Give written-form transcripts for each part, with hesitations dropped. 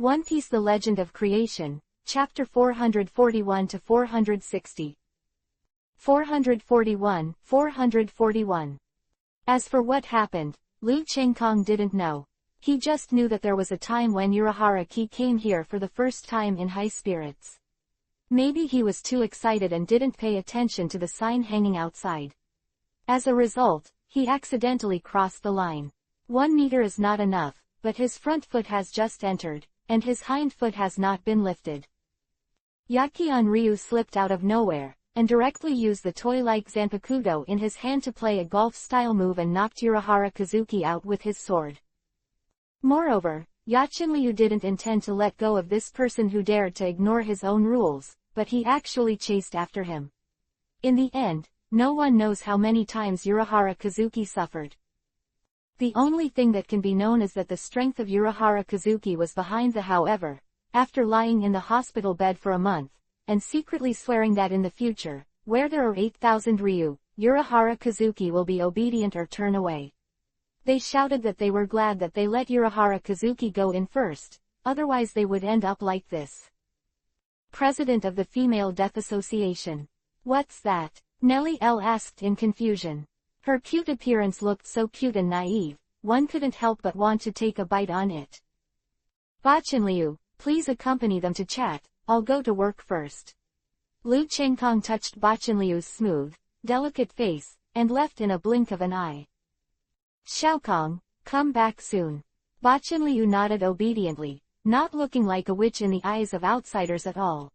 One Piece: The Legend of Creation, Chapter 441-460. 441. As for what happened, Lu Chengkong didn't know. He just knew that there was a time when Urahara-ki came here for the first time in high spirits. Maybe he was too excited and didn't pay attention to the sign hanging outside. As a result, he accidentally crossed the line. 1 meter is not enough, but his front foot has just entered, and his hind foot has not been lifted. Yakion Ryu slipped out of nowhere, and directly used the toy-like Zanpakuto in his hand to play a golf-style move and knocked Urahara Kazuki out with his sword. Moreover, Yachinryu didn't intend to let go of this person who dared to ignore his own rules, but he actually chased after him. In the end, no one knows how many times Urahara Kazuki suffered. The only thing that can be known is that the strength of Urahara Kazuki was behind the however, after lying in the hospital bed for a month, and secretly swearing that in the future, where there are 8,000 Ryu, Urahara Kazuki will be obedient or turn away. They shouted that they were glad that they let Urahara Kazuki go in first, otherwise they would end up like this. President of the Female Death Association. What's that? Nellie L asked in confusion. Her cute appearance looked so cute and naive, one couldn't help but want to take a bite on it. Bachinliu, please accompany them to chat, I'll go to work first. Lu Chengkong touched Bachinliu's smooth, delicate face, and left in a blink of an eye. Xiaokong, come back soon. Bachinliu nodded obediently, not looking like a witch in the eyes of outsiders at all.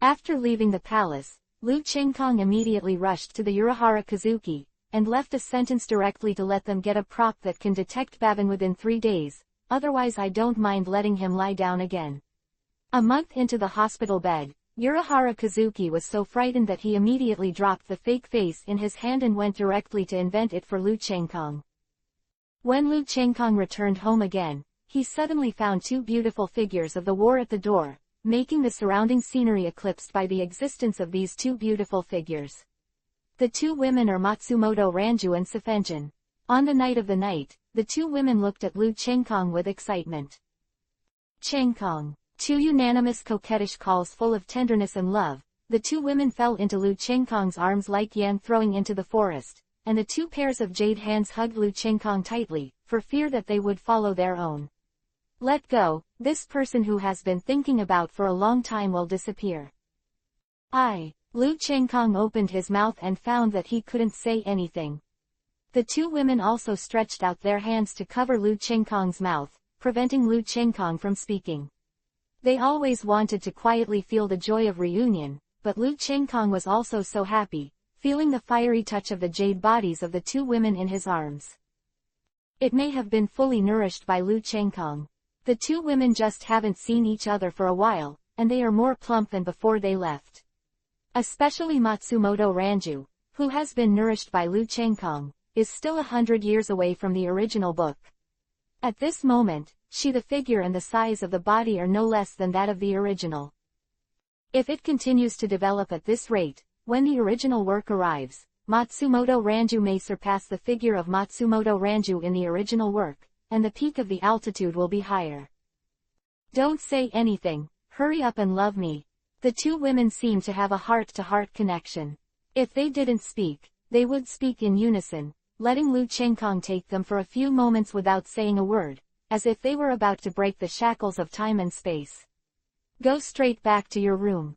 After leaving the palace, Lu Chengkong immediately rushed to the Urahara Kazuki, and left a sentence directly to let them get a prop that can detect Babin within 3 days, otherwise I don't mind letting him lie down again. A month into the hospital bed, Urahara Kazuki was so frightened that he immediately dropped the fake face in his hand and went directly to invent it for Lu Chengkong. When Lu Chengkong returned home again, he suddenly found 2 beautiful figures of the war at the door, making the surrounding scenery eclipsed by the existence of these 2 beautiful figures. The 2 women are Matsumoto Ranju and Sifenjin. On the night of the night, the 2 women looked at Lu Chengkong with excitement. Chengkong. 2 unanimous coquettish calls full of tenderness and love, the 2 women fell into Lu Chengkong's arms like Yan throwing into the forest, and the 2 pairs of jade hands hugged Lu Chengkong tightly, for fear that they would follow their own. Let go, this person who has been thinking about for a long time will disappear. Lu Chengkong opened his mouth and found that he couldn't say anything. The 2 women also stretched out their hands to cover Lu Chengkong's mouth, preventing Lu Chengkong from speaking. They always wanted to quietly feel the joy of reunion, but Lu Chengkong was also so happy, feeling the fiery touch of the jade bodies of the 2 women in his arms. It may have been fully nourished by Lu Chengkong. The 2 women just haven't seen each other for a while, and they are more plump than before they left. Especially Matsumoto Ranju, who has been nourished by Lu Chengkong, is still 100 years away from the original book. At this moment, the figure and the size of the body are no less than that of the original. If it continues to develop at this rate, when the original work arrives, Matsumoto Ranju may surpass the figure of Matsumoto Ranju in the original work, and the peak of the altitude will be higher. Don't say anything, hurry up and love me. The 2 women seemed to have a heart-to-heart connection. If they didn't speak, they would speak in unison, letting Lu Chengkong take them for a few moments without saying a word, as if they were about to break the shackles of time and space. Go straight back to your room.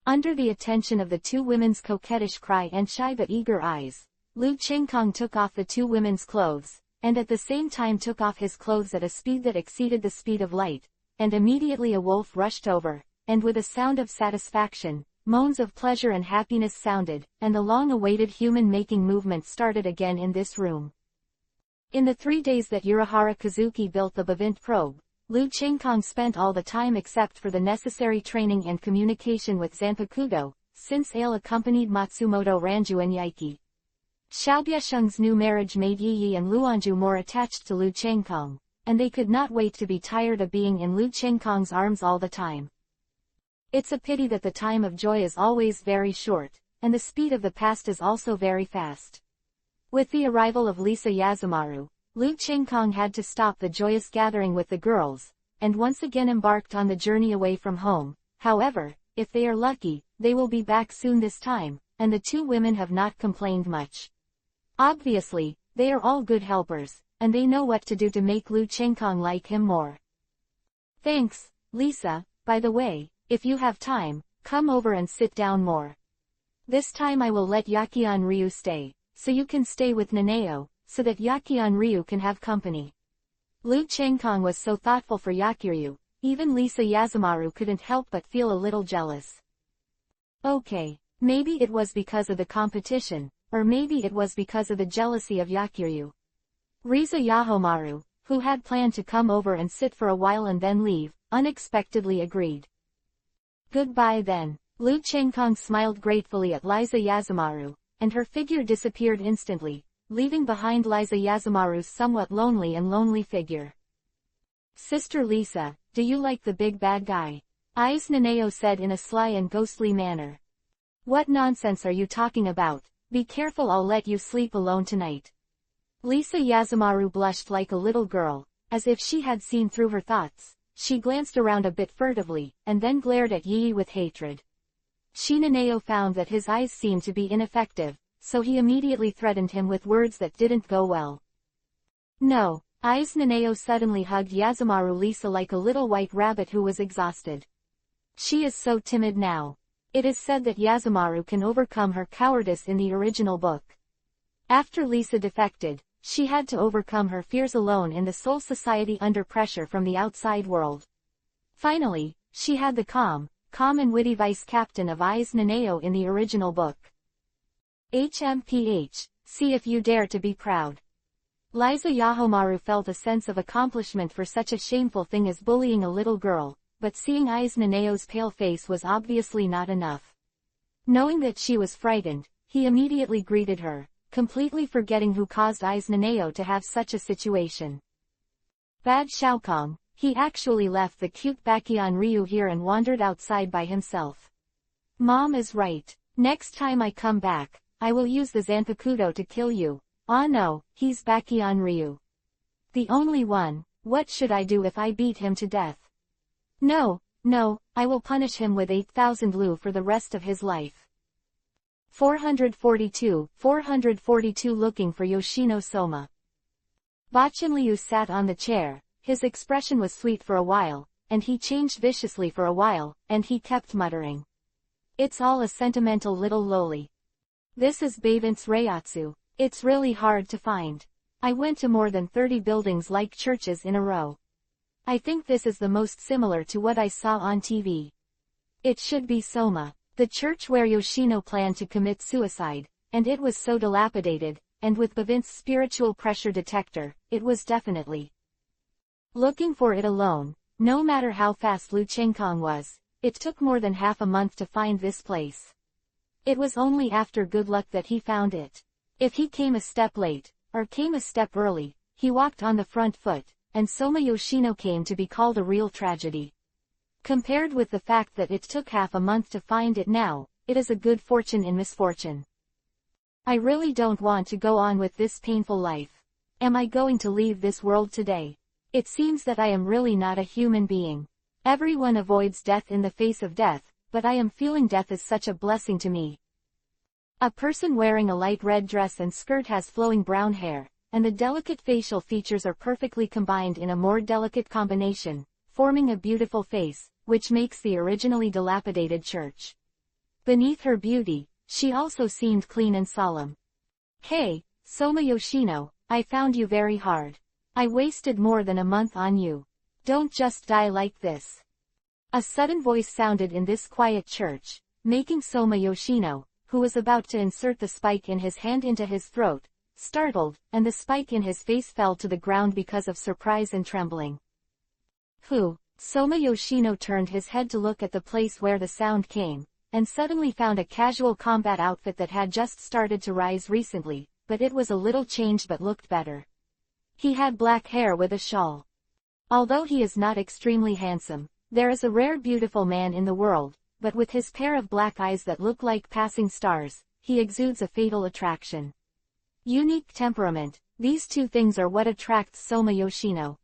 Under the attention of the 2 women's coquettish cry and shy but eager eyes, Lu Chengkong took off the 2 women's clothes, and at the same time took off his clothes at a speed that exceeded the speed of light, and immediately a wolf rushed over, and with a sound of satisfaction, moans of pleasure and happiness sounded, and the long-awaited human-making movement started again in this room. In the 3 days that Urahara Kazuki built the Bavint probe, Lu Chengkong spent all the time except for the necessary training and communication with Zanpakuto, since Ale accompanied Matsumoto Ranju and Yaiki. Xiaobiasheng's new marriage made Yi and Luanju more attached to Lu Chengkong, and they could not wait to be tired of being in Lu Chengkong's arms all the time. It's a pity that the time of joy is always very short, and the speed of the past is also very fast. With the arrival of Lisa Yazumaru, Lu Chengkong had to stop the joyous gathering with the girls, and once again embarked on the journey away from home. However, if they are lucky, they will be back soon this time, and the two women have not complained much. Obviously, they are all good helpers, and they know what to do to make Lu Chengkong like him more. Thanks, Lisa. By the way, if you have time, come over and sit down more. This time I will let Yakian Ryu stay, so you can stay with Naneo, so that Yakian Ryu can have company. Lu Chengkong was so thoughtful for Yakiryu, even Lisa Yazumaru couldn't help but feel a little jealous. Okay, maybe it was because of the competition, or maybe it was because of the jealousy of Yakiryu. Riza Yahomaru, who had planned to come over and sit for a while and then leave, unexpectedly agreed. Goodbye then. Lu Chengkong smiled gratefully at Liza Yazumaru, and her figure disappeared instantly, leaving behind Liza Yazumaru's somewhat lonely figure. Sister Lisa, do you like the big bad guy? Aiz Naneo said in a sly and ghostly manner. What nonsense are you talking about? Be careful, I'll let you sleep alone tonight. Lisa Yazumaru blushed like a little girl, as if she had seen through her thoughts. She glanced around a bit furtively, and then glared at Yi with hatred. Naneo found that his eyes seemed to be ineffective, so he immediately threatened him with words that didn't go well. No, Aiz Naneo suddenly hugged Yazumaru Lisa like a little white rabbit who was exhausted. She is so timid now. It is said that Yazumaru can overcome her cowardice in the original book. After Lisa defected, she had to overcome her fears alone in the Soul Society under pressure from the outside world. Finally, she had the calm and witty vice captain of Aiz Naneo in the original book. HMPH, see if you dare to be proud. Liza Yahomaru felt a sense of accomplishment for such a shameful thing as bullying a little girl, but seeing Aiz Naneo's pale face was obviously not enough. Knowing that she was frightened, he immediately greeted her, completely forgetting who caused Aiz Naneo to have such a situation. Bad Xiaokong, he actually left the cute Bakian Ryu here and wandered outside by himself. Mom is right. Next time I come back, I will use the Zanpakuto to kill you. Ah no, he's Bakian Ryu. The only one. What should I do if I beat him to death? No, I will punish him with 8,000 Lu for the rest of his life. 442 looking for Yoshino Soma. Bachanliu sat on the chair. His expression was sweet for a while, and he changed viciously for a while, and he kept muttering. It's all a sentimental little loli. This is Bavant's Reiatsu. It's really hard to find. I went to more than 30 buildings like churches in a row. I think this is the most similar to what I saw on TV. It should be Soma, the church where Yoshino planned to commit suicide, and it was so dilapidated, and with Bavant's spiritual pressure detector, it was definitely looking for it alone. No matter how fast Lu Chengkong was, it took more than half a month to find this place. It was only after good luck that he found it. If he came a step late, or came a step early, he walked on the front foot, and Soma Yoshino came to be called a real tragedy. Compared with the fact that it took half a month to find it now, it is a good fortune in misfortune. I really don't want to go on with this painful life. Am I going to leave this world today? It seems that I am really not a human being. Everyone avoids death in the face of death, but I am feeling death is such a blessing to me. A person wearing a light red dress and skirt has flowing brown hair, and the delicate facial features are perfectly combined in a more delicate combination, forming a beautiful face, which makes the originally dilapidated church. Beneath her beauty, she also seemed clean and solemn. Hey, Soma Yoshino, I found you very hard. I wasted more than a month on you. Don't just die like this. A sudden voice sounded in this quiet church, making Soma Yoshino, who was about to insert the spike in his hand into his throat, startled, and the spike in his face fell to the ground because of surprise and trembling. Who? Soma Yoshino turned his head to look at the place where the sound came, and suddenly found a casual combat outfit that had just started to rise recently, but it was a little changed but looked better. He had black hair with a shawl. Although he is not extremely handsome, there is a rare beautiful man in the world, but with his pair of black eyes that look like passing stars, he exudes a fatal attraction. Unique temperament, these two things are what attracts Soma Yoshino.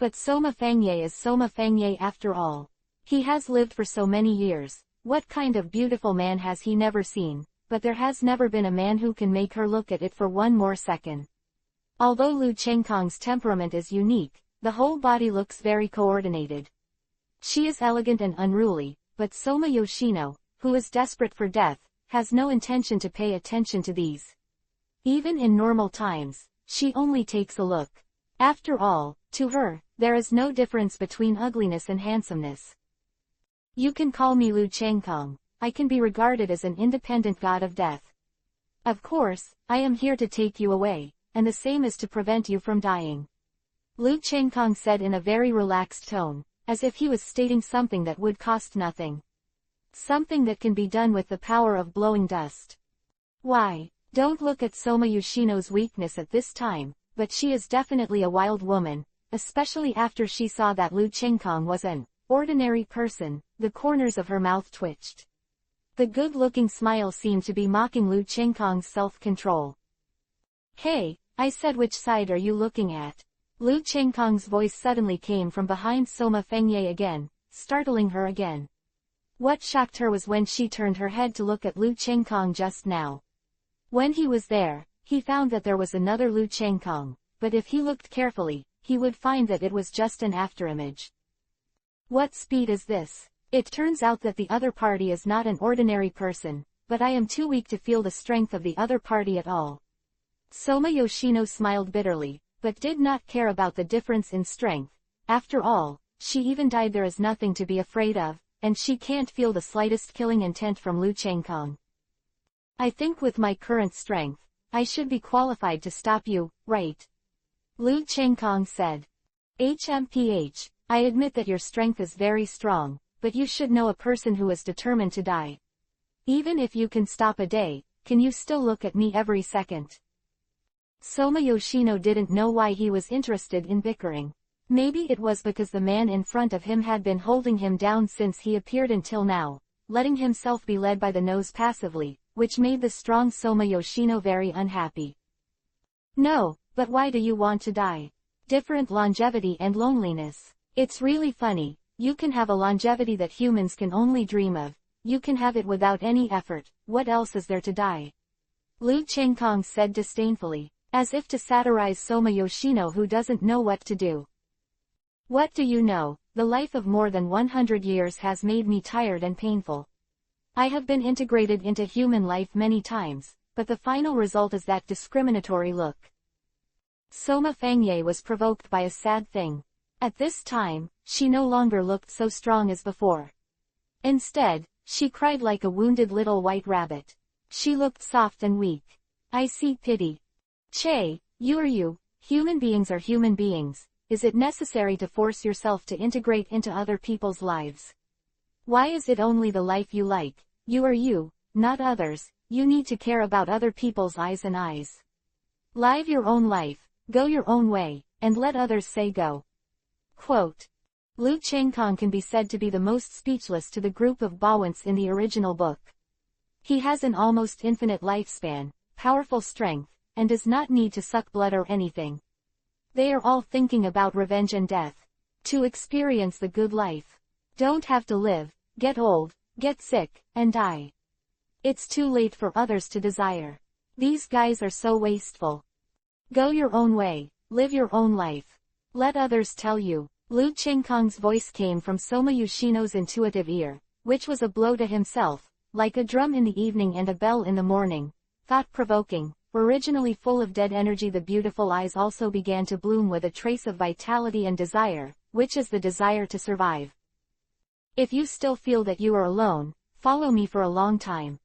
But Soma Fangye is Soma Fangye after all. He has lived for so many years. What kind of beautiful man has he never seen? But there has never been a man who can make her look at it for one more second. Although Lu Chengkong's temperament is unique, the whole body looks very coordinated. She is elegant and unruly, but Soma Yoshino, who is desperate for death, has no intention to pay attention to these. Even in normal times, she only takes a look. After all, to her, there is no difference between ugliness and handsomeness. You can call me Lu Chengkong. I can be regarded as an independent god of death. Of course, I am here to take you away, and the same is to prevent you from dying. Lu Chengkong said in a very relaxed tone, as if he was stating something that would cost nothing. Something that can be done with the power of blowing dust. Why, don't look at Soma Yoshino's weakness at this time, but she is definitely a wild woman, especially after she saw that Lu Chengkong was an ordinary person. The corners of her mouth twitched. The good-looking smile seemed to be mocking Lu Chengkong's self-control. Hey, I said, which side are you looking at? Lu Chengkong's voice suddenly came from behind Soma Fengye again, startling her again. What shocked her was when she turned her head to look at Lu Chengkong just now. When he was there, he found that there was another Lu Chengkong, but if he looked carefully, he would find that it was just an afterimage. What speed is this? It turns out that the other party is not an ordinary person, but I am too weak to feel the strength of the other party at all. Soma Yoshino smiled bitterly, but did not care about the difference in strength. After all, she even died. There is nothing to be afraid of, and she can't feel the slightest killing intent from Lu Chengkong. I think with my current strength, I should be qualified to stop you, right? Lu Chengkong said. HMPH, I admit that your strength is very strong, but you should know a person who is determined to die. Even if you can stop a day, can you still look at me every second? Soma Yoshino didn't know why he was interested in bickering. Maybe it was because the man in front of him had been holding him down since he appeared until now, letting himself be led by the nose passively, which made the strong Soma Yoshino very unhappy. No, but why do you want to die? Different longevity and loneliness. It's really funny. You can have a longevity that humans can only dream of. You can have it without any effort. What else is there to die? Lu Chengkong said disdainfully, as if to satirize Soma Yoshino, who doesn't know what to do. What do you know? The life of more than 100 years has made me tired and painful. I have been integrated into human life many times, but the final result is that discriminatory look. Soma Fengye was provoked by a sad thing. At this time, she no longer looked so strong as before. Instead, she cried like a wounded little white rabbit. She looked soft and weak. I see pity. Che, you. Human beings are human beings. Is it necessary to force yourself to integrate into other people's lives? Why is it only the life you like? You are you, not others. You need to care about other people's eyes and eyes. Live your own life, go your own way, and let others say go. Quote. Lu Chengkong can be said to be the most speechless to the group of Bawants in the original book. He has an almost infinite lifespan, powerful strength, and does not need to suck blood or anything. They are all thinking about revenge and death. To experience the good life. Don't have to live, get old, get sick, and die. It's too late for others to desire. These guys are so wasteful. Go your own way, live your own life. Let others tell you. Lu Chengkong's voice came from Soma Yoshino's intuitive ear, which was a blow to himself, like a drum in the evening and a bell in the morning. Thought-provoking, originally full of dead energy, the beautiful eyes also began to bloom with a trace of vitality and desire, which is the desire to survive. If you still feel that you are alone, follow me for a long time.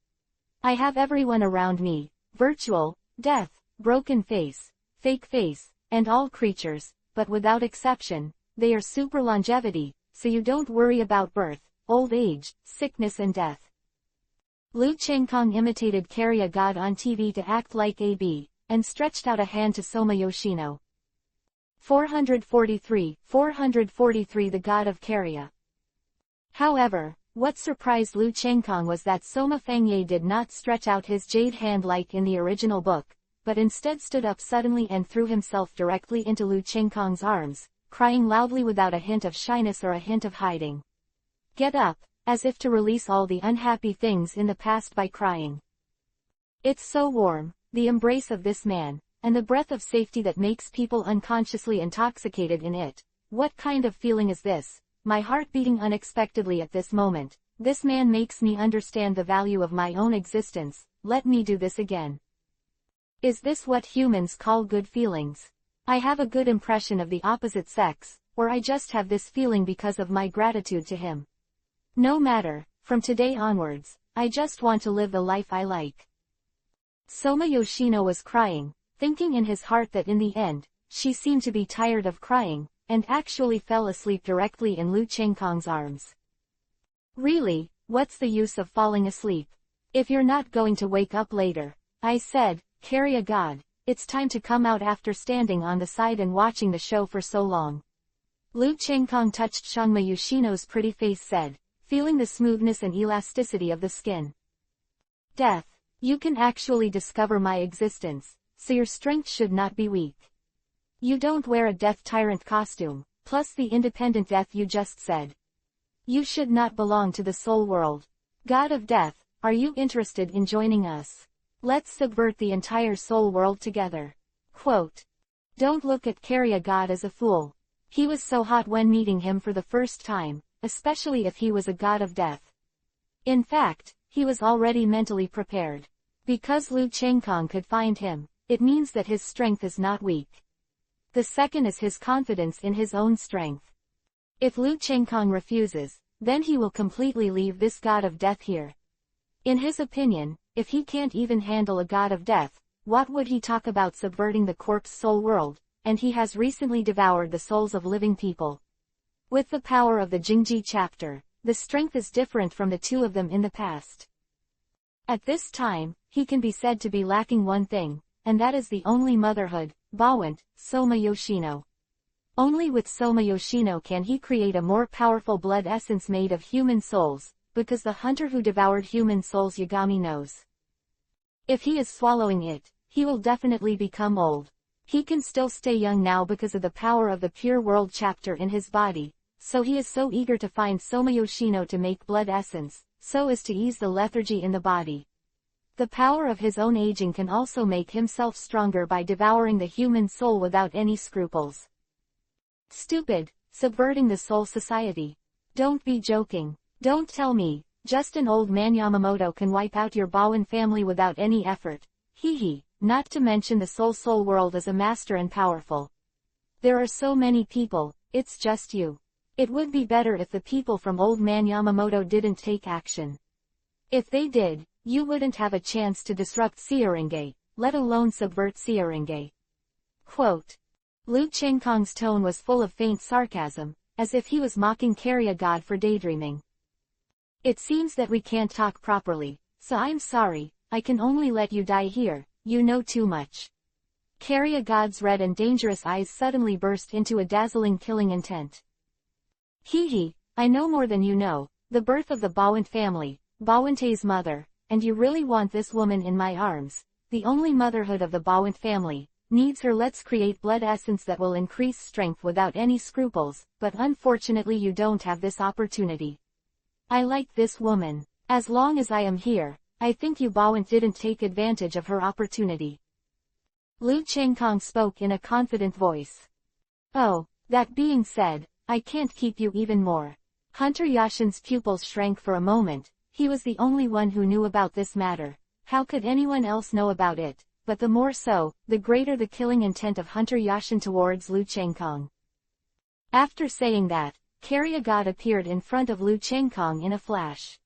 I have everyone around me, virtual, death, broken face, fake face, and all creatures, but without exception, they are super longevity, so you don't worry about birth, old age, sickness and death. Lu Chengkong imitated Karya God on TV to act like AB, and stretched out a hand to Soma Yoshino. 443 the god of Karya. However, what surprised Lu Chengkong was that Soma Fengye did not stretch out his jade hand like in the original book, but instead stood up suddenly and threw himself directly into Lu Chengkong's arms, crying loudly without a hint of shyness or a hint of hiding. Get up, as if to release all the unhappy things in the past by crying. It's so warm, the embrace of this man, and the breath of safety that makes people unconsciously intoxicated in it. What kind of feeling is this? My heart beating unexpectedly at this moment. This man makes me understand the value of my own existence. Let me do this again. Is this what humans call good feelings? I have a good impression of the opposite sex, or I just have this feeling because of my gratitude to him. No matter, from today onwards, I just want to live the life I like. Soma Yoshino was crying, thinking in his heart that in the end, she seemed to be tired of crying, and actually fell asleep directly in Lu Chengkong's arms. Really, what's the use of falling asleep? If you're not going to wake up later, I said, carry a god, it's time to come out after standing on the side and watching the show for so long. Lu Chengkong touched Soma Yoshino's pretty face said, feeling the smoothness and elasticity of the skin. Death, you can actually discover my existence, so your strength should not be weak. You don't wear a death tyrant costume, plus the independent death you just said. You should not belong to the soul world. God of death, are you interested in joining us? Let's subvert the entire soul world together. Quote. Don't look at Carry God as a fool. He was so hot when meeting him for the first time, especially if he was a god of death. In fact, he was already mentally prepared. Because Lu Chengkong could find him, it means that his strength is not weak. The second is his confidence in his own strength. If Lu Chengkong refuses, then he will completely leave this god of death here. In his opinion, if he can't even handle a god of death, what would he talk about subverting the corpse soul world, and he has recently devoured the souls of living people. With the power of the Jingji chapter, the strength is different from the two of them in the past. At this time, he can be said to be lacking one thing, and that is the only motherhood, Bawant, Soma Yoshino. Only with Soma Yoshino can he create a more powerful blood essence made of human souls, because the hunter who devoured human souls Yagami knows. If he is swallowing it, he will definitely become old. He can still stay young now because of the power of the pure world chapter in his body, so he is so eager to find Soma Yoshino to make blood essence, so as to ease the lethargy in the body. The power of his own aging can also make himself stronger by devouring the human soul without any scruples. Stupid, subverting the soul society. Don't be joking. Don't tell me, just an old man Yamamoto can wipe out your Bowen family without any effort. Hee hee, not to mention the soul world is a master and powerful. There are so many people, it's just you. It would be better if the people from old man Yamamoto didn't take action. If they did, you wouldn't have a chance to disrupt Seirenge, let alone subvert Seirenge. Quote. Lu Chengkong's tone was full of faint sarcasm, as if he was mocking Carry God for daydreaming. It seems that we can't talk properly, so I'm sorry, I can only let you die here, you know too much. Carry God's red and dangerous eyes suddenly burst into a dazzling killing intent. Hee hee, I know more than you know, the birth of the Bawant family, Bawante's mother, and you really want this woman in my arms, the only motherhood of the Bawant family, needs her. Let's create blood essence that will increase strength without any scruples, but unfortunately you don't have this opportunity. I like this woman. As long as I am here, I think you Bawant didn't take advantage of her opportunity. Lu Chengkong spoke in a confident voice. Oh, that being said, I can't keep you even more. Hunter Yashin's pupils shrank for a moment. He was the only one who knew about this matter. How could anyone else know about it? But the more so, the greater the killing intent of Hunter Yashin towards Lu Chengkong. After saying that, Carry God appeared in front of Lu Chengkong in a flash.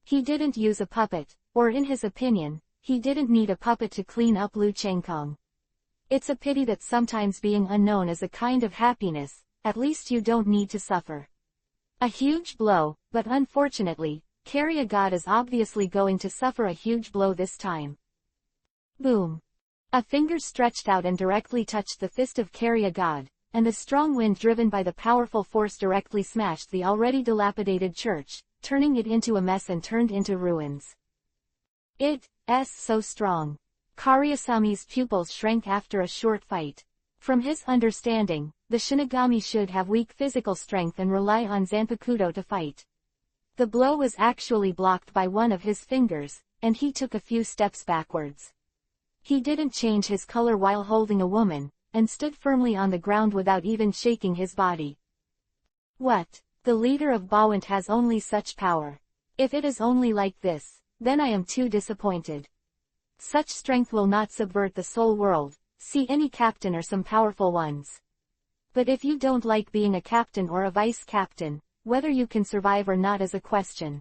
He didn't use a puppet, or in his opinion, he didn't need a puppet to clean up Lu Chengkong. It's a pity that sometimes being unknown is a kind of happiness, at least you don't need to suffer. A huge blow, but unfortunately, Carry God is obviously going to suffer a huge blow this time. Boom. A finger stretched out and directly touched the fist of Carry God, and the strong wind driven by the powerful force directly smashed the already dilapidated church, turning it into a mess and turned into ruins. It's so strong. Karyasami's pupils shrank after a short fight. From his understanding, the Shinigami should have weak physical strength and rely on Zanpakuto to fight. The blow was actually blocked by one of his fingers, and he took a few steps backwards. He didn't change his color while holding a woman, and stood firmly on the ground without even shaking his body. What? The leader of Bawant has only such power. If it is only like this, then I am too disappointed. Such strength will not subvert the soul world, see any captain or some powerful ones. But if you don't like being a captain or a vice captain, whether you can survive or not is a question.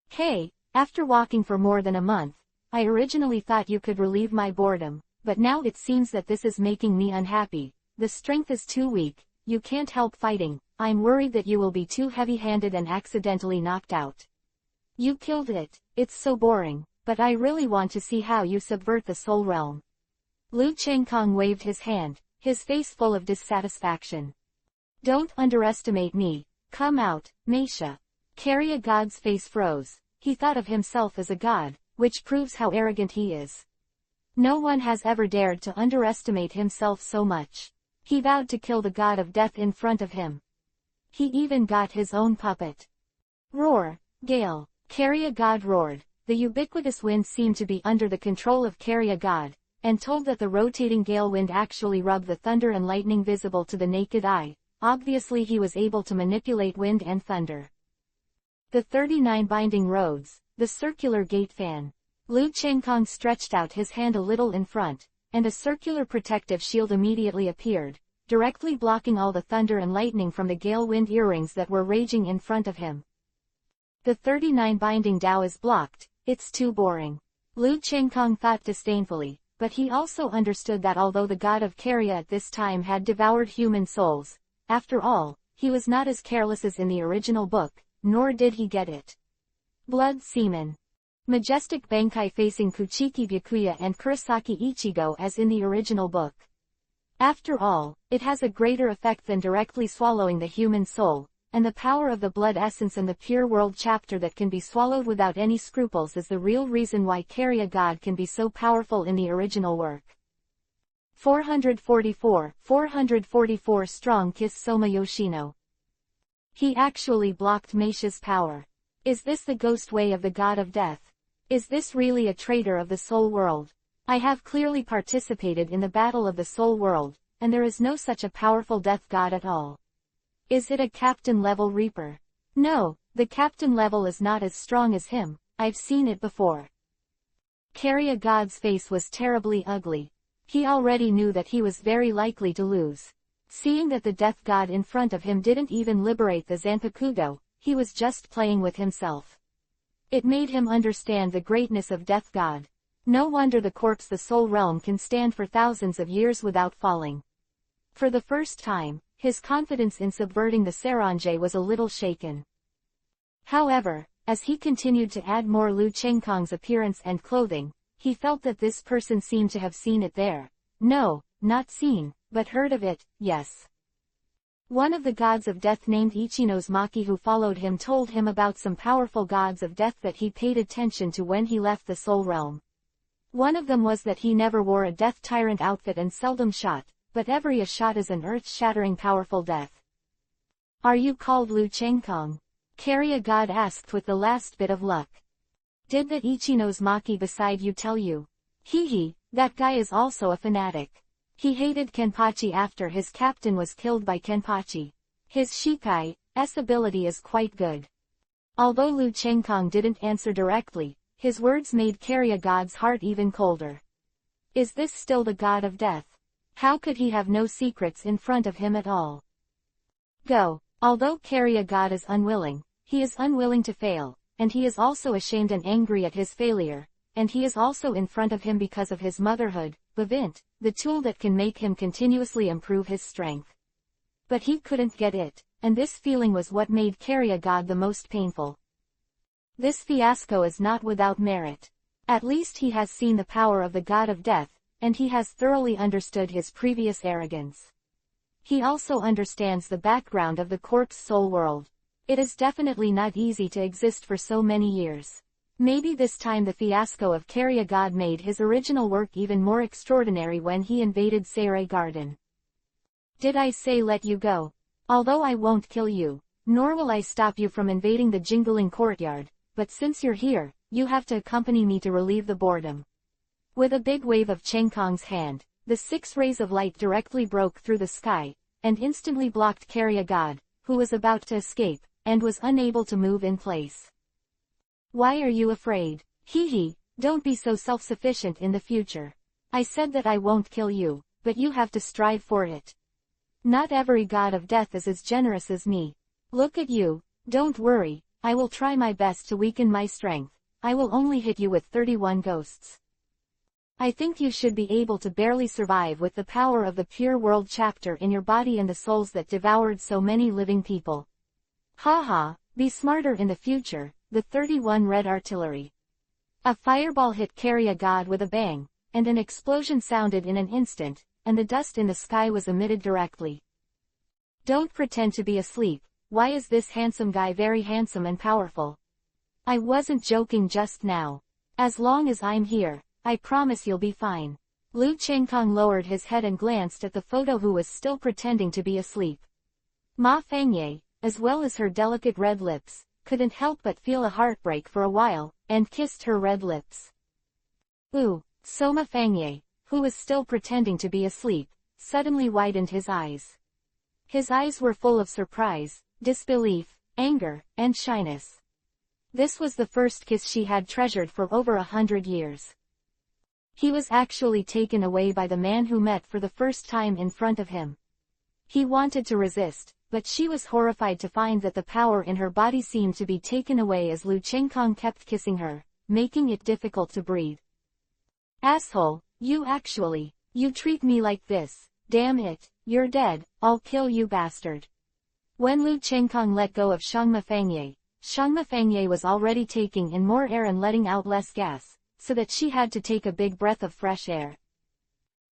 Hey, after walking for more than a month, I originally thought you could relieve my boredom, but now it seems that this is making me unhappy. The strength is too weak, you can't help fighting. I'm worried that you will be too heavy-handed and accidentally knocked out. You killed it, it's so boring, but I really want to see how you subvert the soul realm. Lu Chengkong waved his hand, his face full of dissatisfaction. Don't underestimate me, come out, Meisha. Carrier God's face froze, he thought of himself as a god, which proves how arrogant he is. No one has ever dared to underestimate himself so much. He vowed to kill the god of death in front of him. He even got his own puppet. Roar, gale, Carrier God roared. The ubiquitous wind seemed to be under the control of Carrier God, and told that the rotating gale wind actually rubbed the thunder and lightning visible to the naked eye. Obviously he was able to manipulate wind and thunder. The 39 binding roads, the circular gate fan. Lu Chengkong stretched out his hand a little in front, and a circular protective shield immediately appeared, directly blocking all the thunder and lightning from the gale wind earrings that were raging in front of him. The 39 binding Dao is blocked, it's too boring. Lu Chengkong thought disdainfully, but he also understood that although the god of Carrier at this time had devoured human souls, after all, he was not as careless as in the original book, nor did he get it. Blood Seaman. Majestic Bankai facing Kuchiki Byakuya and Kurosaki Ichigo as in the original book. After all, it has a greater effect than directly swallowing the human soul, and the power of the blood essence and the pure world chapter that can be swallowed without any scruples is the real reason why Carrier God can be so powerful in the original work. 444 Strong Kiss Soma Yoshino. He actually blocked Meisha's power. Is this the ghost way of the god of death? Is this really a traitor of the soul world? I have clearly participated in the battle of the soul world, and there is no such a powerful death god at all. Is it a captain level reaper? No, the captain level is not as strong as him, I've seen it before. Carrier God's face was terribly ugly. He already knew that he was very likely to lose. Seeing that the death god in front of him didn't even liberate the Zanpakuto, he was just playing with himself. It made him understand the greatness of death god. No wonder the corpse the soul realm can stand for thousands of years without falling. For the first time, his confidence in subverting the Saranjay was a little shaken. However, as he continued to add more Lu Chengkong's appearance and clothing, he felt that this person seemed to have seen it there. No, not seen, but heard of it, yes. One of the gods of death named Ichino's Maki who followed him told him about some powerful gods of death that he paid attention to when he left the soul realm. One of them was that he never wore a death tyrant outfit and seldom shot, but every shot is an earth-shattering powerful death. Are you called Lu Chengkong? Carrier God asked with the last bit of luck. Did that Ichino's Maki beside you tell you? Hee, that guy is also a fanatic. He hated Kenpachi after his captain was killed by Kenpachi. His Shikai's ability is quite good. Although Lu Chengkong didn't answer directly, his words made Carrier God's heart even colder. Is this still the god of death? How could he have no secrets in front of him at all? Go. Although Carrier God is unwilling, he is unwilling to fail, and he is also ashamed and angry at his failure, and he is also in front of him because of his motherhood, Bavint, the tool that can make him continuously improve his strength. But he couldn't get it, and this feeling was what made Carrier God the most painful. This fiasco is not without merit. At least he has seen the power of the god of death, and he has thoroughly understood his previous arrogance. He also understands the background of the corpse soul world. It is definitely not easy to exist for so many years. Maybe this time the fiasco of Carry a God made his original work even more extraordinary when he invaded Saray Garden. Did I say let you go? Although I won't kill you, nor will I stop you from invading the jingling courtyard, but since you're here, you have to accompany me to relieve the boredom. With a big wave of Cheng Kong's hand, the 6 rays of light directly broke through the sky, and instantly blocked Carry a God, who was about to escape, and was unable to move in place. Why are you afraid? Hee, don't be so self-sufficient in the future. I said that I won't kill you, but you have to strive for it. Not every god of death is as generous as me. Look at you, don't worry, I will try my best to weaken my strength. I will only hit you with 31 ghosts. I think you should be able to barely survive with the power of the pure world chapter in your body and the souls that devoured so many living people. Haha, be smarter in the future, the 31 red artillery. A fireball hit Carry a God with a bang, and an explosion sounded in an instant, and the dust in the sky was emitted directly. Don't pretend to be asleep. Why is this handsome guy very handsome and powerful? I wasn't joking just now. As long as I'm here, I promise you'll be fine. Lu Chengkong lowered his head and glanced at the photo who was still pretending to be asleep. Ma Fangye, as well as her delicate red lips, couldn't help but feel a heartbreak for a while, and kissed her red lips. Ooh, Soma Fangye, who was still pretending to be asleep, suddenly widened his eyes. His eyes were full of surprise, disbelief, anger, and shyness. This was the first kiss she had treasured for over 100 years. He was actually taken away by the man who met for the first time in front of him. He wanted to resist, but she was horrified to find that the power in her body seemed to be taken away as Lu Chengkong kept kissing her, making it difficult to breathe. Asshole, you treat me like this, damn it, you're dead, I'll kill you bastard. When Lu Chengkong let go of Shangma Fangye was already taking in more air and letting out less gas, so that she had to take a big breath of fresh air.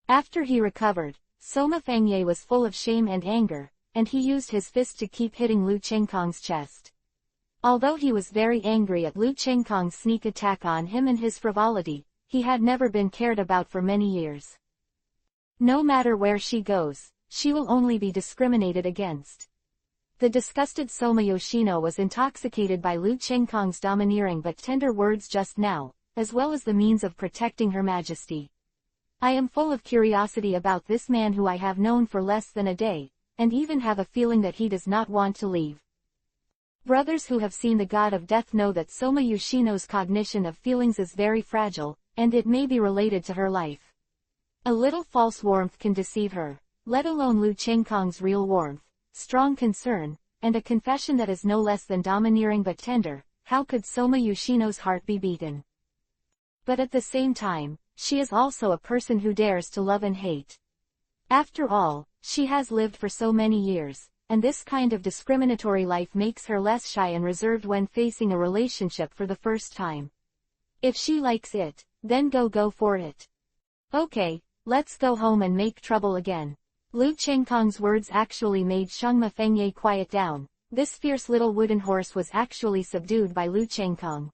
After he recovered, Soma Fangye was full of shame and anger, and he used his fist to keep hitting Lu Chengkong's chest. Although he was very angry at Lu Chengkong's sneak attack on him and his frivolity, he had never been cared about for many years. No matter where she goes, she will only be discriminated against. The disgusted Soma Yoshino was intoxicated by Lu Chengkong's domineering but tender words just now, as well as the means of protecting Her Majesty. I am full of curiosity about this man who I have known for less than a day, and even have a feeling that he does not want to leave. Brothers who have seen the god of death know that Soma Yoshino's cognition of feelings is very fragile, and it may be related to her life. A little false warmth can deceive her, let alone Lu Chengkong's real warmth, strong concern, and a confession that is no less than domineering but tender. How could Soma Yoshino's heart be beaten? But at the same time, she is also a person who dares to love and hate. After all, she has lived for so many years, and this kind of discriminatory life makes her less shy and reserved when facing a relationship for the first time. If she likes it, then go for it. Okay, let's go home and make trouble again. Lu Chengkong's words actually made Shangma Fengye quiet down. This fierce little wooden horse was actually subdued by Lu Chengkong.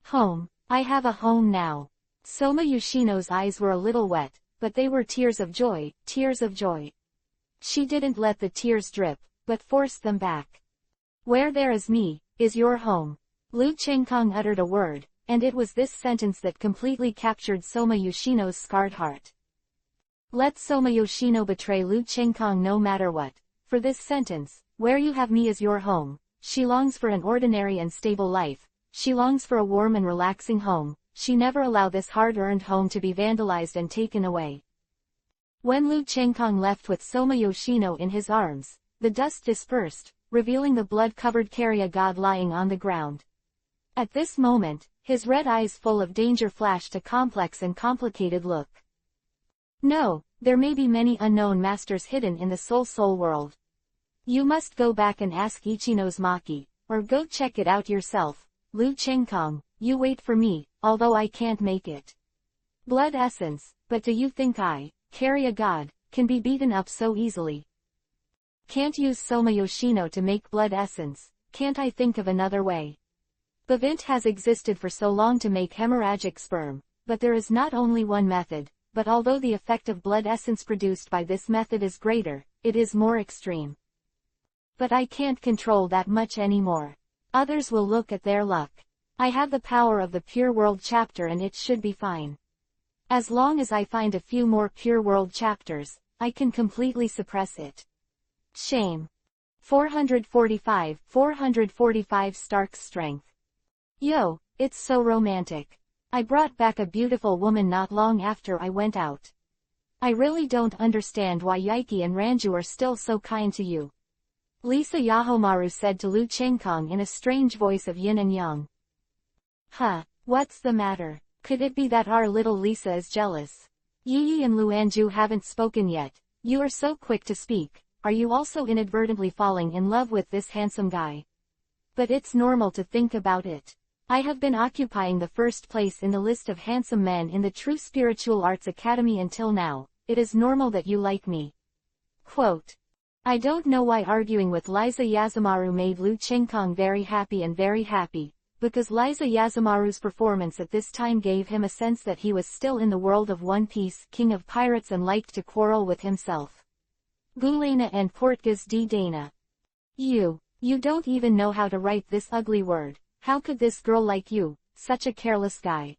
Home. I have a home now. Soma Yoshino's eyes were a little wet, but they were tears of joy, tears of joy. She didn't let the tears drip, but forced them back. Where there is me, is your home. Lu Chengkong uttered a word, and it was this sentence that completely captured Soma Yoshino's scarred heart. Let Soma Yoshino betray Lu Chengkong no matter what. For this sentence, where you have me is your home, she longs for an ordinary and stable life. She longs for a warm and relaxing home. She never allow this hard-earned home to be vandalized and taken away. When Lu Chengkong left with Soma Yoshino in his arms, the dust dispersed, revealing the blood-covered Carrier god lying on the ground. At this moment, his red eyes full of danger flashed a complex and complicated look. No, there may be many unknown masters hidden in the soul world. You must go back and ask Ichino's Maki, or go check it out yourself. Lu Chengkong, you wait for me, although I can't make it. Blood essence, but do you think I, Carrier god, can be beaten up so easily? Can't use Soma Yoshino to make blood essence, can't I think of another way? Bavint has existed for so long to make hemorrhagic sperm, but there is not only one method, but although the effect of blood essence produced by this method is greater, it is more extreme. But I can't control that much anymore. Others will look at their luck. I have the power of the Pure World chapter and it should be fine. As long as I find a few more Pure World chapters, I can completely suppress it. Shame. 445 Stark's strength. Yo, it's so romantic. I brought back a beautiful woman not long after I went out. I really don't understand why Yaiki and Ranju are still so kind to you. Lisa Yahomaru said to Lu Chengkong in a strange voice of yin and yang. Huh, what's the matter? Could it be that our little Lisa is jealous? Yi and Luanju haven't spoken yet. You are so quick to speak. Are you also inadvertently falling in love with this handsome guy? But it's normal to think about it. I have been occupying the first place in the list of handsome men in the True Spiritual Arts Academy until now. It is normal that you like me. Quote. I don't know why arguing with Liza Yazumaru made Lu Chengkong very happy, because Liza Yazumaru's performance at this time gave him a sense that he was still in the world of One Piece, king of pirates, and liked to quarrel with himself. Gulena and Portgas D. Dana. You don't even know how to write this ugly word. How could this girl like you, such a careless guy?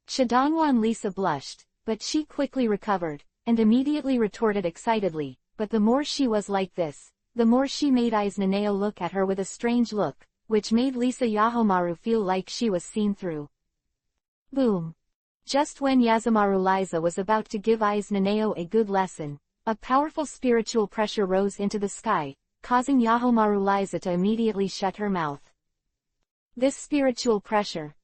Shadongwan Lisa blushed, but she quickly recovered, and immediately retorted excitedly, but the more she was like this, the more she made Naneo look at her with a strange look, which made Lisa Yahomaru feel like she was seen through. Boom. Just when Yazumaru Liza was about to give Naneo a good lesson, a powerful spiritual pressure rose into the sky, causing Yahomaru Liza to immediately shut her mouth. This spiritual pressure,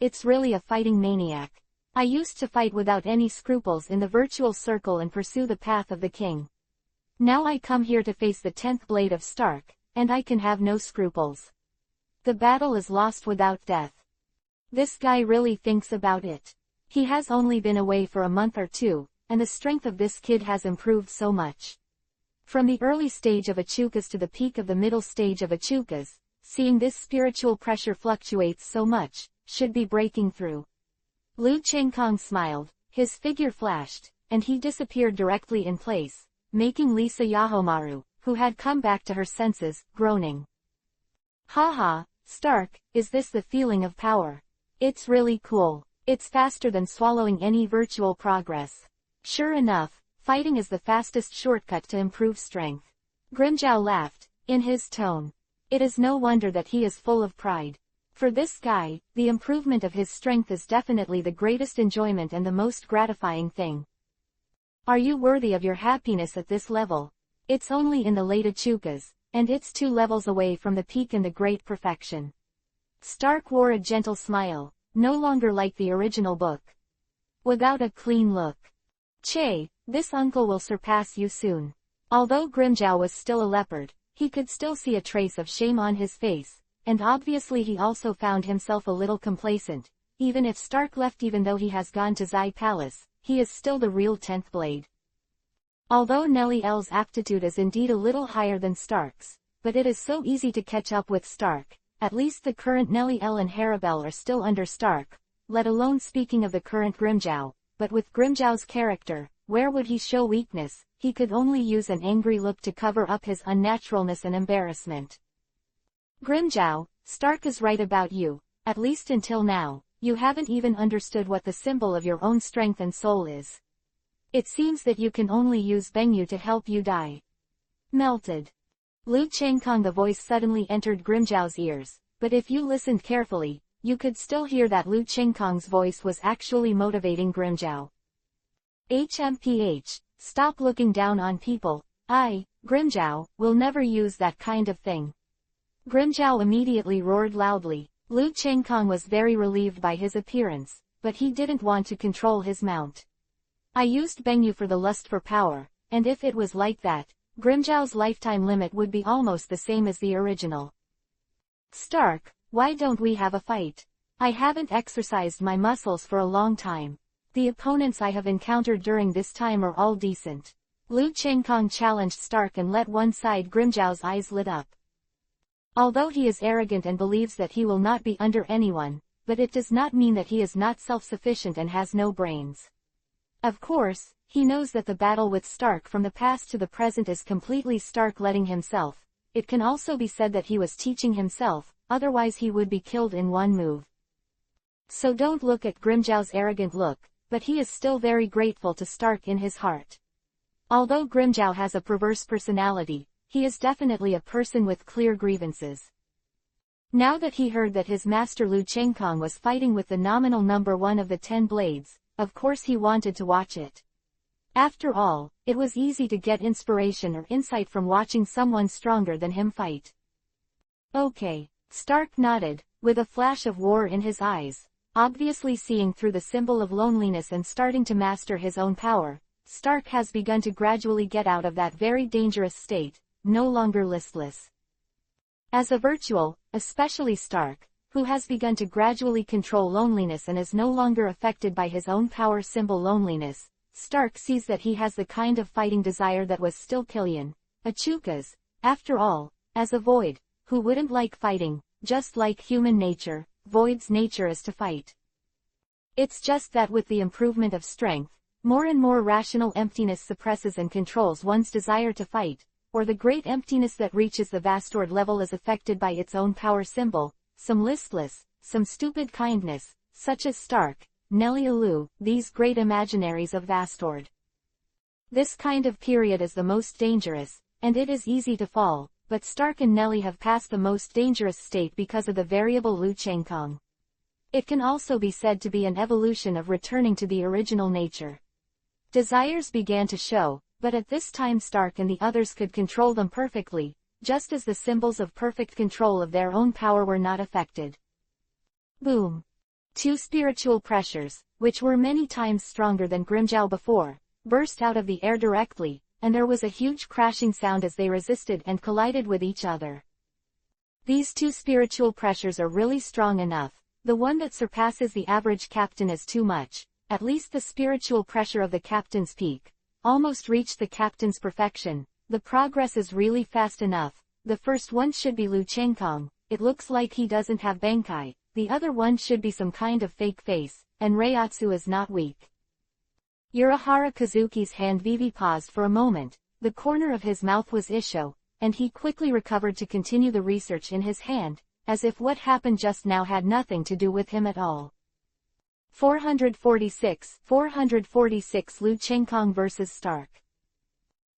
it's really a fighting maniac. I used to fight without any scruples in the virtual circle and pursue the path of the king. Now I come here to face the 10th blade of Stark, and I can have no scruples. The battle is lost without death. This guy really thinks about it. He has only been away for a month or two, and the strength of this kid has improved so much. From the early stage of Achukas to the peak of the middle stage of Achukas, seeing this spiritual pressure fluctuates so much, should be breaking through. Lu Chengkong smiled, his figure flashed, and he disappeared directly in place, making Lisa Yahomaru, who had come back to her senses, groaning. Haha, Stark, is this the feeling of power? It's really cool. It's faster than swallowing any virtual progress. Sure enough, fighting is the fastest shortcut to improve strength. Grimjow laughed, in his tone. It is no wonder that he is full of pride. For this guy, the improvement of his strength is definitely the greatest enjoyment and the most gratifying thing. Are you worthy of your happiness at this level? It's only in the late Achukas, and it's 2 levels away from the peak and the great perfection. Stark wore a gentle smile, no longer like the original book. Without a clean look. Che, this uncle will surpass you soon. Although Grimjow was still a leopard, he could still see a trace of shame on his face, and obviously he also found himself a little complacent. Even if Stark left, even though he has gone to Zai Palace, he is still the real 10th blade. Although Nellie L's aptitude is indeed a little higher than Stark's, but it is so easy to catch up with Stark. At least the current Nellie L and Harabel are still under Stark, let alone speaking of the current Grimjow, but with Grimjow's character, where would he show weakness? He could only use an angry look to cover up his unnaturalness and embarrassment. Grimjow, Stark is right about you, at least until now. You haven't even understood what the symbol of your own strength and soul is. It seems that you can only use Bengyu to help you die. Melted. Lu Chengkong, the voice suddenly entered Grimjow's ears, but if you listened carefully, you could still hear that Lu Chengkong's voice was actually motivating Grimjow. HMPH, stop looking down on people. Grimjow, will never use that kind of thing. Grimjow immediately roared loudly. Lu Chengkong was very relieved by his appearance, but he didn't want to control his mount. I used Bengyu for the lust for power, and if it was like that, Grimjow's lifetime limit would be almost the same as the original. Stark, why don't we have a fight? I haven't exercised my muscles for a long time. The opponents I have encountered during this time are all decent. Lu Chengkong challenged Stark and let one side Grimjow's eyes lit up. Although he is arrogant and believes that he will not be under anyone, but it does not mean that he is not self-sufficient and has no brains. Of course, he knows that the battle with Stark from the past to the present is completely Stark letting himself. It can also be said that he was teaching himself, otherwise he would be killed in one move. So don't look at Grimjow's arrogant look, but he is still very grateful to Stark in his heart. Although Grimjow has a perverse personality, he is definitely a person with clear grievances. Now that he heard that his master Lu Chengkong was fighting with the nominal number 1 of the 10 blades, of course he wanted to watch it. After all, it was easy to get inspiration or insight from watching someone stronger than him fight. Okay, Stark nodded, with a flash of war in his eyes, obviously seeing through the symbol of loneliness and starting to master his own power. Stark has begun to gradually get out of that very dangerous state, no longer listless. As a virtual, especially Stark, who has begun to gradually control loneliness and is no longer affected by his own power symbol loneliness, Stark sees that he has the kind of fighting desire that was still Killian Achuka's. After all, as a Void, who wouldn't like fighting, just like human nature, Void's nature is to fight. It's just that with the improvement of strength, more and more rational emptiness suppresses and controls one's desire to fight, or the great emptiness that reaches the Vastord level is affected by its own power symbol, some listless, some stupid kindness, such as Stark, Nelly-Alu, these great imaginaries of Vastord. This kind of period is the most dangerous, and it is easy to fall, but Stark and Nelly have passed the most dangerous state because of the variable Lu Chengkong. It can also be said to be an evolution of returning to the original nature. Desires began to show, but at this time Stark and the others could control them perfectly, just as the symbols of perfect control of their own power were not affected. Boom! 2 spiritual pressures, which were many times stronger than Grimjow before, burst out of the air directly, and there was a huge crashing sound as they resisted and collided with each other. These 2 spiritual pressures are really strong enough. The one that surpasses the average captain is too much. At least the spiritual pressure of the captain's peak almost reached the captain's perfection. The progress is really fast enough. The first one should be Lu Chengkong. It looks like he doesn't have Bankai. The other one should be some kind of fake face, and Reiatsu is not weak. Urahara Kazuki's hand Vivi paused for a moment. The corner of his mouth was Isho, and he quickly recovered to continue the research in his hand, as if what happened just now had nothing to do with him at all. 446 Lu Chengkong vs Stark.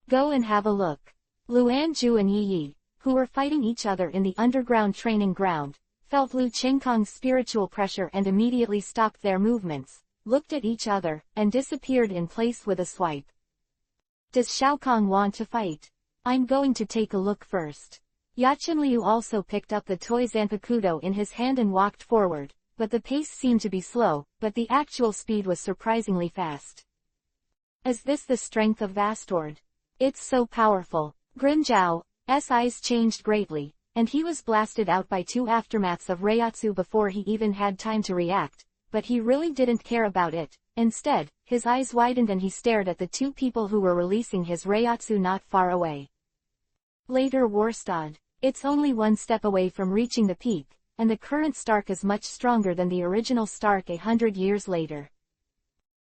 Go and have a look. Luan Zhu and Yi Yi, who were fighting each other in the underground training ground, felt Lu Chengkong's spiritual pressure and immediately stopped their movements, looked at each other, and disappeared in place with a swipe. Does Xiaokong want to fight? I'm going to take a look first. Yachenliu also picked up the toy Zanpakudo in his hand and walked forward, but the pace seemed to be slow, but the actual speed was surprisingly fast. Is this the strength of Vastord? It's so powerful. Grimjow's eyes changed greatly, and he was blasted out by 2 aftermaths of Reiatsu before he even had time to react, but he really didn't care about it. Instead, his eyes widened and he stared at the 2 people who were releasing his Reiatsu not far away. Later Warstad. It's only 1 step away from reaching the peak, and the current Stark is much stronger than the original Stark 100 years later.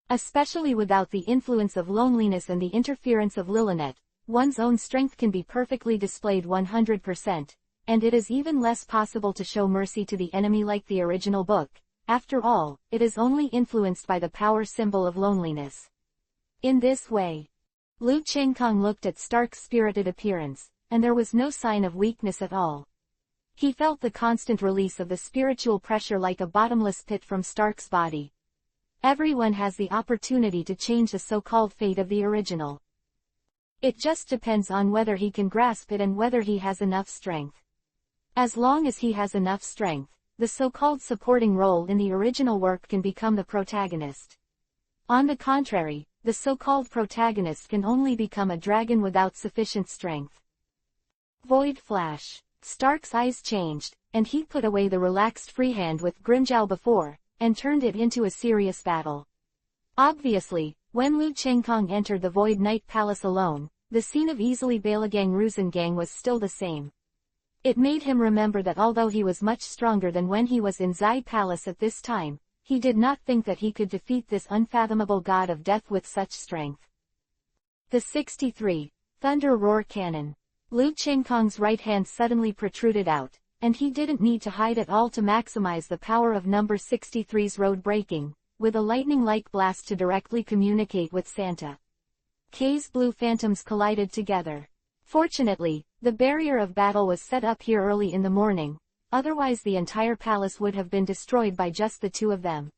Especially without the influence of loneliness and the interference of Lilinet, one's own strength can be perfectly displayed 100%, and it is even less possible to show mercy to the enemy like the original book. After all, it is only influenced by the power symbol of loneliness. In this way, Lu Chengkong looked at Stark's spirited appearance, and there was no sign of weakness at all. He felt the constant release of the spiritual pressure like a bottomless pit from Stark's body. Everyone has the opportunity to change the so-called fate of the original. It just depends on whether he can grasp it and whether he has enough strength. As long as he has enough strength, the so-called supporting role in the original work can become the protagonist. On the contrary, the so-called protagonist can only become a dragon without sufficient strength. Void Flash. Stark's eyes changed, and he put away the relaxed freehand with Grimjow before, and turned it into a serious battle. Obviously, when Lu Chengkong entered the Void Knight Palace alone, the scene of easily Balagang Ruzengang was still the same. It made him remember that although he was much stronger than when he was in Zai Palace at this time, he did not think that he could defeat this unfathomable god of death with such strength. The 63. Thunder Roar Cannon. Lu Chengkong's right hand suddenly protruded out, and he didn't need to hide at all to maximize the power of number 63's road breaking, with a lightning-like blast to directly communicate with Santa K's blue phantoms collided together. Fortunately, the barrier of battle was set up here early in the morning, otherwise the entire palace would have been destroyed by just the two of them.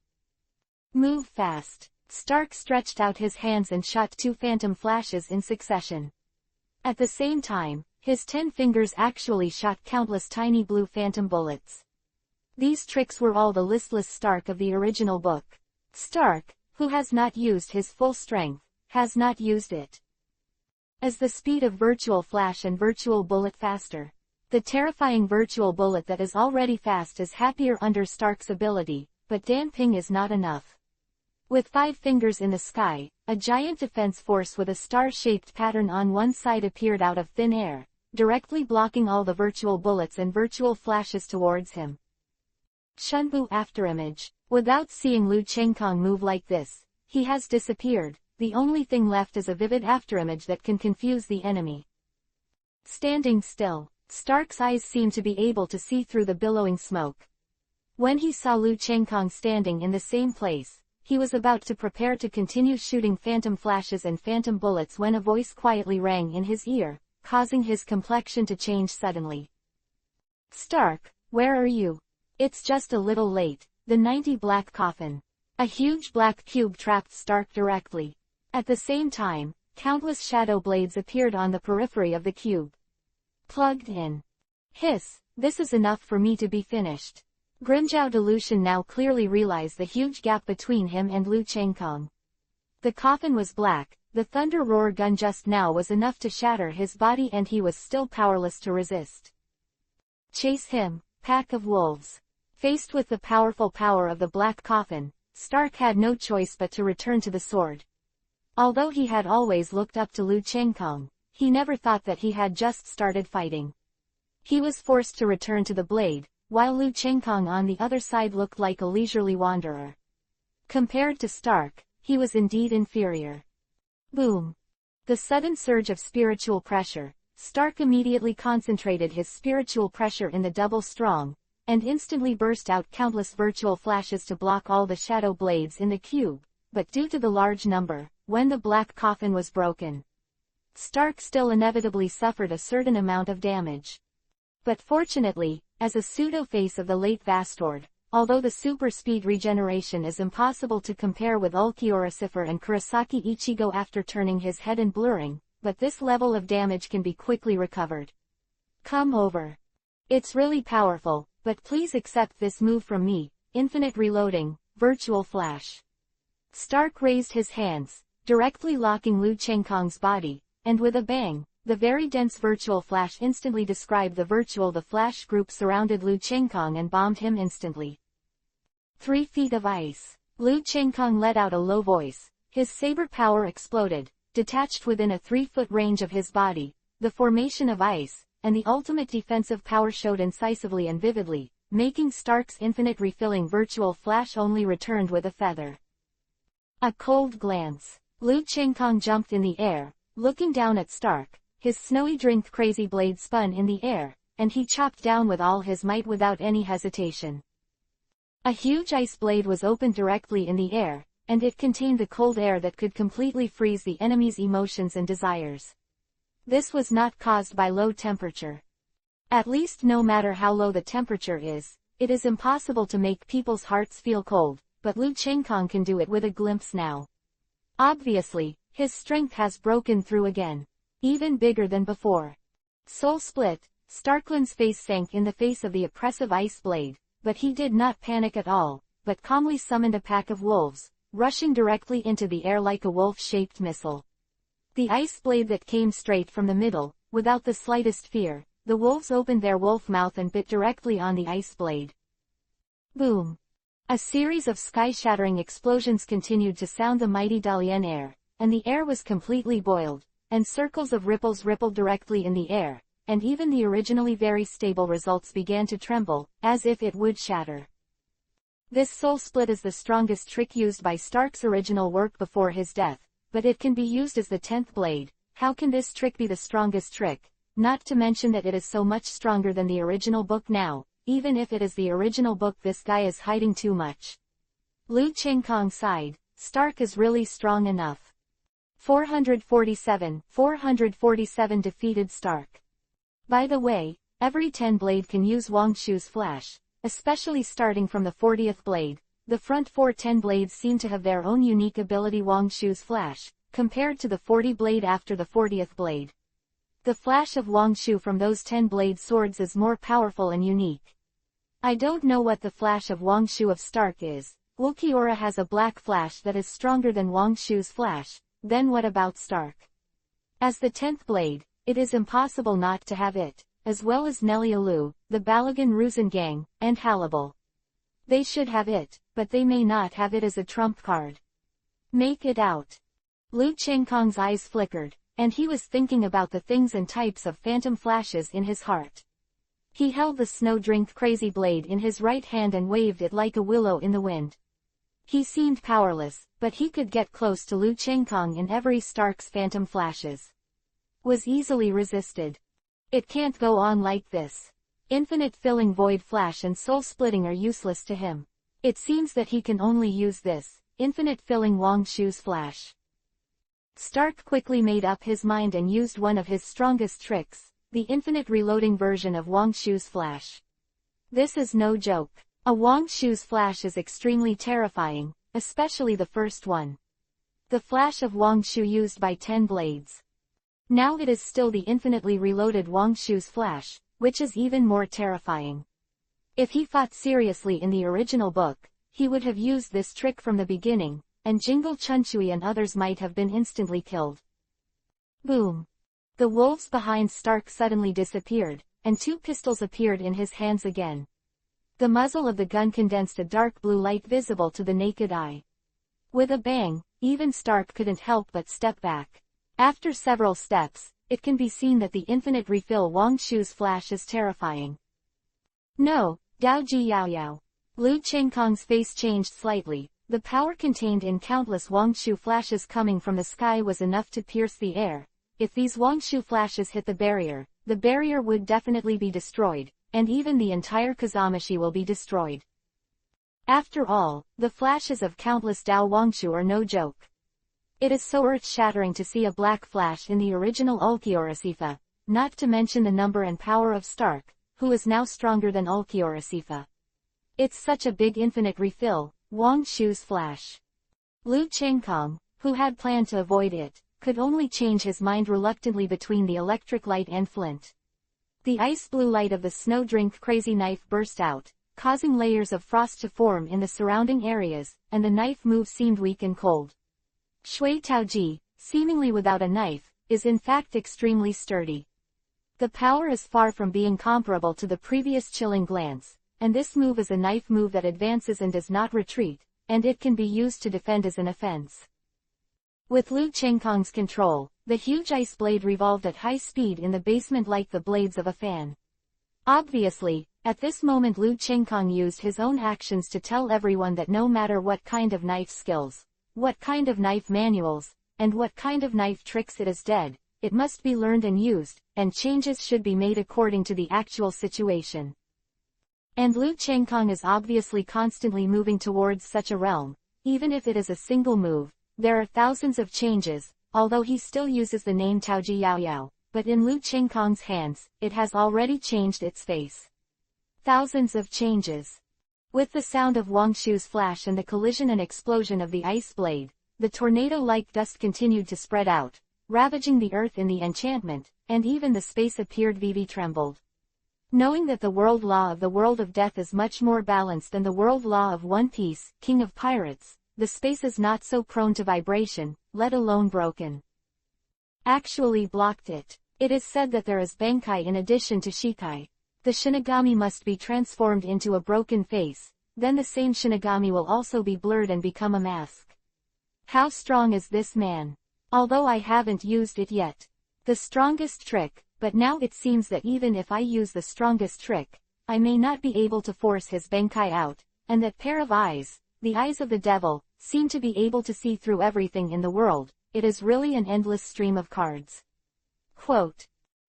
Move fast. Stark stretched out his hands and shot 2 phantom flashes in succession. At the same time, his 10 fingers actually shot countless tiny blue phantom bullets. These tricks were all the listless Stark of the original book. Stark, who has not used his full strength, has not used it. As the speed of virtual flash and virtual bullet faster. The terrifying virtual bullet that is already fast is happier under Stark's ability, but damping is not enough. With 5 fingers in the sky, a giant defense force with a star-shaped pattern on one side appeared out of thin air, directly blocking all the virtual bullets and virtual flashes towards him. Shunbu afterimage. Without seeing Lu Chengkong move like this, he has disappeared. The only thing left is a vivid afterimage that can confuse the enemy. Standing still, Stark's eyes seemed to be able to see through the billowing smoke. When he saw Lu Chengkong standing in the same place, he was about to prepare to continue shooting phantom flashes and phantom bullets when a voice quietly rang in his ear, causing his complexion to change suddenly. Stark, where are you? It's just a little late. The 90 black coffin. A huge black cube trapped Stark directly. At the same time, countless shadow blades appeared on the periphery of the cube. Plugged in. Hiss, this is enough for me to be finished. Grimjow Delusion now clearly realized the huge gap between him and Lu Chengkong. The coffin was black, the thunder roar gun just now was enough to shatter his body and he was still powerless to resist. Chase him, pack of wolves. Faced with the powerful power of the black coffin, Stark had no choice but to return to the sword. Although he had always looked up to Lu Chengkong, he never thought that he had just started fighting. He was forced to return to the blade, while Lu Chengkong on the other side looked like a leisurely wanderer. Compared to Stark, he was indeed inferior. Boom! The sudden surge of spiritual pressure. Stark immediately concentrated his spiritual pressure in the double strong, and instantly burst out countless virtual flashes to block all the shadow blades in the cube, but due to the large number, when the black coffin was broken, Stark still inevitably suffered a certain amount of damage. But fortunately, as a pseudo-face of the late Vastord, although the super speed regeneration is impossible to compare with Ulquiorra Cipher and Kurosaki Ichigo after turning his head and blurring, but this level of damage can be quickly recovered. Come over. It's really powerful, but please accept this move from me, infinite reloading, virtual flash. Stark raised his hands, directly locking Lu Chengkong's body, and with a bang, the very dense virtual flash instantly described the flash group surrounded Lu Chengkong and bombed him instantly. 3 feet of ice. Lu Chengkong let out a low voice, his saber power exploded, detached within a 3-foot range of his body, the formation of ice, and the ultimate defensive power showed incisively and vividly, making Stark's infinite refilling virtual flash only returned with a feather. A cold glance. Lu Chengkong jumped in the air, looking down at Stark. His snowy drink crazy blade spun in the air, and he chopped down with all his might without any hesitation. A huge ice blade was opened directly in the air, and it contained the cold air that could completely freeze the enemy's emotions and desires. This was not caused by low temperature. At least no matter how low the temperature is, it is impossible to make people's hearts feel cold, but Lu Chengkong can do it with a glimpse now. Obviously, his strength has broken through again. Even bigger than before. Soul split, Starklin's face sank in the face of the oppressive ice blade, but he did not panic at all, but calmly summoned a pack of wolves, rushing directly into the air like a wolf-shaped missile. The ice blade that came straight from the middle, without the slightest fear, the wolves opened their wolf mouth and bit directly on the ice blade. Boom! A series of sky-shattering explosions continued to sound the mighty Dalian air, and the air was completely boiled, and circles of ripples rippled directly in the air, and even the originally very stable results began to tremble, as if it would shatter. This soul split is the strongest trick used by Stark's original work before his death, but it can be used as the 10th blade. How can this trick be the strongest trick? Not to mention that it is so much stronger than the original book now. Even if it is the original book, this guy is hiding too much. Lu Chengkong sighed. Stark is really strong enough. 447 defeated Stark. By the way, every 10 blade can use Wang Shu's flash, especially starting from the 40th blade. The front 4 10 blades seem to have their own unique ability Wang Shu's flash, compared to the 40 blade after the 40th blade. The flash of Wang Shu from those 10 blade swords is more powerful and unique. I don't know what the flash of Wang Shu of Stark is. Ulquiorra has a black flash that is stronger than Wang Shu's flash. Then what about Stark? As the 10th blade, it is impossible not to have it, as well as Nelly Alu, the Balagan Ruzan gang, and Halibal. They should have it, but they may not have it as a trump card. Make it out. Lu Chengkong's eyes flickered, and he was thinking about the things and types of phantom flashes in his heart. He held the snow-drink crazy blade in his right hand and waved it like a willow in the wind. He seemed powerless, but he could get close to Lu Chengkong in every Stark's phantom flashes. Was easily resisted. It can't go on like this. Infinite filling void flash and soul splitting are useless to him. It seems that he can only use this, infinite filling Wang Shu's flash. Stark quickly made up his mind and used one of his strongest tricks, the infinite reloading version of Wang Shu's flash. This is no joke. A Wang Shu's flash is extremely terrifying, especially the first one. The flash of Wang Shu used by 10 blades. Now it is still the infinitely reloaded Wang Shu's flash, which is even more terrifying. If he fought seriously in the original book, he would have used this trick from the beginning, and Jingle Chunchui and others might have been instantly killed. Boom! The wolves behind Stark suddenly disappeared, and 2 pistols appeared in his hands again. The muzzle of the gun condensed a dark blue light visible to the naked eye. With a bang, even Stark couldn't help but step back. After several steps, it can be seen that the infinite refill Wang Shu's flash is terrifying. No, Dao Ji Yao Yao. Lu Chengkong's face changed slightly. The power contained in countless Wang Shu flashes coming from the sky was enough to pierce the air. If these Wang Shu flashes hit the barrier would definitely be destroyed, and even the entire Kazamashi will be destroyed. After all, the flashes of countless Dao Wang Shu are no joke. It is so earth-shattering to see a black flash in the original Ulquiorra Sifa, not to mention the number and power of Stark, who is now stronger than Ulquiorra Sifa. It's such a big infinite refill, Wang Shu's flash. Lu Chengkong, who had planned to avoid it, could only change his mind reluctantly between the electric light and flint. The ice blue light of the snow-drink crazy knife burst out, causing layers of frost to form in the surrounding areas, and the knife move seemed weak and cold. Shui Taoji, seemingly without a knife, is in fact extremely sturdy. The power is far from being comparable to the previous chilling glance, and this move is a knife move that advances and does not retreat, and it can be used to defend as an offense. With Lu Chengkong's control, the huge ice blade revolved at high speed in the basement like the blades of a fan. Obviously, at this moment Lu Chengkong used his own actions to tell everyone that no matter what kind of knife skills, what kind of knife manuals, and what kind of knife tricks it is dead, it must be learned and used, and changes should be made according to the actual situation. And Lu Chengkong is obviously constantly moving towards such a realm. Even if it is a single move, there are thousands of changes, although he still uses the name Taoji Yao Yao, but in Lu Chengkong's hands, it has already changed its face. Thousands of changes. With the sound of Wang Shu's flash and the collision and explosion of the ice blade, the tornado-like dust continued to spread out, ravaging the earth in the enchantment, and even the space appeared. Vivi trembled. Knowing that the world law of the world of death is much more balanced than the world law of One Piece, King of Pirates, the space is not so prone to vibration, let alone broken. Actually blocked it. It is said that there is Bankai in addition to Shikai. The Shinigami must be transformed into a broken face, then the same Shinigami will also be blurred and become a mask. How strong is this man? Although I haven't used it yet. The strongest trick, but now it seems that even if I use the strongest trick, I may not be able to force his Benkai out, and that pair of eyes, the eyes of the devil, seem to be able to see through everything in the world. It is really an endless stream of cards. Quote.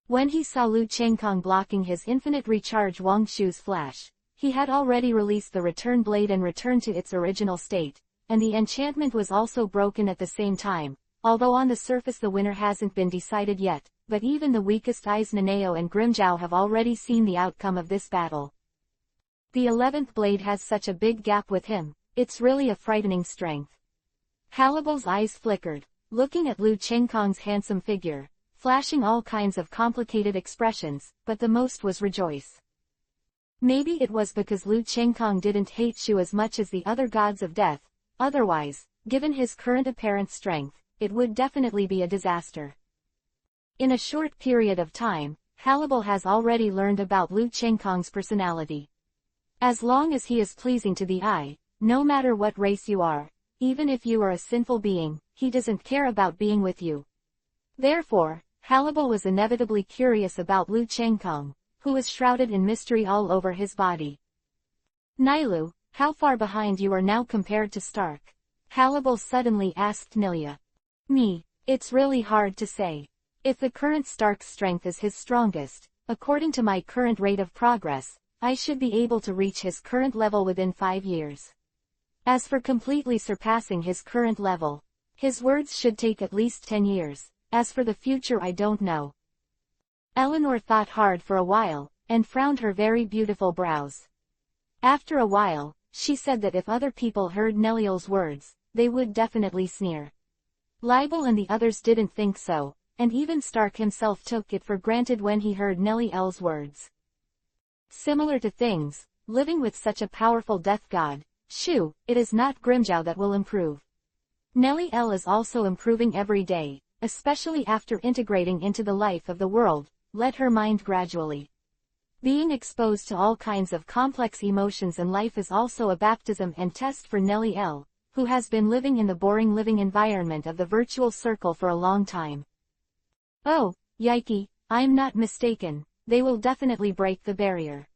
When he saw Lu Chengkong blocking his infinite recharge Wang Shu's flash, he had already released the return blade and returned to its original state, and the enchantment was also broken at the same time, although on the surface the winner hasn't been decided yet, but even the weakest eyes Naneo and Grimjiao have already seen the outcome of this battle. The 11th blade has such a big gap with him, it's really a frightening strength. Halibal's eyes flickered, looking at Lu Chengkong's handsome figure, flashing all kinds of complicated expressions, but the most was rejoice. Maybe it was because Lu Chengkong didn't hate Shu as much as the other gods of death, otherwise, given his current apparent strength, it would definitely be a disaster. In a short period of time, Halibal has already learned about Lu Chengkong's personality. As long as he is pleasing to the eye, no matter what race you are, even if you are a sinful being, he doesn't care about being with you. Therefore, Halibal was inevitably curious about Lu Chengkong, who was shrouded in mystery all over his body. Nilu, how far behind you are now compared to Stark? Halibal suddenly asked Nilia. Me, it's really hard to say. If the current Stark's strength is his strongest, according to my current rate of progress, I should be able to reach his current level within 5 years. As for completely surpassing his current level, his words should take at least 10 years, as for the future I don't know. Eleanor thought hard for a while, and frowned her very beautiful brows. After a while, she said that if other people heard Neliel's words, they would definitely sneer. Libel and the others didn't think so, and even Stark himself took it for granted when he heard Neliel's words. Similar to things, living with such a powerful death god, Shu, it is not Grimjiao that will improve. Neliel is also improving every day, especially after integrating into the life of the world, let her mind gradually. Being exposed to all kinds of complex emotions in life is also a baptism and test for Neliel, who has been living in the boring living environment of the virtual circle for a long time. Oh, yikey, I'm not mistaken, they will definitely break the barrier.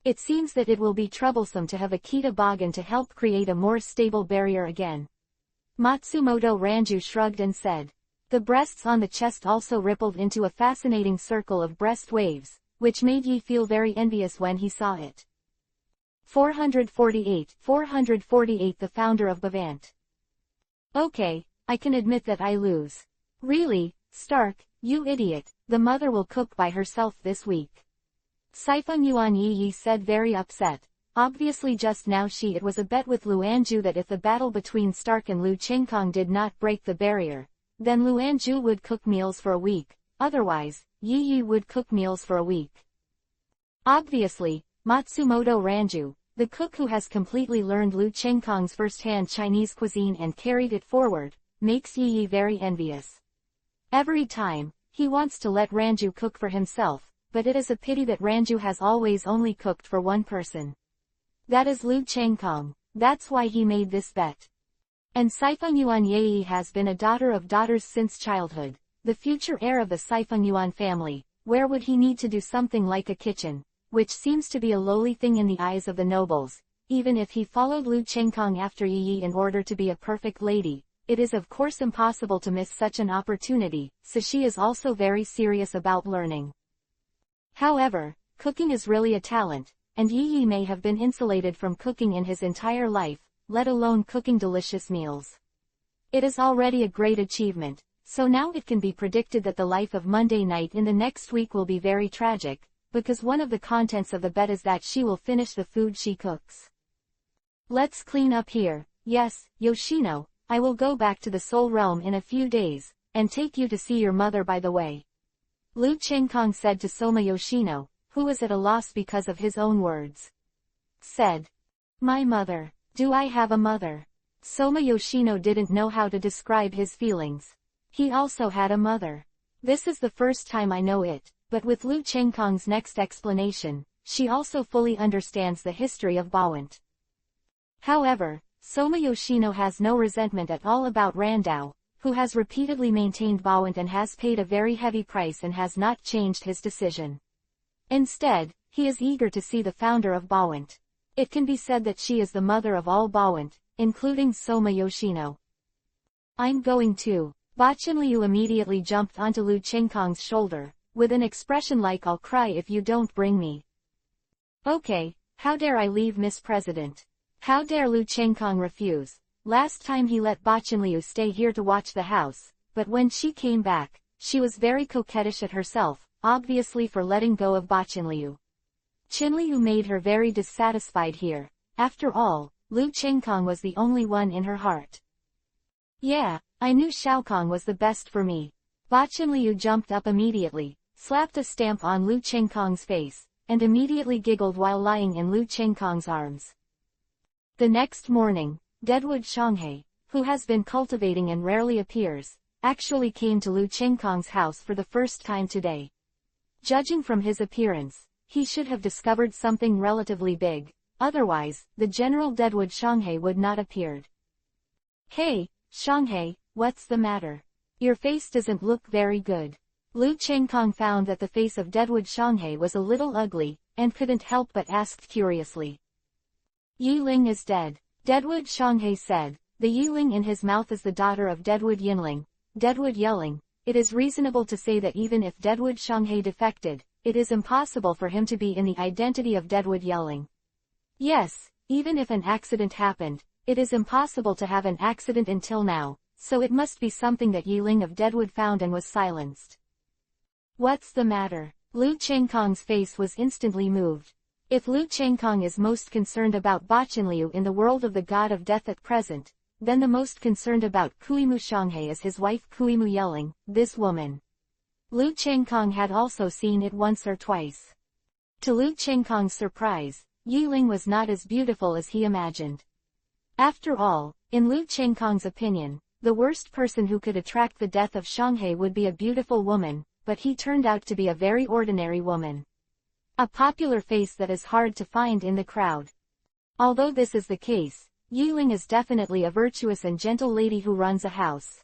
It seems that it will be troublesome to have a Kita Bogan to help create a more stable barrier again. Matsumoto Ranju shrugged and said. The breasts on the chest also rippled into a fascinating circle of breast waves, which made Yi feel very envious when he saw it. 448 The founder of Bavant. Okay, I can admit that I lose. Really, Stark, you idiot, the mother will cook by herself this week. Saifeng Yuan Yi said very upset. Obviously just now it was a bet with Luanju that if the battle between Stark and Lu Chengkong did not break the barrier, then Luanju would cook meals for a week, otherwise, Yi would cook meals for a week. Obviously, Matsumoto Ranju, the cook who has completely learned Lu Chengkong's first-hand Chinese cuisine and carried it forward, makes Yi very envious. Every time, he wants to let Ranju cook for himself, but it is a pity that Ranju has always only cooked for one person. That is Lu Chengkong, that's why he made this bet. And Saifeng Yuan Yi has been a daughter of daughters since childhood, the future heir of the Saifeng Yuan family. Where would he need to do something like a kitchen, which seems to be a lowly thing in the eyes of the nobles? Even if he followed Lu Chengkong after Yi in order to be a perfect lady, it is of course impossible to miss such an opportunity, so she is also very serious about learning. However, cooking is really a talent, and Yi may have been insulated from cooking in his entire life, let alone cooking delicious meals. It is already a great achievement, so now it can be predicted that the life of Monday night in the next week will be very tragic, because one of the contents of the bet is that she will finish the food she cooks. Let's clean up here. Yes, Yoshino, I will go back to the Soul Realm in a few days, and take you to see your mother by the way. Lu Chengkong said to Soma Yoshino, who was at a loss because of his own words. Said. My mother. Do I have a mother? Soma Yoshino didn't know how to describe his feelings. He also had a mother. This is the first time I know it, but with Lu Chengkong's next explanation, she also fully understands the history of Bawant. However, Soma Yoshino has no resentment at all about Randao, who has repeatedly maintained Bawant and has paid a very heavy price and has not changed his decision. Instead, he is eager to see the founder of Bawant. It can be said that she is the mother of all Bawant, including Soma Yoshino. I'm going to. Bachanliu immediately jumped onto Lu Chengkong's shoulder, with an expression like I'll cry if you don't bring me. Okay, how dare I leave, Miss President? How dare Lu Chengkong refuse? Last time he let Bachanliu stay here to watch the house, but when she came back, she was very coquettish at herself, obviously for letting go of Bachanliu. Qinliu made her very dissatisfied here. After all, Lu Chengkong was the only one in her heart. Yeah, I knew Xiaokong was the best for me. Bachanliu jumped up immediately, slapped a stamp on Lu Chengkong's face, and immediately giggled while lying in Lu Chengkong's arms. The next morning, Deadwood Xianghe, who has been cultivating and rarely appears, actually came to Lu Chengkong's house for the first time today. Judging from his appearance, he should have discovered something relatively big, otherwise, the general Deadwood Xianghe would not appeared. Hey, Xianghe, what's the matter? Your face doesn't look very good. Lu Chengkong found that the face of Deadwood Xianghe was a little ugly, and couldn't help but ask curiously. Yiling is dead. Deadwood Xianghe said. The Yiling in his mouth is the daughter of Deadwood Yinling, Deadwood Yeling. It is reasonable to say that even if Deadwood Xianghe defected, it is impossible for him to be in the identity of Deadwood Yeling. Yes, even if an accident happened, it is impossible to have an accident until now, so it must be something that Yiling of Deadwood found and was silenced. What's the matter? Lu Chengkong's face was instantly moved. If Lu Chengkong is most concerned about Bachanliu in the world of the god of death at present, then the most concerned about Kuimu Xianghe is his wife Kuimu Yeling, this woman. Lu Chengkong had also seen it once or twice. To Lu Chengkong's surprise, Yiling was not as beautiful as he imagined. After all, in Lu Chengkong's opinion, the worst person who could attract the death of Xianghe would be a beautiful woman, but he turned out to be a very ordinary woman. A popular face that is hard to find in the crowd. Although this is the case, Yiling is definitely a virtuous and gentle lady who runs a house.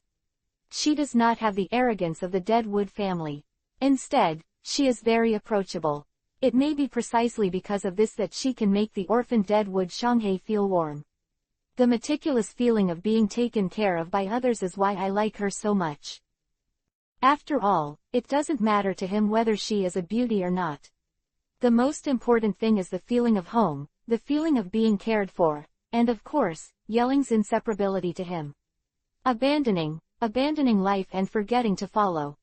She does not have the arrogance of the Deadwood family. Instead, she is very approachable. It may be precisely because of this that she can make the orphaned Deadwood Xianghe feel warm. The meticulous feeling of being taken care of by others is why I like her so much. After all, it doesn't matter to him whether she is a beauty or not. The most important thing is the feeling of home, the feeling of being cared for, and of course, Yelling's inseparability to him. Abandoning life and forgetting to follow.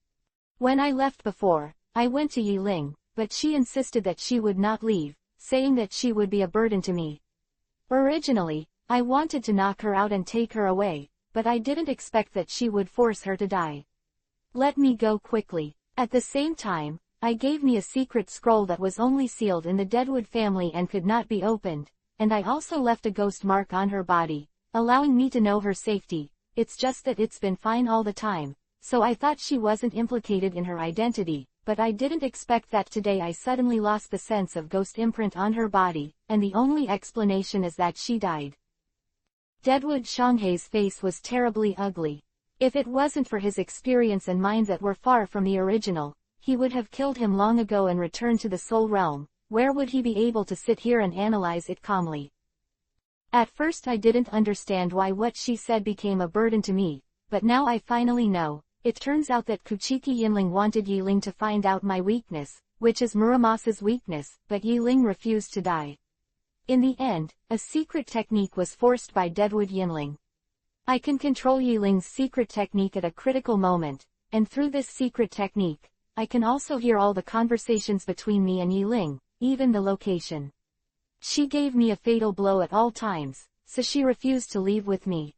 When I left before, I went to Yiling, but she insisted that she would not leave, saying that she would be a burden to me. Originally, I wanted to knock her out and take her away, but I didn't expect that she would force her to die. Let me go quickly. At the same time, I gave me a secret scroll that was only sealed in the Deadwood family and could not be opened, and I also left a ghost mark on her body, allowing me to know her safety. It's just that it's been fine all the time, so I thought she wasn't implicated in her identity, but I didn't expect that today I suddenly lost the sense of ghost imprint on her body, and the only explanation is that she died. Deadwood Xianghe's face was terribly ugly. If it wasn't for his experience and mind that were far from the original, he would have killed him long ago and returned to the Soul Realm. Where would he be able to sit here and analyze it calmly? At first I didn't understand why what she said became a burden to me, but now I finally know. It turns out that Kuchiki Yinling wanted Yiling to find out my weakness, which is Muramasa's weakness, but Yiling refused to die. In the end, a secret technique was forced by Deadwood Yinling. I can control Yiling's secret technique at a critical moment, and through this secret technique, I can also hear all the conversations between me and Yiling, even the location. She gave me a fatal blow at all times, so she refused to leave with me.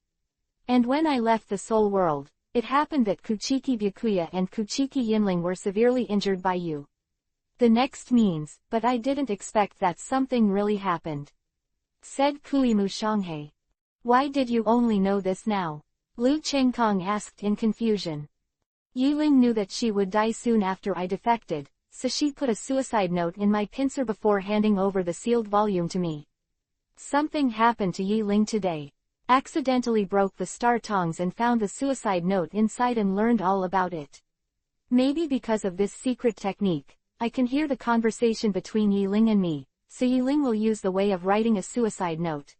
And when I left the Soul World, it happened that Kuchiki Byakuya and Kuchiki Yinling were severely injured by you. The next means, but I didn't expect that something really happened. Said Kuimu Xianghe. Why did you only know this now? Lu Chengkong asked in confusion. Yiling knew that she would die soon after I defected, so she put a suicide note in my pincer before handing over the sealed volume to me. Something happened to Yiling today. accidentally broke the star tongs and found the suicide note inside and learned all about it. Maybe because of this secret technique, I can hear the conversation between Yiling and me, so Yiling will use the way of writing a suicide note.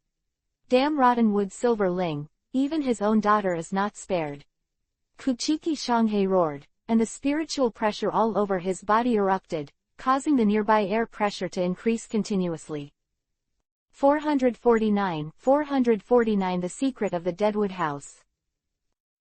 Damn rotten wood Silver Ling, even his own daughter is not spared. Kuchiki Shanghai roared, and the spiritual pressure all over his body erupted, causing the nearby air pressure to increase continuously. 449 The Secret of the Deadwood House.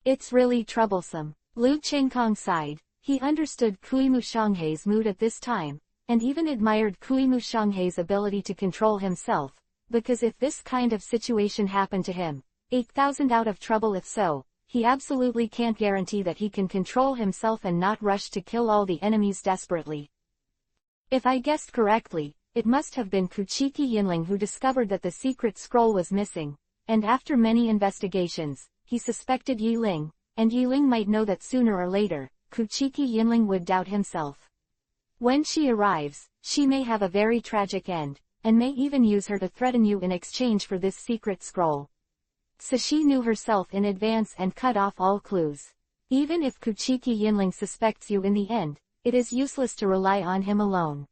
It's really troublesome. Lu Chenggong sighed. He understood Kuimu Shanghai's mood at this time, and even admired Kuimu Shanghai's ability to control himself, because if this kind of situation happened to him, 8,000 out of trouble if so, he absolutely can't guarantee that he can control himself and not rush to kill all the enemies desperately. If I guessed correctly, it must have been Kuchiki Yinling who discovered that the secret scroll was missing, and after many investigations, he suspected Yiling, and Yiling might know that sooner or later, Kuchiki Yinling would doubt himself. When she arrives, she may have a very tragic end, and may even use her to threaten you in exchange for this secret scroll. So she knew herself in advance and cut off all clues. Even if Kuchiki Yinling suspects you in the end, it is useless to rely on him alone.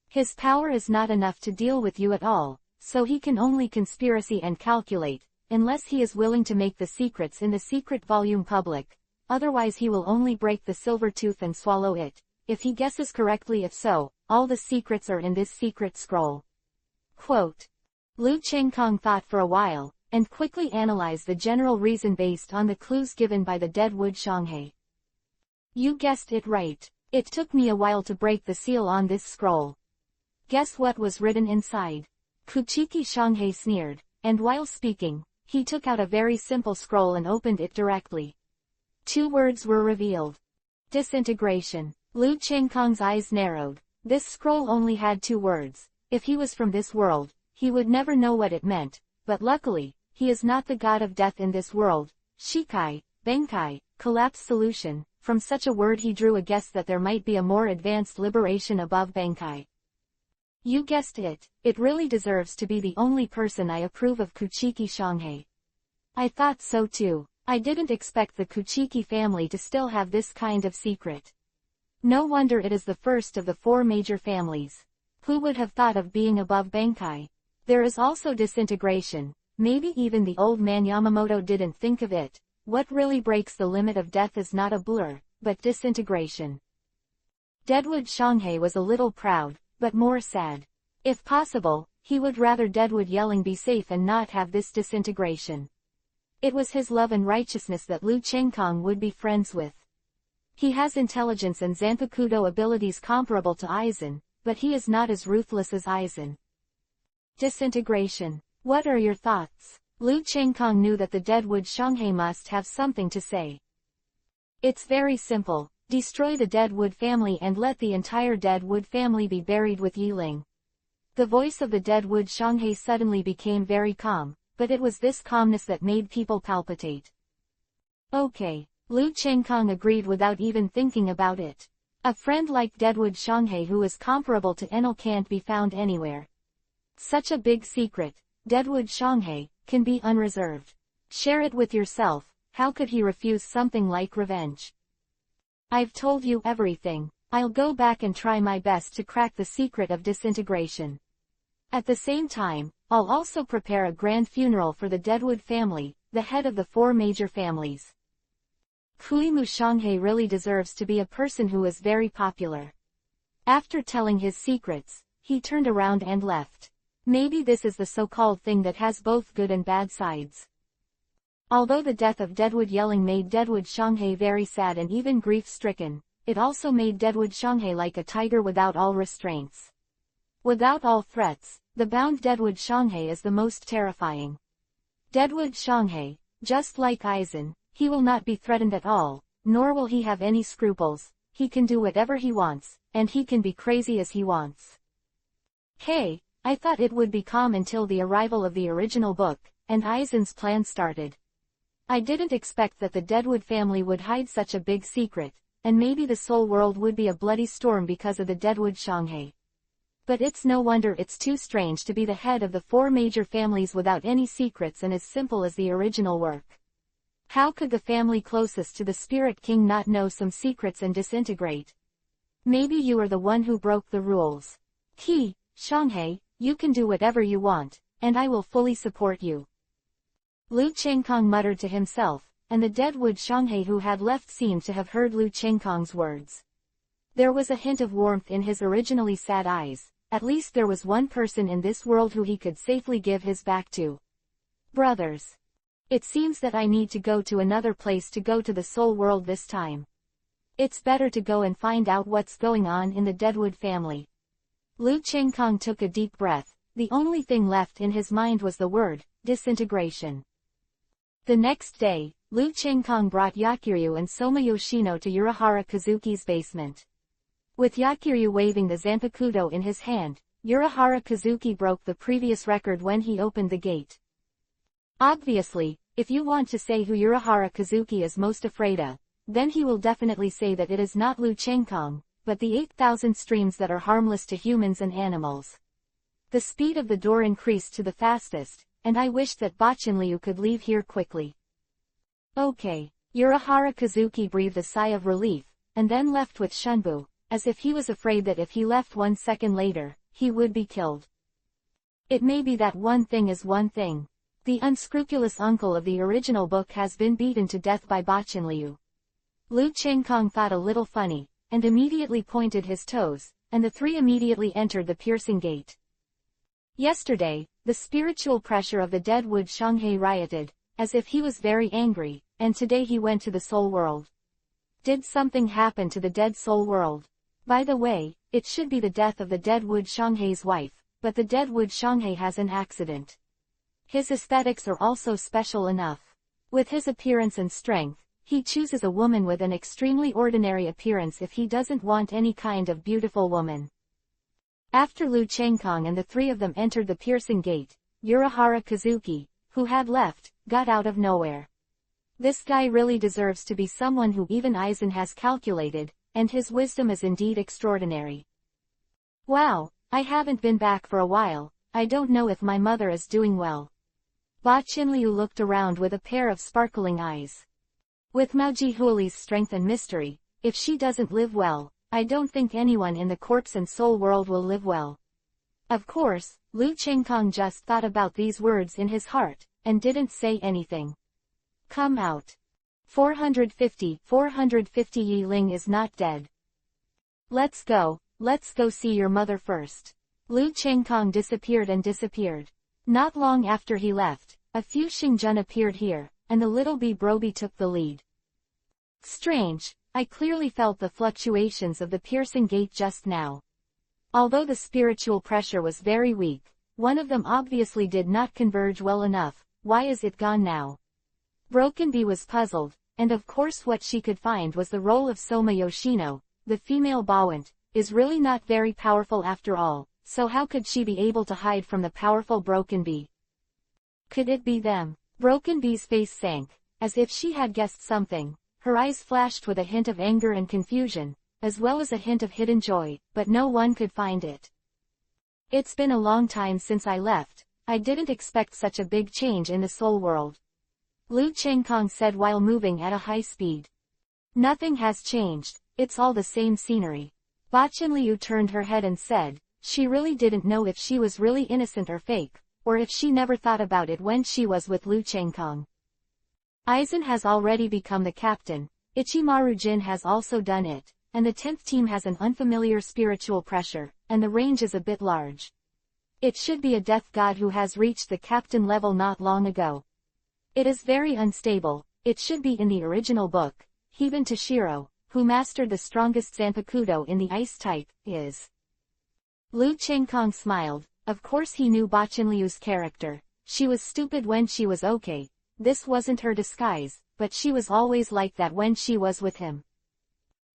His power is not enough to deal with you at all, so he can only conspiracy and calculate, unless he is willing to make the secrets in the secret volume public, otherwise he will only break the silver tooth and swallow it, if he guesses correctly. If so, all the secrets are in this secret scroll. Quote. Lu Chenggong thought for a while, and quickly analyzed the general reason based on the clues given by the Deadwood Shanghai. You guessed it right. It took me a while to break the seal on this scroll. Guess what was written inside? Kuchiki Shanghai sneered, and while speaking, he took out a very simple scroll and opened it directly. 2 words were revealed. Disintegration. Lu Chenggong's eyes narrowed. This scroll only had 2 words. If he was from this world, he would never know what it meant, but luckily, he is not the god of death in this world. Shikai, Benkai, collapse solution. From such a word he drew a guess that there might be a more advanced liberation above Benkai. You guessed it, it really deserves to be the only person I approve of. Kuchiki Shanghai. I thought so too. I didn't expect the Kuchiki family to still have this kind of secret. No wonder it is the first of the 4 major families. Who would have thought of being above Benkai? There is also disintegration. Maybe even the old man Yamamoto didn't think of it. What really breaks the limit of death is not a blur, but disintegration. Deadwood Shanghai was a little proud, but more sad. If possible, he would rather Deadwood Yelling be safe and not have this disintegration. It was his love and righteousness that Lu Chenggong would be friends with. He has intelligence and Zanpakudo abilities comparable to Aizen, but he is not as ruthless as Aizen. Disintegration. What are your thoughts? Lu Chenggong knew that the Deadwood Shanghai must have something to say. It's very simple. Destroy the Deadwood family and let the entire Deadwood family be buried with Yiling. The voice of the Deadwood Shanghai suddenly became very calm, but it was this calmness that made people palpitate. Okay. Lu Chenggong agreed without even thinking about it. A friend like Deadwood Shanghai who is comparable to Enel can't be found anywhere. Such a big secret, Deadwood Shanghai, can be unreserved. Share it with yourself. How could he refuse something like revenge? I've told you everything. I'll go back and try my best to crack the secret of disintegration. At the same time, I'll also prepare a grand funeral for the Deadwood family, the head of the 4 major families. Kuimu Shanghai really deserves to be a person who is very popular. After telling his secrets, he turned around and left. Maybe this is the so-called thing that has both good and bad sides. Although the death of Deadwood Yelling made Deadwood Shanghai very sad and even grief-stricken, it also made Deadwood Shanghai like a tiger without all restraints. Without all threats, the bound Deadwood Shanghai is the most terrifying. Deadwood Shanghai, just like Aizen, he will not be threatened at all, nor will he have any scruples. He can do whatever he wants, and he can be crazy as he wants. Hey, I thought it would be calm until the arrival of the original book, and Aizen's plan started. I didn't expect that the Deadwood family would hide such a big secret, and maybe the Soul World would be a bloody storm because of the Deadwood Shanghai. But it's no wonder it's too strange to be the head of the 4 major families without any secrets and as simple as the original work. How could the family closest to the Spirit King not know some secrets and disintegrate? Maybe you are the one who broke the rules. Shanghai, you can do whatever you want, and I will fully support you. Lu Chengkong muttered to himself, and the deadwood Shanghai who had left seemed to have heard Lu Chengkong's words. There was a hint of warmth in his originally sad eyes. At least there was one person in this world who he could safely give his back to. Brothers. It seems that I need to go to another place to go to the soul world this time. It's better to go and find out what's going on in the Deadwood family. Lu Chengkong took a deep breath. The only thing left in his mind was the word, disintegration. The next day, Lu Chengkong brought Yakiryu and Soma Yoshino to Urahara Kazuki's basement. With Yakiryu waving the Zanpakuto in his hand, Urahara Kazuki broke the previous record when he opened the gate. Obviously, if you want to say who Urahara Kazuki is most afraid of, then he will definitely say that it is not Lu Chengkong, but the 8,000 streams that are harmless to humans and animals. The speed of the door increased to the fastest, and I wish that Bachinliu could leave here quickly. Okay. Urahara Kazuki breathed a sigh of relief, and then left with Shunbu, as if he was afraid that if he left 1 second later, he would be killed. It may be that one thing is one thing. The unscrupulous uncle of the original book has been beaten to death by Bachinliu. Lu Chengkong thought a little funny, and immediately pointed his toes, and the 3 immediately entered the piercing gate. Yesterday, the spiritual pressure of the Deadwood Shanghai rioted, as if he was very angry, and today he went to the soul world. Did something happen to the dead soul world? By the way, it should be the death of the Deadwood Shanghai's wife, but the Deadwood Shanghai has an accident. His aesthetics are also special enough. With his appearance and strength, he chooses a woman with an extremely ordinary appearance if he doesn't want any kind of beautiful woman. After Lu Chengkong and the 3 of them entered the piercing gate, Urahara Kazuki, who had left, got out of nowhere. This guy really deserves to be someone who even Aizen has calculated, and his wisdom is indeed extraordinary. Wow, I haven't been back for a while. I don't know if my mother is doing well. Bachinliu looked around with a pair of sparkling eyes. With Maoji Huoli's strength and mystery, if she doesn't live well, I don't think anyone in the corpse and soul world will live well. Of course, Lu Chengkong just thought about these words in his heart, and didn't say anything. Come out. 450 Yi Ling is not dead. Let's go see your mother first. Lu Chengkong disappeared and disappeared. Not long after he left, a few Xingjun appeared here, and the little bee Broby took the lead. Strange, I clearly felt the fluctuations of the piercing gate just now. Although the spiritual pressure was very weak, one of them obviously did not converge well enough. Why is it gone now? Broken Bee was puzzled, and of course what she could find was the role of Soma Yoshino, the female Bawant, is really not very powerful after all, so how could she be able to hide from the powerful Broken Bee? Could it be them? Broken Bee's face sank, as if she had guessed something. Her eyes flashed with a hint of anger and confusion, as well as a hint of hidden joy, but no one could find it. It's been a long time since I left. I didn't expect such a big change in the soul world. Lu Chengkong said while moving at a high speed. Nothing has changed, it's all the same scenery. Bachinliu turned her head and said, she really didn't know if she was really innocent or fake, or if she never thought about it when she was with Lu Chengkong. Aizen has already become the captain, Ichimaru Jin has also done it, and the 10th team has an unfamiliar spiritual pressure, and the range is a bit large. It should be a death god who has reached the captain level not long ago. It is very unstable. It should be in the original book. Even Toshiro, who mastered the strongest Zanpakuto in the ice type, is. Lu Chengkong smiled. Of course he knew Bachinliu's character. She was stupid when she was okay. This wasn't her disguise, but she was always like that when she was with him.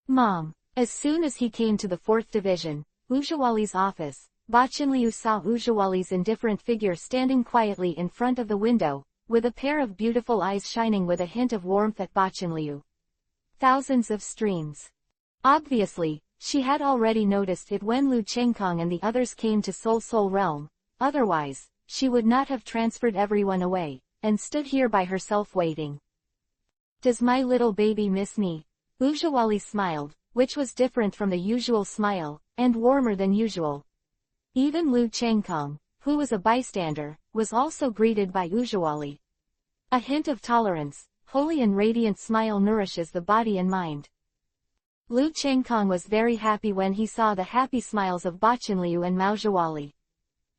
Mom. As soon as he came to the 4th division, Ujawali's office, Bachinliu saw Ujawali's indifferent figure standing quietly in front of the window, with a pair of beautiful eyes shining with a hint of warmth at Bachinliu. Thousands of streams. Obviously, she had already noticed it when Lu Chengkong and the others came to Soul Realm. Otherwise, she would not have transferred everyone away, and stood here by herself waiting. Does my little baby miss me? Ujawali smiled, which was different from the usual smile, and warmer than usual. Even Lu Chengkong, who was a bystander, was also greeted by Ujawali. A hint of tolerance, holy and radiant smile nourishes the body and mind. Lu Chengkong was very happy when he saw the happy smiles of Bachanliu and Maojawali.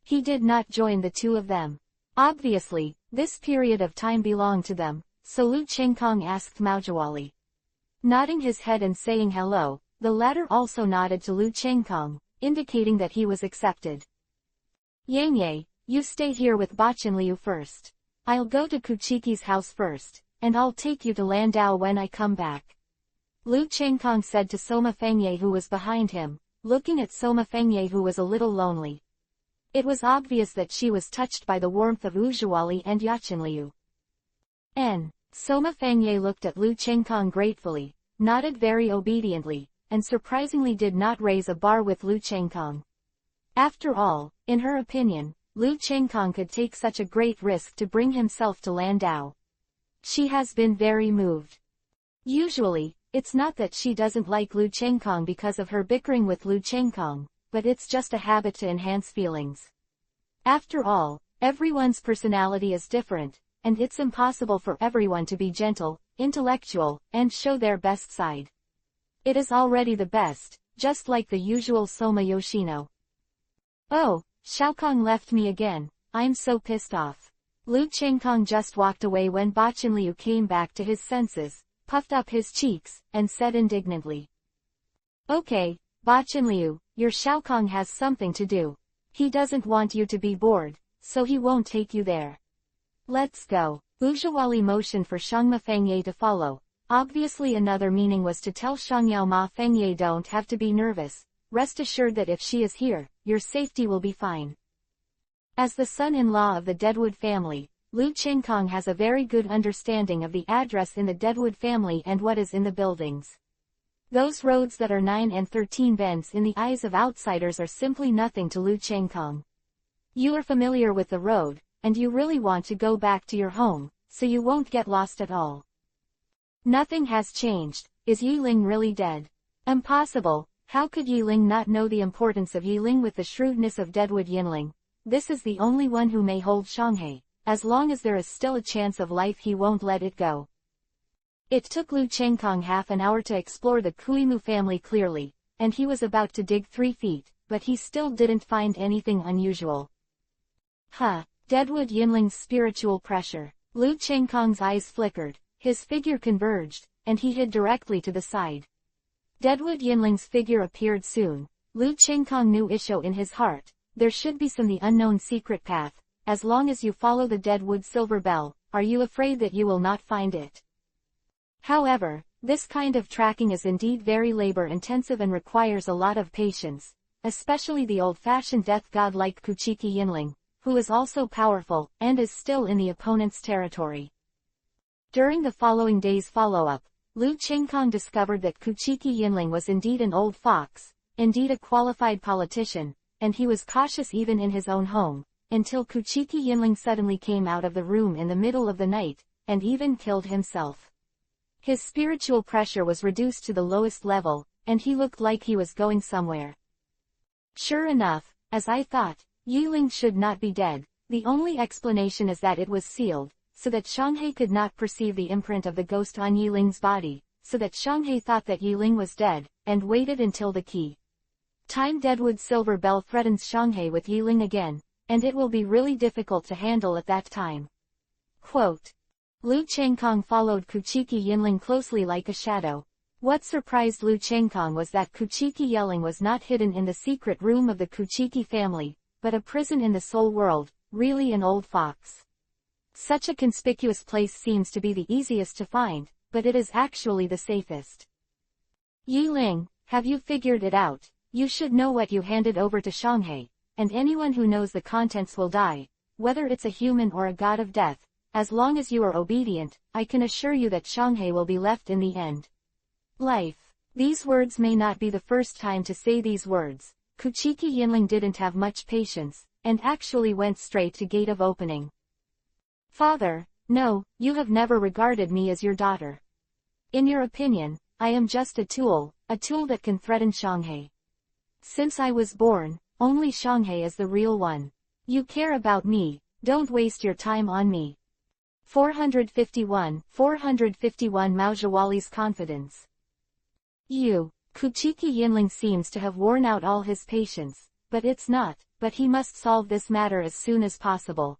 He did not join the two of them. Obviously, this period of time belonged to them, so Lu Chengkong asked Maojawali. Nodding his head and saying hello, the latter also nodded to Lu Chengkong, indicating that he was accepted. Yang, you stay here with Bachanliu first. I'll go to Kuchiki's house first, and I'll take you to Landau when I come back. Lu Chengkong said to Soma Fengye, who was behind him, looking at Soma Fengye, who was a little lonely. It was obvious that she was touched by the warmth of Ujawali and Yachanliu. Soma Fengye looked at Lu Chengkong gratefully, nodded very obediently, and surprisingly did not raise a bar with Lu Chengkong. After all, in her opinion, Lu Chengkong could take such a great risk to bring himself to Landau. She has been very moved. Usually, it's not that she doesn't like Lu Chengkong because of her bickering with Lu Chengkong, but it's just a habit to enhance feelings. After all, everyone's personality is different, and it's impossible for everyone to be gentle, intellectual, and show their best side. It is already the best, just like the usual Soma Yoshino. Oh, Xiaokong left me again, I'm so pissed off. Lu Chengkong just walked away when Bachanliu came back to his senses, puffed up his cheeks, and said indignantly. Okay, Bachanliu, your Xiaokong has something to do. He doesn't want you to be bored, so he won't take you there. Let's go. Ujawali motioned for Shangma Fengye to follow. Obviously another meaning was to tell Shangyao Ma Fengye don't have to be nervous, rest assured that if she is here, your safety will be fine. As the son-in-law of the Deadwood family, Lu Chengkong has a very good understanding of the address in the Deadwood family and what is in the buildings. Those roads that are 9 and 13 bends in the eyes of outsiders are simply nothing to Lu Chengkong. You are familiar with the road, and you really want to go back to your home, so you won't get lost at all. Nothing has changed. Is Yiling really dead? Impossible. How could Yiling not know the importance of Yiling with the shrewdness of Deadwood Yinling? This is the only one who may hold Shanghai. As long as there is still a chance of life, he won't let it go. It took Lu Chengkong half an hour to explore the Kuimu family clearly, and he was about to dig 3 feet, but he still didn't find anything unusual. Deadwood Yinling's spiritual pressure. Lu Chengkong's eyes flickered, his figure converged, and he hid directly to the side. Deadwood Yinling's figure appeared soon. Lu Chengkong knew Isho in his heart. There should be the unknown secret path. As long as you follow the Deadwood Silver Bell, are you afraid that you will not find it? However, this kind of tracking is indeed very labor-intensive and requires a lot of patience, especially the old-fashioned death god like Kuchiki Yinling, who is also powerful, and is still in the opponent's territory. During the following day's follow-up, Lu Chengkong discovered that Kuchiki Yinling was indeed an old fox, indeed a qualified politician, and he was cautious even in his own home, until Kuchiki Yinling suddenly came out of the room in the middle of the night, and even killed himself. His spiritual pressure was reduced to the lowest level, and he looked like he was going somewhere. Sure enough, as I thought, Yiling should not be dead. The only explanation is that it was sealed, so that Shanghai could not perceive the imprint of the ghost on Yiling's body, so that Shanghai thought that Yiling was dead, and waited until the key time Deadwood Silver Bell threatens Shanghai with Yiling again, and it will be really difficult to handle at that time. Quote. Lu Chengkong followed Kuchiki Yinling closely like a shadow. What surprised Lu Chengkong was that Kuchiki Yinling was not hidden in the secret room of the Kuchiki family, but a prison in the soul world, really an old fox. Such a conspicuous place seems to be the easiest to find, but it is actually the safest. Yiling, have you figured it out? You should know what you handed over to Shanghai, and anyone who knows the contents will die, whether it's a human or a god of death. As long as you are obedient, I can assure you that Shanghai will be left in the end. Life. These words may not be the first time to say these words. Kuchiki Yinling didn't have much patience, and actually went straight to gate of opening. Father, no, you have never regarded me as your daughter. In your opinion, I am just a tool that can threaten Shanghai. Since I was born, only Shanghai is the real one. You care about me, don't waste your time on me. 451 Maojawali's confidence. Kuchiki Yinling seems to have worn out all his patience, but he must solve this matter as soon as possible.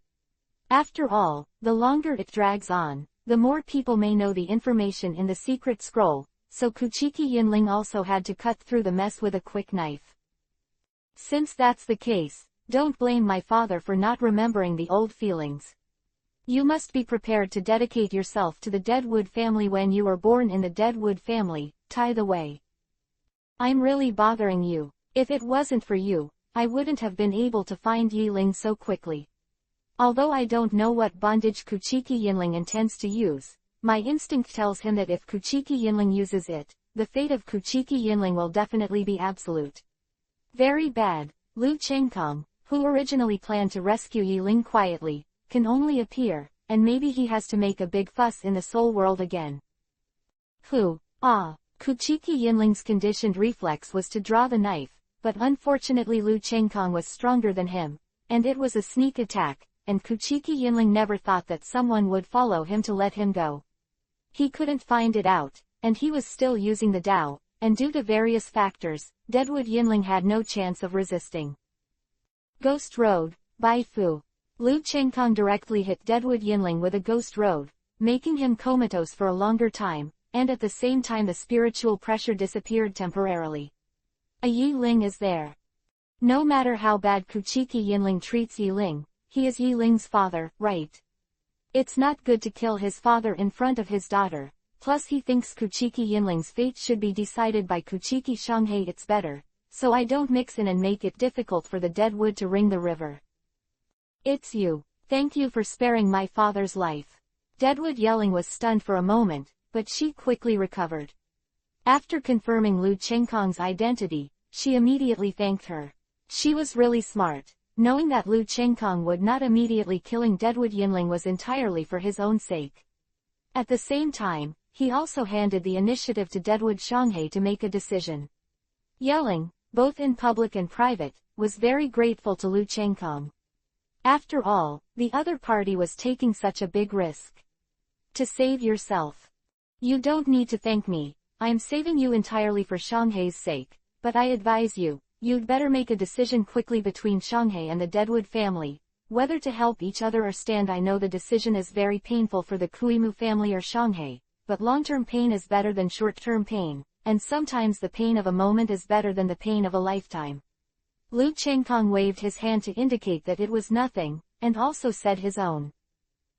After all, the longer it drags on, the more people may know the information in the secret scroll, so Kuchiki Yinling also had to cut through the mess with a quick knife. Since that's the case, don't blame my father for not remembering the old feelings. You must be prepared to dedicate yourself to the Deadwood family when you were born in the Deadwood family, tie the way. I'm really bothering you. If it wasn't for you, I wouldn't have been able to find Yiling so quickly. Although I don't know what bondage Kuchiki Yinling intends to use, my instinct tells him that if Kuchiki Yinling uses it, the fate of Kuchiki Yinling will definitely be absolute. Very bad. Lu Chengkong, who originally planned to rescue Yiling quietly, can only appear, and maybe he has to make a big fuss in the soul world again. Kuchiki Yinling's conditioned reflex was to draw the knife, but unfortunately Lu Chengkong was stronger than him, and it was a sneak attack, and Kuchiki Yinling never thought that someone would follow him to let him go. He couldn't find it out, and he was still using the Dao, and due to various factors, Deadwood Yinling had no chance of resisting. Ghost Road, Bai Fu. Lu Chengkong directly hit Deadwood Yinling with a Ghost Road, making him comatose for a longer time, and at the same time the spiritual pressure disappeared temporarily. A Yiling is there. No matter how bad Kuchiki Yinling treats Yiling, he is Yiling's father, right? It's not good to kill his father in front of his daughter, plus he thinks Kuchiki Yinling's fate should be decided by Kuchiki Shanghai. It's better, so I don't mix in and make it difficult for the Deadwood to ring the river. It's you. Thank you for sparing my father's life. Deadwood Yelling was stunned for a moment, but she quickly recovered. After confirming Lu Chengkong's identity, she immediately thanked her. She was really smart. Knowing that Lu Chengkong would not immediately killing Deadwood Yinling was entirely for his own sake. At the same time, he also handed the initiative to Deadwood Shanghai to make a decision. Yelling, both in public and private, was very grateful to Lu Chengkong. After all, the other party was taking such a big risk. To save yourself. You don't need to thank me, I'm saving you entirely for Shanghai's sake, but I advise you, you'd better make a decision quickly between Shanghai and the Deadwood family, whether to help each other or stand. I know the decision is very painful for the Kuimu family or Shanghai, but long-term pain is better than short-term pain, and sometimes the pain of a moment is better than the pain of a lifetime. Lu Chengkong waved his hand to indicate that it was nothing, and also said his own.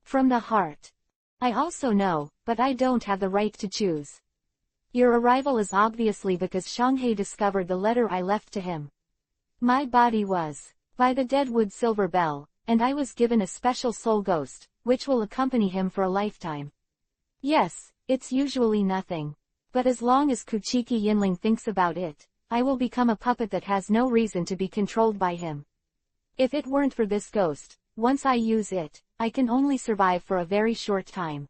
From the heart. I also know, but I don't have the right to choose. Your arrival is obviously because Shanghai discovered the letter I left to him. My body was by the Deadwood Silver Bell, and I was given a special soul ghost, which will accompany him for a lifetime. Yes, it's usually nothing. But as long as Kuchiki Yinling thinks about it, I will become a puppet that has no reason to be controlled by him. If it weren't for this ghost, once I use it, I can only survive for a very short time.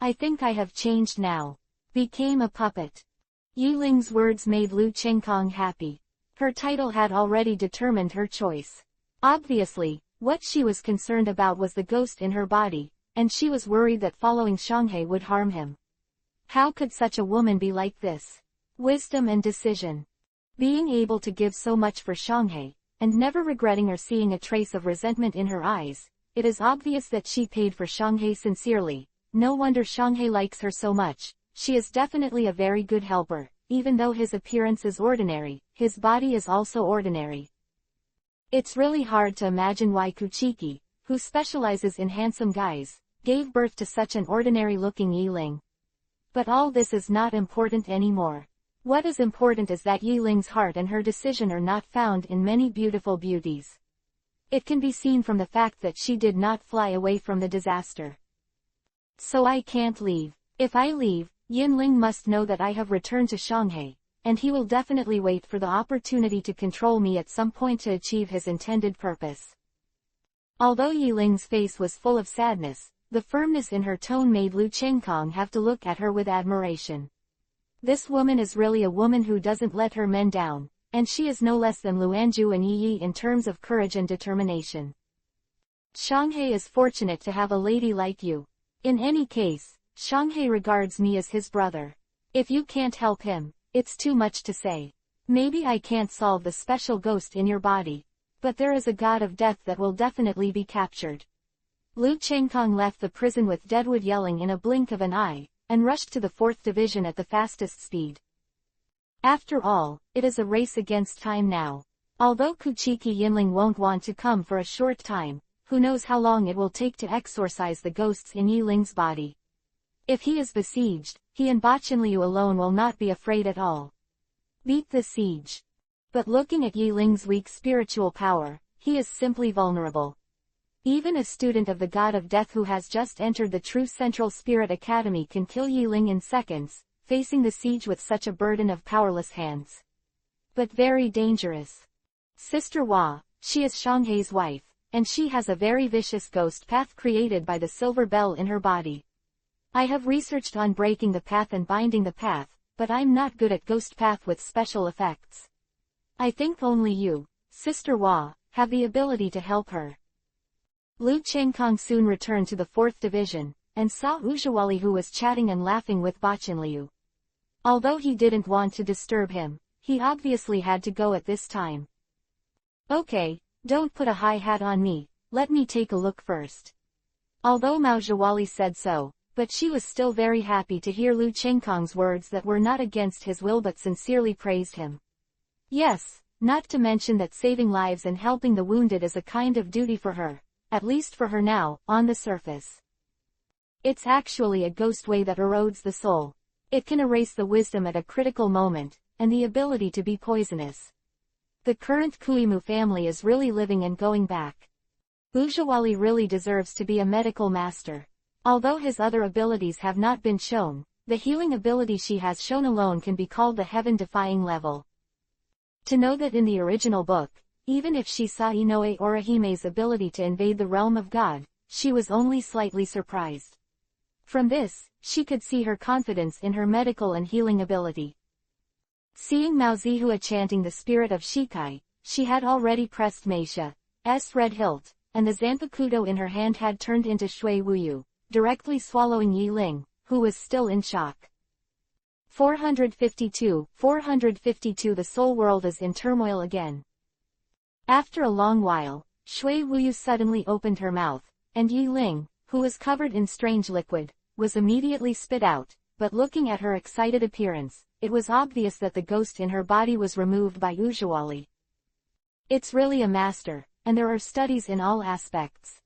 I think I have changed now. Became a puppet. Yiling's words made Lu Chengkong happy. Her title had already determined her choice. Obviously, what she was concerned about was the ghost in her body, and she was worried that following Shanghai would harm him. How could such a woman be like this? Wisdom and decision. Being able to give so much for Shanghai, and never regretting or seeing a trace of resentment in her eyes, it is obvious that she paid for Shanghai sincerely. No wonder Shanghai likes her so much. She is definitely a very good helper. Even though his appearance is ordinary, his body is also ordinary. It's really hard to imagine why Kuchiki, who specializes in handsome guys, gave birth to such an ordinary-looking Yiling. But all this is not important anymore. What is important is that Yiling's heart and her decision are not found in many beautiful beauties. It can be seen from the fact that she did not fly away from the disaster. So I can't leave. If I leave, Yinling must know that I have returned to Shanghai, and he will definitely wait for the opportunity to control me at some point to achieve his intended purpose. Although Yiling's face was full of sadness, the firmness in her tone made Lu Chenggong have to look at her with admiration. This woman is really a woman who doesn't let her men down, and she is no less than Luanju and Yi Yi in terms of courage and determination. Shanghai is fortunate to have a lady like you. In any case, Shanghai regards me as his brother. If you can't help him, it's too much to say. Maybe I can't solve the special ghost in your body, but there is a god of death that will definitely be captured. Lu Chenggong left the prison with Deadwood yelling in a blink of an eye, and rushed to the 4th Division at the fastest speed. After all, it is a race against time now. Although Kuchiki Yinling won't want to come for a short time, who knows how long it will take to exorcise the ghosts in Yiling's body. If he is besieged, he and Bachenliu alone will not be afraid at all. Beat the siege. But looking at Yiling's weak spiritual power, he is simply vulnerable. Even a student of the God of Death who has just entered the True Central Spirit Academy can kill Yiling in seconds, facing the siege with such a burden of powerless hands. But very dangerous. Sister Hua, she is Shanghai's wife, and she has a very vicious ghost path created by the silver bell in her body. I have researched on breaking the path and binding the path, but I'm not good at ghost path with special effects. I think only you, Sister Hua, have the ability to help her. Lu Chenggong soon returned to the 4th Division, and saw Ujawali who was chatting and laughing with Bachenliu. Although he didn't want to disturb him, he obviously had to go at this time. Okay, don't put a high hat on me, let me take a look first. Although Ujawali said so, but she was still very happy to hear Lu Chenggong's words that were not against his will but sincerely praised him. Yes, not to mention that saving lives and helping the wounded is a kind of duty for her. At least for her now, on the surface. It's actually a ghost way that erodes the soul. It can erase the wisdom at a critical moment, and the ability to be poisonous. The current Kuimu family is really living and going back. Ujawali really deserves to be a medical master. Although his other abilities have not been shown, the healing ability she has shown alone can be called the heaven-defying level. To know that in the original book, even if she saw Inoue Orahime's ability to invade the realm of God, she was only slightly surprised. From this, she could see her confidence in her medical and healing ability. Seeing Mao Zihua chanting the spirit of Shikai, she had already pressed Meisha's red hilt, and the Zanpakudo in her hand had turned into Shui Wuyu, directly swallowing Yi Ling, who was still in shock. 452 The soul world is in turmoil again. After a long while, Shui Wuyu suddenly opened her mouth, and Yi Ling, who was covered in strange liquid, was immediately spit out, but looking at her excited appearance, it was obvious that the ghost in her body was removed by Ujawali. It's really a master, and there are studies in all aspects.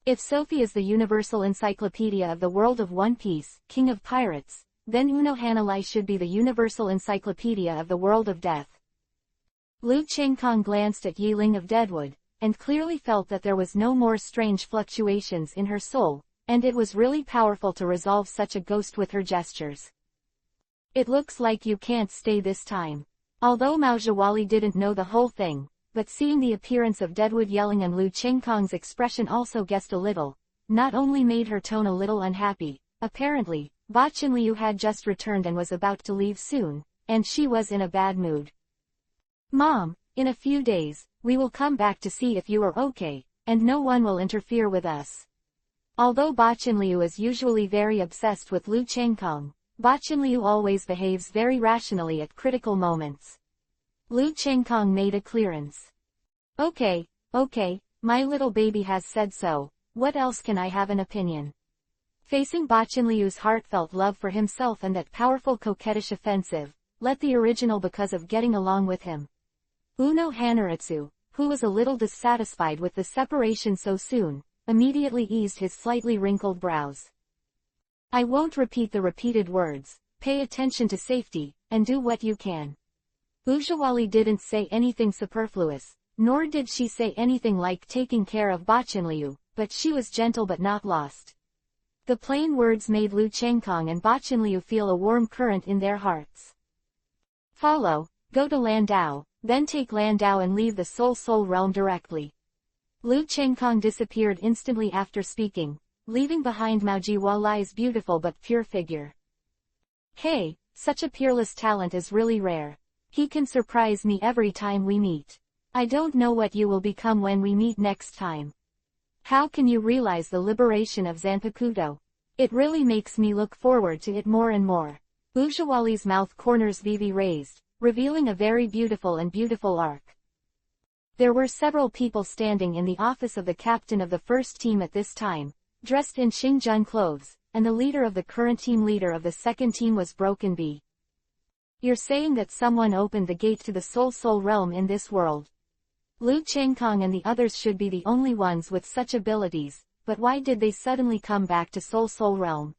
If Sophie is the universal encyclopedia of the world of One Piece, King of Pirates, then Uno Hanalei should be the universal encyclopedia of the world of death. Lu Chenggong glanced at Yiling of Deadwood, and clearly felt that there was no more strange fluctuations in her soul, and it was really powerful to resolve such a ghost with her gestures. It looks like you can't stay this time. Although Ujawali didn't know the whole thing, but seeing the appearance of Deadwood yelling and Lu Chenggong's expression also guessed a little, not only made her tone a little unhappy. Apparently, Bachenliu had just returned and was about to leave soon, and she was in a bad mood. Mom, in a few days, we will come back to see if you are okay, and no one will interfere with us. Although Bachenliu is usually very obsessed with Lu Chenggong, Bachenliu always behaves very rationally at critical moments. Lu Chenggong made a clearance. Okay, my little baby has said so, what else can I have an opinion? Facing Bachenliu's heartfelt love for himself and that powerful coquettish offensive, let the original because of getting along with him. Uno Hanaritsu, who was a little dissatisfied with the separation so soon, immediately eased his slightly wrinkled brows. I won't repeat the repeated words, pay attention to safety, and do what you can. Ujawali didn't say anything superfluous, nor did she say anything like taking care of Bachenliu, but she was gentle but not lost. The plain words made Lu Chengkong and Ba Chenliu feel a warm current in their hearts. Follow, go to Landau, then take Landau and leave the Soul realm directly. Lu Chengkong disappeared instantly after speaking, leaving behind Mao Jiwalai's beautiful but pure figure. Hey, such a peerless talent is really rare. He can surprise me every time we meet. I don't know what you will become when we meet next time. How can you realize the liberation of Zanpakuto? It really makes me look forward to it more and more. Ujawali's mouth corners Vivi raised, revealing a very beautiful arc. There were several people standing in the office of the captain of the first team at this time, dressed in Xingjun clothes, and the leader of the current team leader of the second team was Broken B. You're saying that someone opened the gate to the Soul realm in this world. Lu Chengkong and the others should be the only ones with such abilities, but why did they suddenly come back to Soul realm?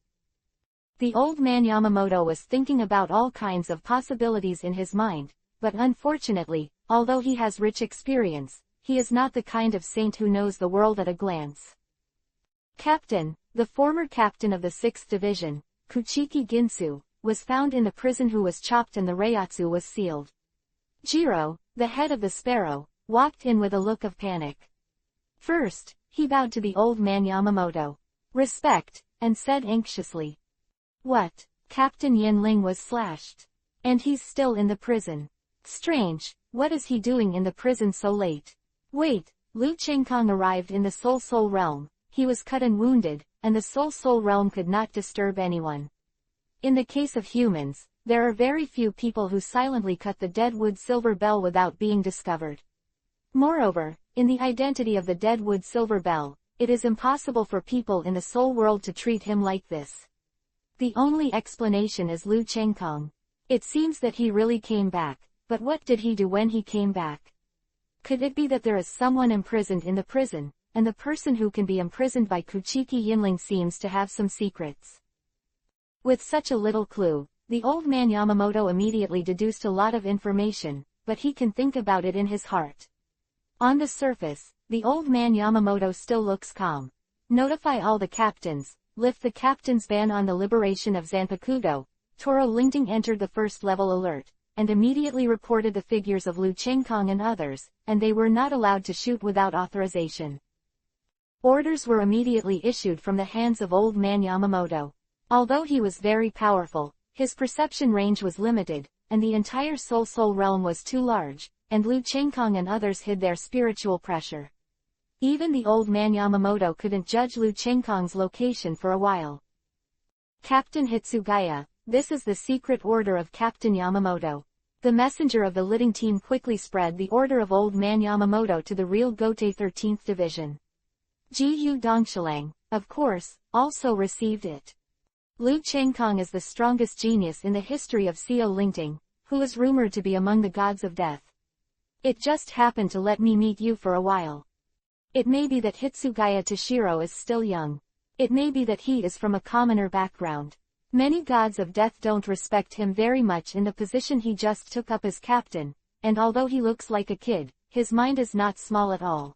The old man Yamamoto was thinking about all kinds of possibilities in his mind, but unfortunately, although he has rich experience, he is not the kind of saint who knows the world at a glance. Captain, the former captain of the 6th Division, Kuchiki Ginsu, was found in the prison who was chopped and the Reiatsu was sealed. Jiro, the head of the Sparrow, walked in with a look of panic. First, he bowed to the old man Yamamoto. Respect, and said anxiously. What? Captain Yinling was slashed. And he's still in the prison. Strange, what is he doing in the prison so late? Wait, Lu Chengkong arrived in the Soul realm, he was cut and wounded, and the Soul realm could not disturb anyone. In the case of humans, there are very few people who silently cut the Deadwood Silver Bell without being discovered. Moreover, in the identity of the Deadwood Silver Bell, it is impossible for people in the Soul world to treat him like this. The only explanation is Lu Chengkong. It seems that he really came back, but what did he do when he came back? Could it be that there is someone imprisoned in the prison, and the person who can be imprisoned by Kuchiki Yinling seems to have some secrets? With such a little clue, the old man Yamamoto immediately deduced a lot of information, but he can think about it in his heart. On the surface, the old man Yamamoto still looks calm. Notify all the captains, lift the captain's ban on the liberation of Zanpakuto. Toro Lingting entered the first level alert, and immediately reported the figures of Lu Chengkong and others, and they were not allowed to shoot without authorization. Orders were immediately issued from the hands of old man Yamamoto. Although he was very powerful, his perception range was limited, and the entire Soul realm was too large, and Lu Chengkong and others hid their spiritual pressure. Even the old man Yamamoto couldn't judge Lu Chengkong's location for a while. Captain Hitsugaya, this is the secret order of Captain Yamamoto. The messenger of the leading team quickly spread the order of old man Yamamoto to the real Gotei 13th Division. Jiyu Dongshilang, of course, also received it. Lu Chengkong is the strongest genius in the history of Xiao Lingting, who is rumored to be among the gods of death. It just happened to let me meet you for a while. It may be that Hitsugaya Toshiro is still young. It may be that he is from a commoner background. Many gods of death don't respect him very much in the position he just took up as captain, and although he looks like a kid, his mind is not small at all.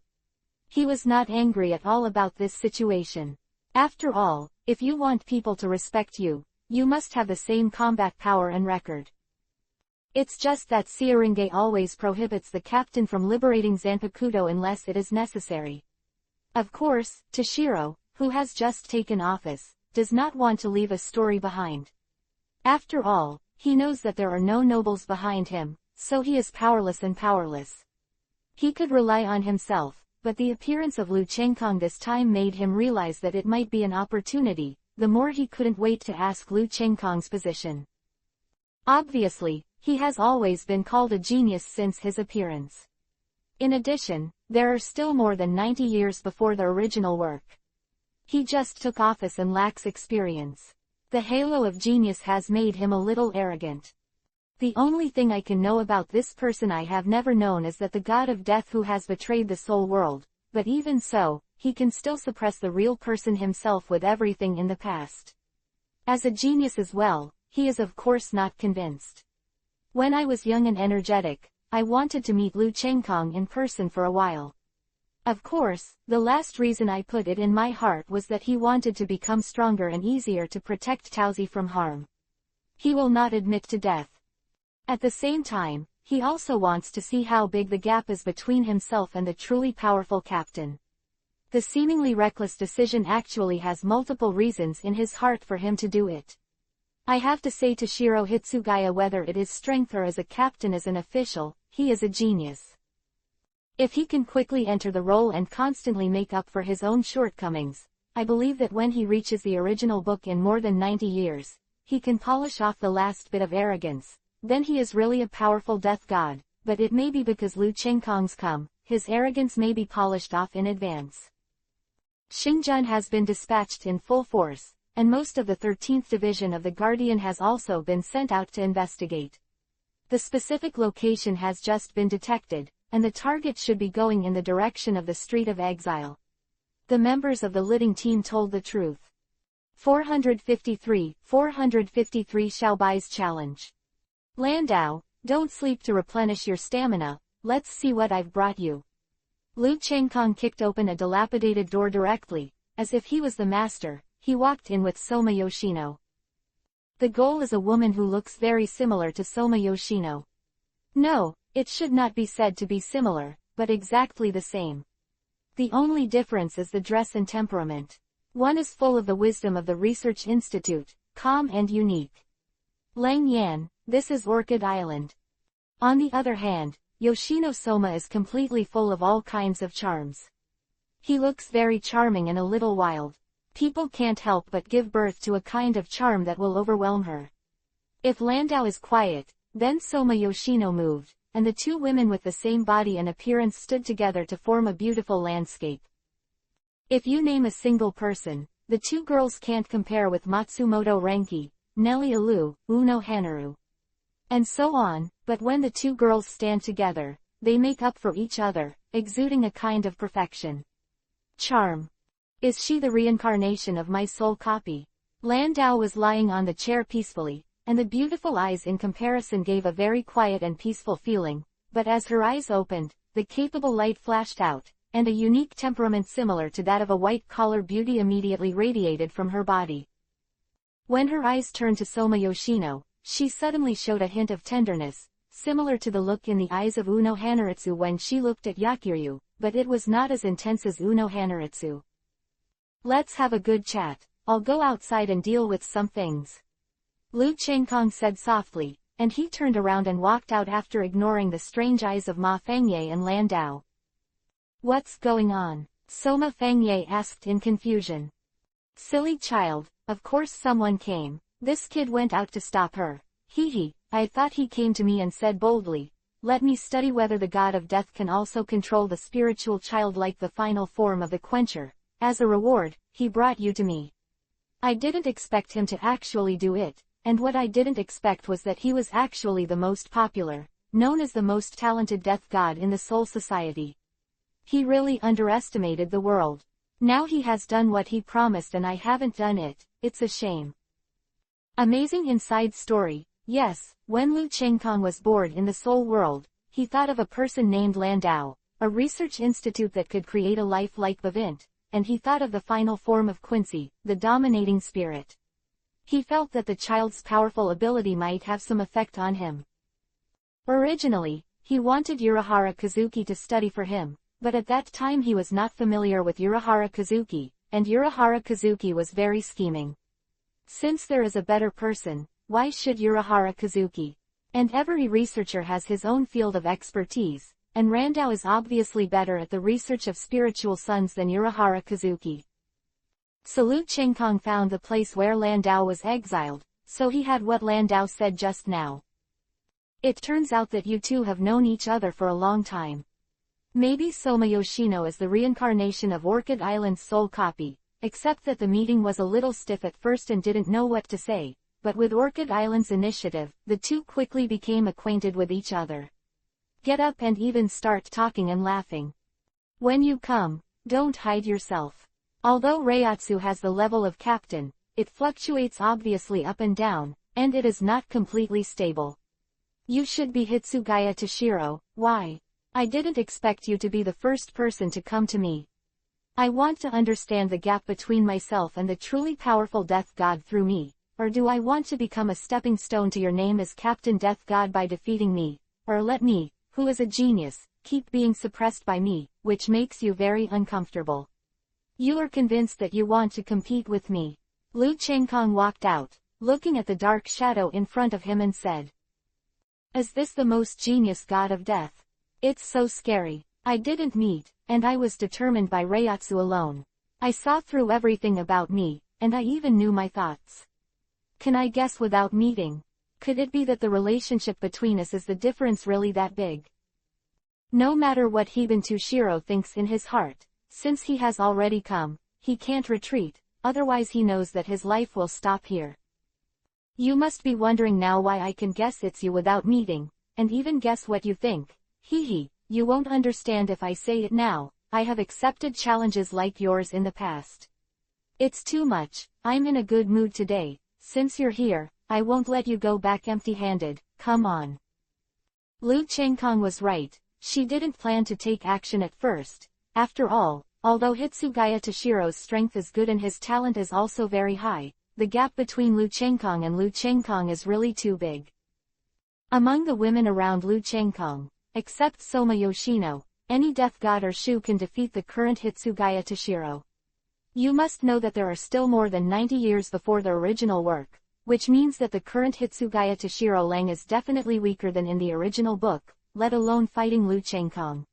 He was not angry at all about this situation. After all, if you want people to respect you, you must have the same combat power and record. It's just that Seoringe always prohibits the captain from liberating Zanpakuto unless it is necessary. Of course, Toshiro, who has just taken office, does not want to leave a story behind. After all, he knows that there are no nobles behind him, so he is powerless and powerless. He could rely on himself, but the appearance of Lu Chengkong this time made him realize that it might be an opportunity. The more he couldn't wait to ask Lu Chengkong's position. Obviously, he has always been called a genius since his appearance. In addition, there are still more than 90 years before the original work. He just took office and lacks experience. The halo of genius has made him a little arrogant. The only thing I can know about this person I have never known is that the god of death who has betrayed the soul world, but even so, he can still suppress the real person himself with everything in the past. As a genius as well, he is of course not convinced. When I was young and energetic, I wanted to meet Lu Chengkong in person for a while. Of course, the last reason I put it in my heart was that he wanted to become stronger and easier to protect Tauzi from harm. He will not admit to death. At the same time, he also wants to see how big the gap is between himself and the truly powerful captain. The seemingly reckless decision actually has multiple reasons in his heart for him to do it. I have to say to Shiro Hitsugaya, whether it is strength or as a captain as an official, he is a genius. If he can quickly enter the role and constantly make up for his own shortcomings, I believe that when he reaches the original book in more than 90 years, he can polish off the last bit of arrogance. Then he is really a powerful death god, but it may be because Lu Chengkong's come, his arrogance may be polished off in advance. Xingjun has been dispatched in full force, and most of the 13th Division of the Guardian has also been sent out to investigate. The specific location has just been detected, and the target should be going in the direction of the Street of Exile. The members of the leading team told the truth. 453 Xiaobai's Challenge. Landau, don't sleep to replenish your stamina, let's see what I've brought you. Lu Chengkong kicked open a dilapidated door directly, as if he was the master. He walked in with Soma Yoshino. The goal is a woman who looks very similar to Soma Yoshino. No, it should not be said to be similar, but exactly the same. The only difference is the dress and temperament. One is full of the wisdom of the Research Institute, calm and unique. Lang Yan, this is Orchid Island. On the other hand, Yoshino Soma is completely full of all kinds of charms. He looks very charming and a little wild. People can't help but give birth to a kind of charm that will overwhelm her. If Landau is quiet, then Soma Yoshino moved, and the two women with the same body and appearance stood together to form a beautiful landscape. If you name a single person, the two girls can't compare with Matsumoto Renki, Nellie Alu, Uno Hanaru, and so on, but when the two girls stand together, they make up for each other, exuding a kind of perfection. Charm. Is she the reincarnation of my soul copy? Landau was lying on the chair peacefully, and the beautiful eyes in comparison gave a very quiet and peaceful feeling, but as her eyes opened, the capable light flashed out, and a unique temperament similar to that of a white-collar beauty immediately radiated from her body. When her eyes turned to Soma Yoshino, she suddenly showed a hint of tenderness, similar to the look in the eyes of Uno Hanaritsu when she looked at Yakiryu, but it was not as intense as Uno Hanaritsu. Let's have a good chat. I'll go outside and deal with some things. Lu Chengkong said softly, and he turned around and walked out after ignoring the strange eyes of Ma Fengye and Landau. What's going on? Soma Fengye asked in confusion. Silly child, of course someone came. This kid went out to stop her. I thought he came to me and said boldly, let me study whether the god of death can also control the spiritual child like the final form of the quencher. As a reward, he brought you to me. I didn't expect him to actually do it, and what I didn't expect was that he was actually the most popular, known as the most talented death god in the Soul Society. He really underestimated the world. Now he has done what he promised and I haven't done it. It's a shame. Amazing inside story. Yes, when Lu Chengkong was bored in the soul world, he thought of a person named Landau, a research institute that could create a life like Bavint, and he thought of the final form of Quincy, the dominating spirit. He felt that the child's powerful ability might have some effect on him. Originally, he wanted Urahara Kazuki to study for him, but at that time he was not familiar with Urahara Kazuki, and Urahara Kazuki was very scheming. Since there is a better person, why should Urahara Kazuki? And every researcher has his own field of expertise, and Landau is obviously better at the research of spiritual sons than Urahara Kazuki. So Lu Chengkong found the place where Landau was exiled, so he had what Landau said just now. It turns out that you two have known each other for a long time. Maybe Soma Yoshino is the reincarnation of Orchid Island's soul copy, except that the meeting was a little stiff at first and didn't know what to say, but with Orchid Island's initiative, the two quickly became acquainted with each other. Get up and even start talking and laughing. When you come, don't hide yourself. Although Reiatsu has the level of captain, it fluctuates obviously up and down, and it is not completely stable. You should be Hitsugaya Toshiro. Why? I didn't expect you to be the first person to come to me. I want to understand the gap between myself and the truly powerful Death God through me, or do I want to become a stepping stone to your name as Captain Death God by defeating me, or let me, who is a genius, keep being suppressed by me, which makes you very uncomfortable. You are convinced that you want to compete with me. Lu Chengkong walked out, looking at the dark shadow in front of him and said, "Is this the most genius god of death? It's so scary. I didn't meet, and I was determined by Reiatsu alone. I saw through everything about me, and I even knew my thoughts. Can I guess without meeting? Could it be that the relationship between us is the difference really that big? No matter what Heben Tushiro thinks in his heart, since he has already come, he can't retreat, otherwise he knows that his life will stop here. You must be wondering now why I can guess it's you without meeting, and even guess what you think. Hee. You won't understand if I say it now. I have accepted challenges like yours in the past. It's too much. I'm in a good mood today. Since you're here, I won't let you go back empty-handed. Come on." Lu Chengkong was right. She didn't plan to take action at first. After all, although Hitsugaya Toshiro's strength is good and his talent is also very high, the gap between Lu Chengkong and Lu Chengkong is really too big. Among the women around Lu Chengkong, except Soma Yoshino, any death god or shu can defeat the current Hitsugaya Toshiro. You must know that there are still more than 90 years before the original work, which means that the current Hitsugaya Toshiro Lang is definitely weaker than in the original book, let alone fighting Lu Chengkong.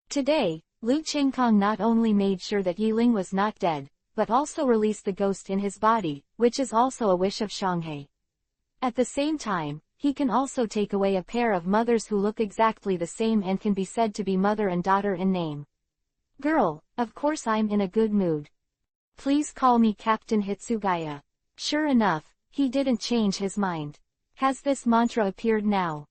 Today, Lu Chengkong not only made sure that Yiling was not dead, but also released the ghost in his body, which is also a wish of Shanghai. At the same time, he can also take away a pair of mothers who look exactly the same and can be said to be mother and daughter in name. Girl, of course I'm in a good mood. Please call me Captain Hitsugaya. Sure enough, he didn't change his mind. Has this mantra appeared now?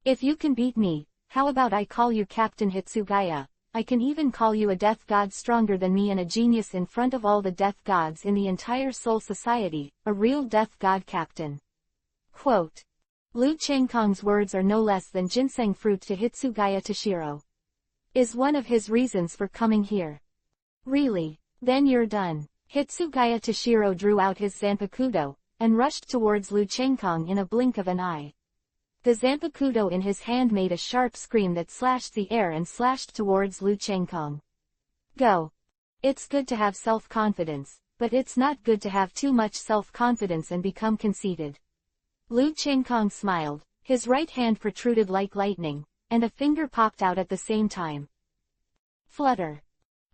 If you can beat me, how about I call you Captain Hitsugaya? I can even call you a death god stronger than me and a genius in front of all the death gods in the entire Soul Society, a real death god captain. Quote. Lu Chengkong's words are no less than ginseng fruit to Hitsugaya Toshiro. Is one of his reasons for coming here. Really? Then you're done. Hitsugaya Toshiro drew out his Zanpakudo, and rushed towards Lu Chengkong in a blink of an eye. The Zanpakudo in his hand made a sharp scream that slashed the air and slashed towards Lu Chengkong. Go. It's good to have self-confidence, but it's not good to have too much self-confidence and become conceited. Lu Chengkong smiled, his right hand protruded like lightning, and a finger popped out at the same time. Flutter.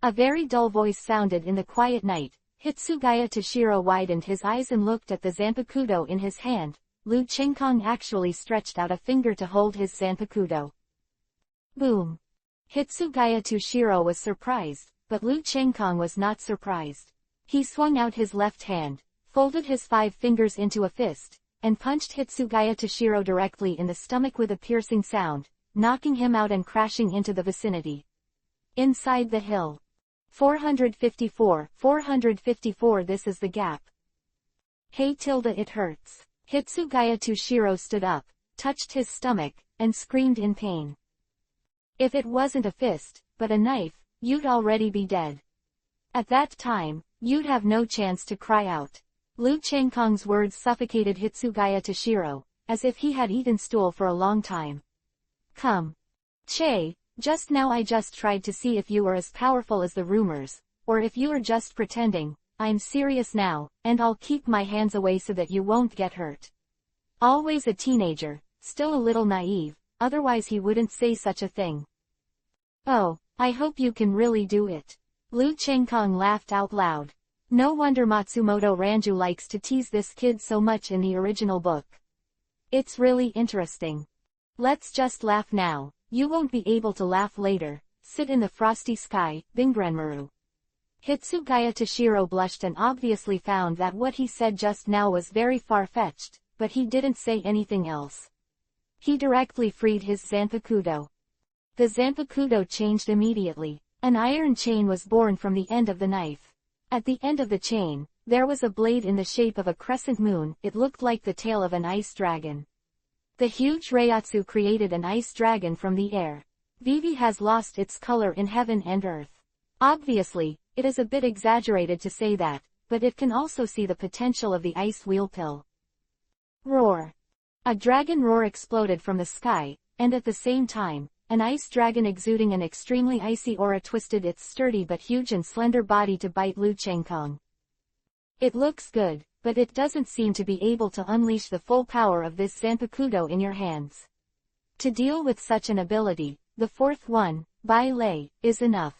A very dull voice sounded in the quiet night. Hitsugaya Toshiro widened his eyes and looked at the Zanpakudo in his hand. Lu Chengkong actually stretched out a finger to hold his Zanpakudo. Boom. Hitsugaya Toshiro was surprised, but Lu Chengkong was not surprised. He swung out his left hand, folded his 5 fingers into a fist, and punched Hitsugaya Toshiro directly in the stomach with a piercing sound, knocking him out and crashing into the vicinity. Inside the hill. 454. This is the gap. Hey it hurts. Hitsugaya Toshiro stood up, touched his stomach, and screamed in pain. If it wasn't a fist, but a knife, you'd already be dead. At that time, you'd have no chance to cry out. Lu Chengkong's words suffocated Hitsugaya Toshiro, as if he had eaten stool for a long time. Come. Che, just now I just tried to see if you were as powerful as the rumors, or if you are just pretending. I'm serious now, and I'll keep my hands away so that you won't get hurt. Always a teenager, still a little naive, otherwise he wouldn't say such a thing. Oh, I hope you can really do it. Lu Chengkong laughed out loud. No wonder Matsumoto Ranju likes to tease this kid so much in the original book. It's really interesting. Let's just laugh now, you won't be able to laugh later. Sit in the frosty sky, Bingrenmaru. Hitsugaya Toshiro blushed and obviously found that what he said just now was very far-fetched, but he didn't say anything else. He directly freed his Zanpakudo. The Zanpakudo changed immediately. An iron chain was born from the end of the knife. At the end of the chain, there was a blade in the shape of a crescent moon. It looked like the tail of an ice dragon. The huge Reiatsu created an ice dragon from the air. Vivi has lost its color in heaven and earth. Obviously, it is a bit exaggerated to say that, but it can also see the potential of the ice wheel pill. Roar. A dragon roar exploded from the sky, and at the same time, an ice dragon exuding an extremely icy aura twisted its sturdy but huge and slender body to bite Lu Chengkong. It looks good, but it doesn't seem to be able to unleash the full power of this Zanpakuto in your hands. To deal with such an ability, the fourth one, Bai Lei, is enough.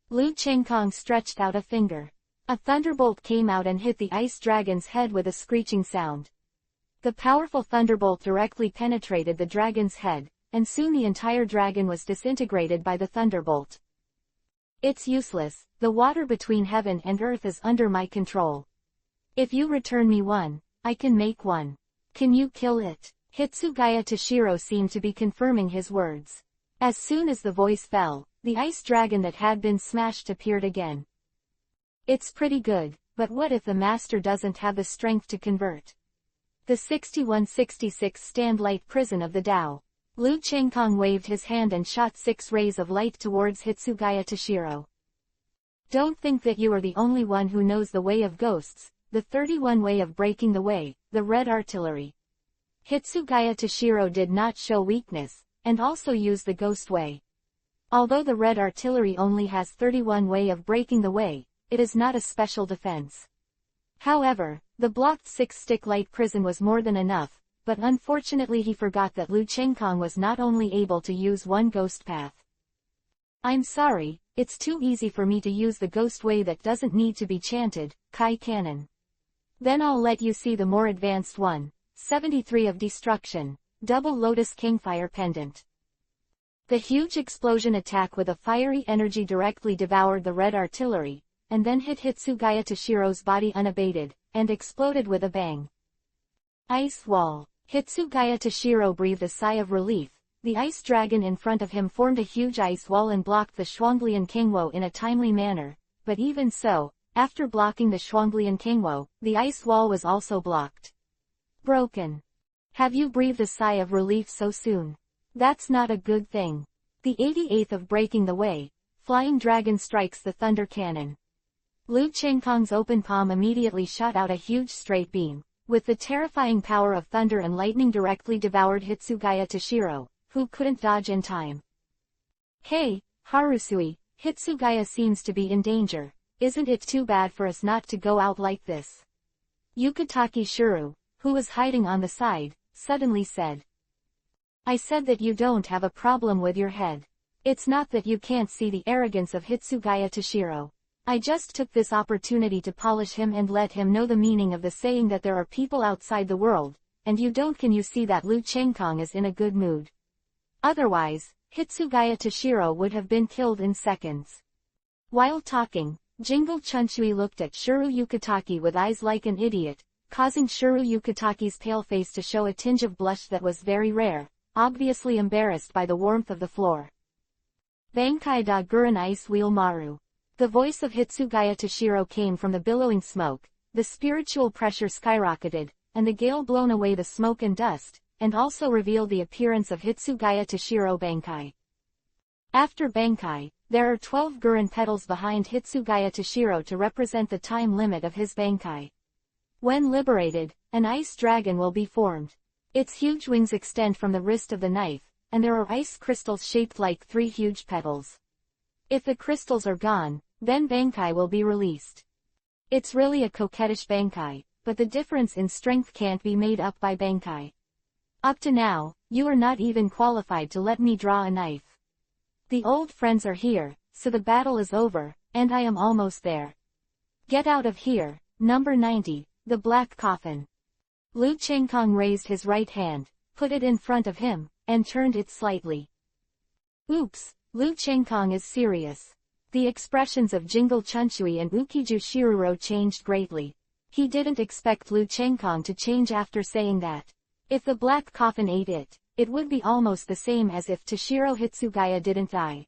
Lu Chengkong stretched out a finger. A thunderbolt came out and hit the ice dragon's head with a screeching sound. The powerful thunderbolt directly penetrated the dragon's head, and soon the entire dragon was disintegrated by the thunderbolt. It's useless, the water between heaven and earth is under my control. If you return me one, I can make one. Can you kill it? Hitsugaya Toshiro seemed to be confirming his words. As soon as the voice fell, the ice dragon that had been smashed appeared again. It's pretty good, but what if the master doesn't have the strength to convert? The 6166 stand light prison of the Tao. Lu Chengkong waved his hand and shot 6 rays of light towards Hitsugaya Toshiro. Don't think that you are the only one who knows the way of ghosts, the 31 way of breaking the way, the red artillery. Hitsugaya Toshiro did not show weakness, and also used the ghost way. Although the red artillery only has 31 way of breaking the way, it is not a special defense. However, the blocked 6-stick light prison was more than enough, but unfortunately he forgot that Lu Chengkong was not only able to use one ghost path. I'm sorry, it's too easy for me to use the ghost way that doesn't need to be chanted, Kai Cannon. Then I'll let you see the more advanced one, 73 of Destruction, Double Lotus Kingfire Pendant. The huge explosion attack with a fiery energy directly devoured the red artillery, and then hit Hitsugaya Toshiro's body unabated, and exploded with a bang. Ice Wall. Hitsugaya Toshiro breathed a sigh of relief. The ice dragon in front of him formed a huge ice wall and blocked the Shuanglian Kingwo in a timely manner, but even so, after blocking the Shuanglian Kingwo, the ice wall was also blocked. Broken. Have you breathed a sigh of relief so soon? That's not a good thing. The 88th of Breaking the Way, Flying Dragon strikes the Thunder Cannon. Lu Chengkong's open palm immediately shot out a huge straight beam, with the terrifying power of thunder and lightning directly devoured Hitsugaya Toshiro, who couldn't dodge in time. Hey, Harusui, Hitsugaya seems to be in danger. Isn't it too bad for us not to go out like this? Yukitake Shuru, who was hiding on the side, suddenly said. I said that you don't have a problem with your head. It's not that you can't see the arrogance of Hitsugaya Toshiro. I just took this opportunity to polish him and let him know the meaning of the saying that there are people outside the world, and you don't. Can you see that Lu Chengkong is in a good mood? Otherwise, Hitsugaya Toshiro would have been killed in seconds. While talking, Jingle Chunshui looked at Shuru Yukitake with eyes like an idiot, causing Shuru Yukitake's pale face to show a tinge of blush that was very rare, obviously embarrassed by the warmth of the floor. Bankai da Gurin Ice Wheel Maru. The voice of Hitsugaya Toshiro came from the billowing smoke. The spiritual pressure skyrocketed, and the gale blown away the smoke and dust, and also revealed the appearance of Hitsugaya Toshiro Bankai. After Bankai, there are 12 Gurin petals behind Hitsugaya Toshiro to represent the time limit of his Bankai. When liberated, an ice dragon will be formed. Its huge wings extend from the wrist of the knife, and there are ice crystals shaped like 3 huge petals. If the crystals are gone, then Bankai will be released. It's really a coquettish Bankai, but the difference in strength can't be made up by Bankai. Up to now, you are not even qualified to let me draw a knife. The old friends are here, so the battle is over, and I am almost there. Get out of here, number 90, the black coffin. Lu Chengkong raised his right hand, put it in front of him, and turned it slightly. Oops, Lu Chengkong is serious. The expressions of Jingle Chunshui and Ukiju Shiruro changed greatly. He didn't expect Lu Chengkong to change after saying that. If the black coffin ate it, it would be almost the same as if Toshiro Hitsugaya didn't die.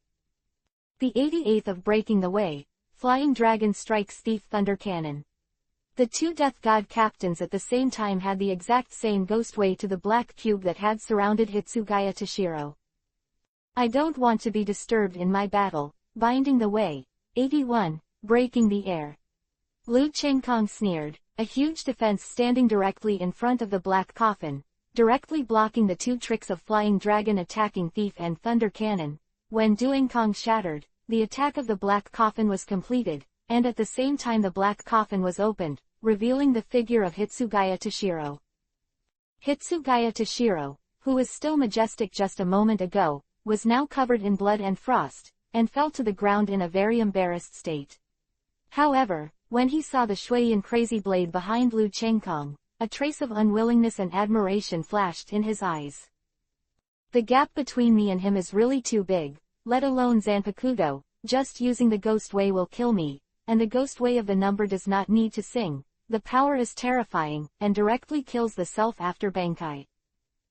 The 88th of Breaking the Way, Flying Dragon strikes Thief Thunder Cannon. The 2 Death God captains at the same time had the exact same ghost way to the black cube that had surrounded Hitsugaya Toshiro. I don't want to be disturbed in my battle, binding the way. 81. Breaking the air. Lu Chengkong sneered, a huge defense standing directly in front of the black coffin, directly blocking the two tricks of Flying Dragon attacking Thief and Thunder Cannon. When Duankong shattered, the attack of the black coffin was completed, and at the same time the black coffin was opened, revealing the figure of Hitsugaya Toshiro. Hitsugaya Toshiro, who was still majestic just a moment ago, was now covered in blood and frost, and fell to the ground in a very embarrassed state. However, when he saw the Shuiyan crazy blade behind Lu Chengkong, a trace of unwillingness and admiration flashed in his eyes. The gap between me and him is really too big, let alone Zanpakuto, just using the ghost way will kill me, and the ghost way of the number does not need to sing. The power is terrifying, and directly kills the self after Bankai.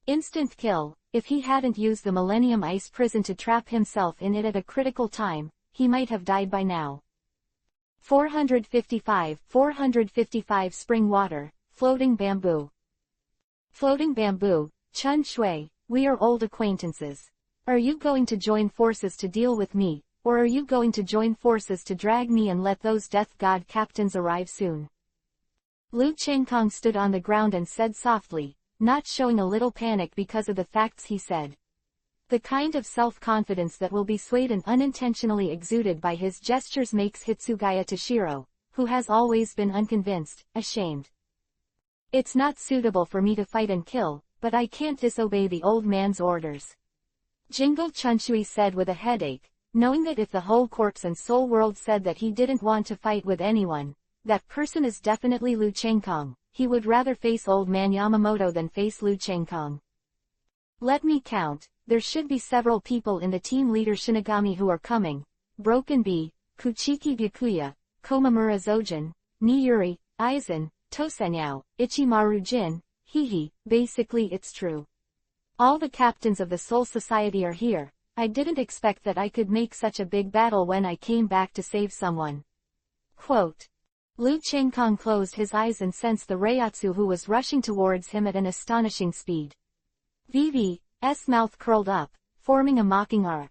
Instant kill. If he hadn't used the Millennium Ice Prison to trap himself in it at a critical time, he might have died by now. 455 Spring Water, Floating Bamboo. Floating Bamboo, Chun Shui, we are old acquaintances. Are you going to join forces to deal with me, or are you going to join forces to drag me and let those Death God captains arrive soon? Lu Chengkong stood on the ground and said softly, not showing a little panic because of the facts he said. The kind of self-confidence that will be swayed and unintentionally exuded by his gestures makes Hitsugaya Toshiro, who has always been unconvinced, ashamed. It's not suitable for me to fight and kill, but I can't disobey the old man's orders. Jingle Chunshui said with a headache, knowing that if the whole corpse and soul world said that he didn't want to fight with anyone, that person is definitely Lu Chengkong. He would rather face old man Yamamoto than face Lu Chengkong. Let me count, there should be several people in the team leader Shinigami who are coming. Broken Bee, Kuchiki Byakuya, Komamura Zojin, Niyuri, Aizen, Tosenyao, Ichimaru Jin, Hihi, basically it's true. All the captains of the Soul Society are here. I didn't expect that I could make such a big battle when I came back to save someone. Quote. Lu Chengkong closed his eyes and sensed the Reiatsu who was rushing towards him at an astonishing speed. Vv's mouth curled up, forming a mocking arc.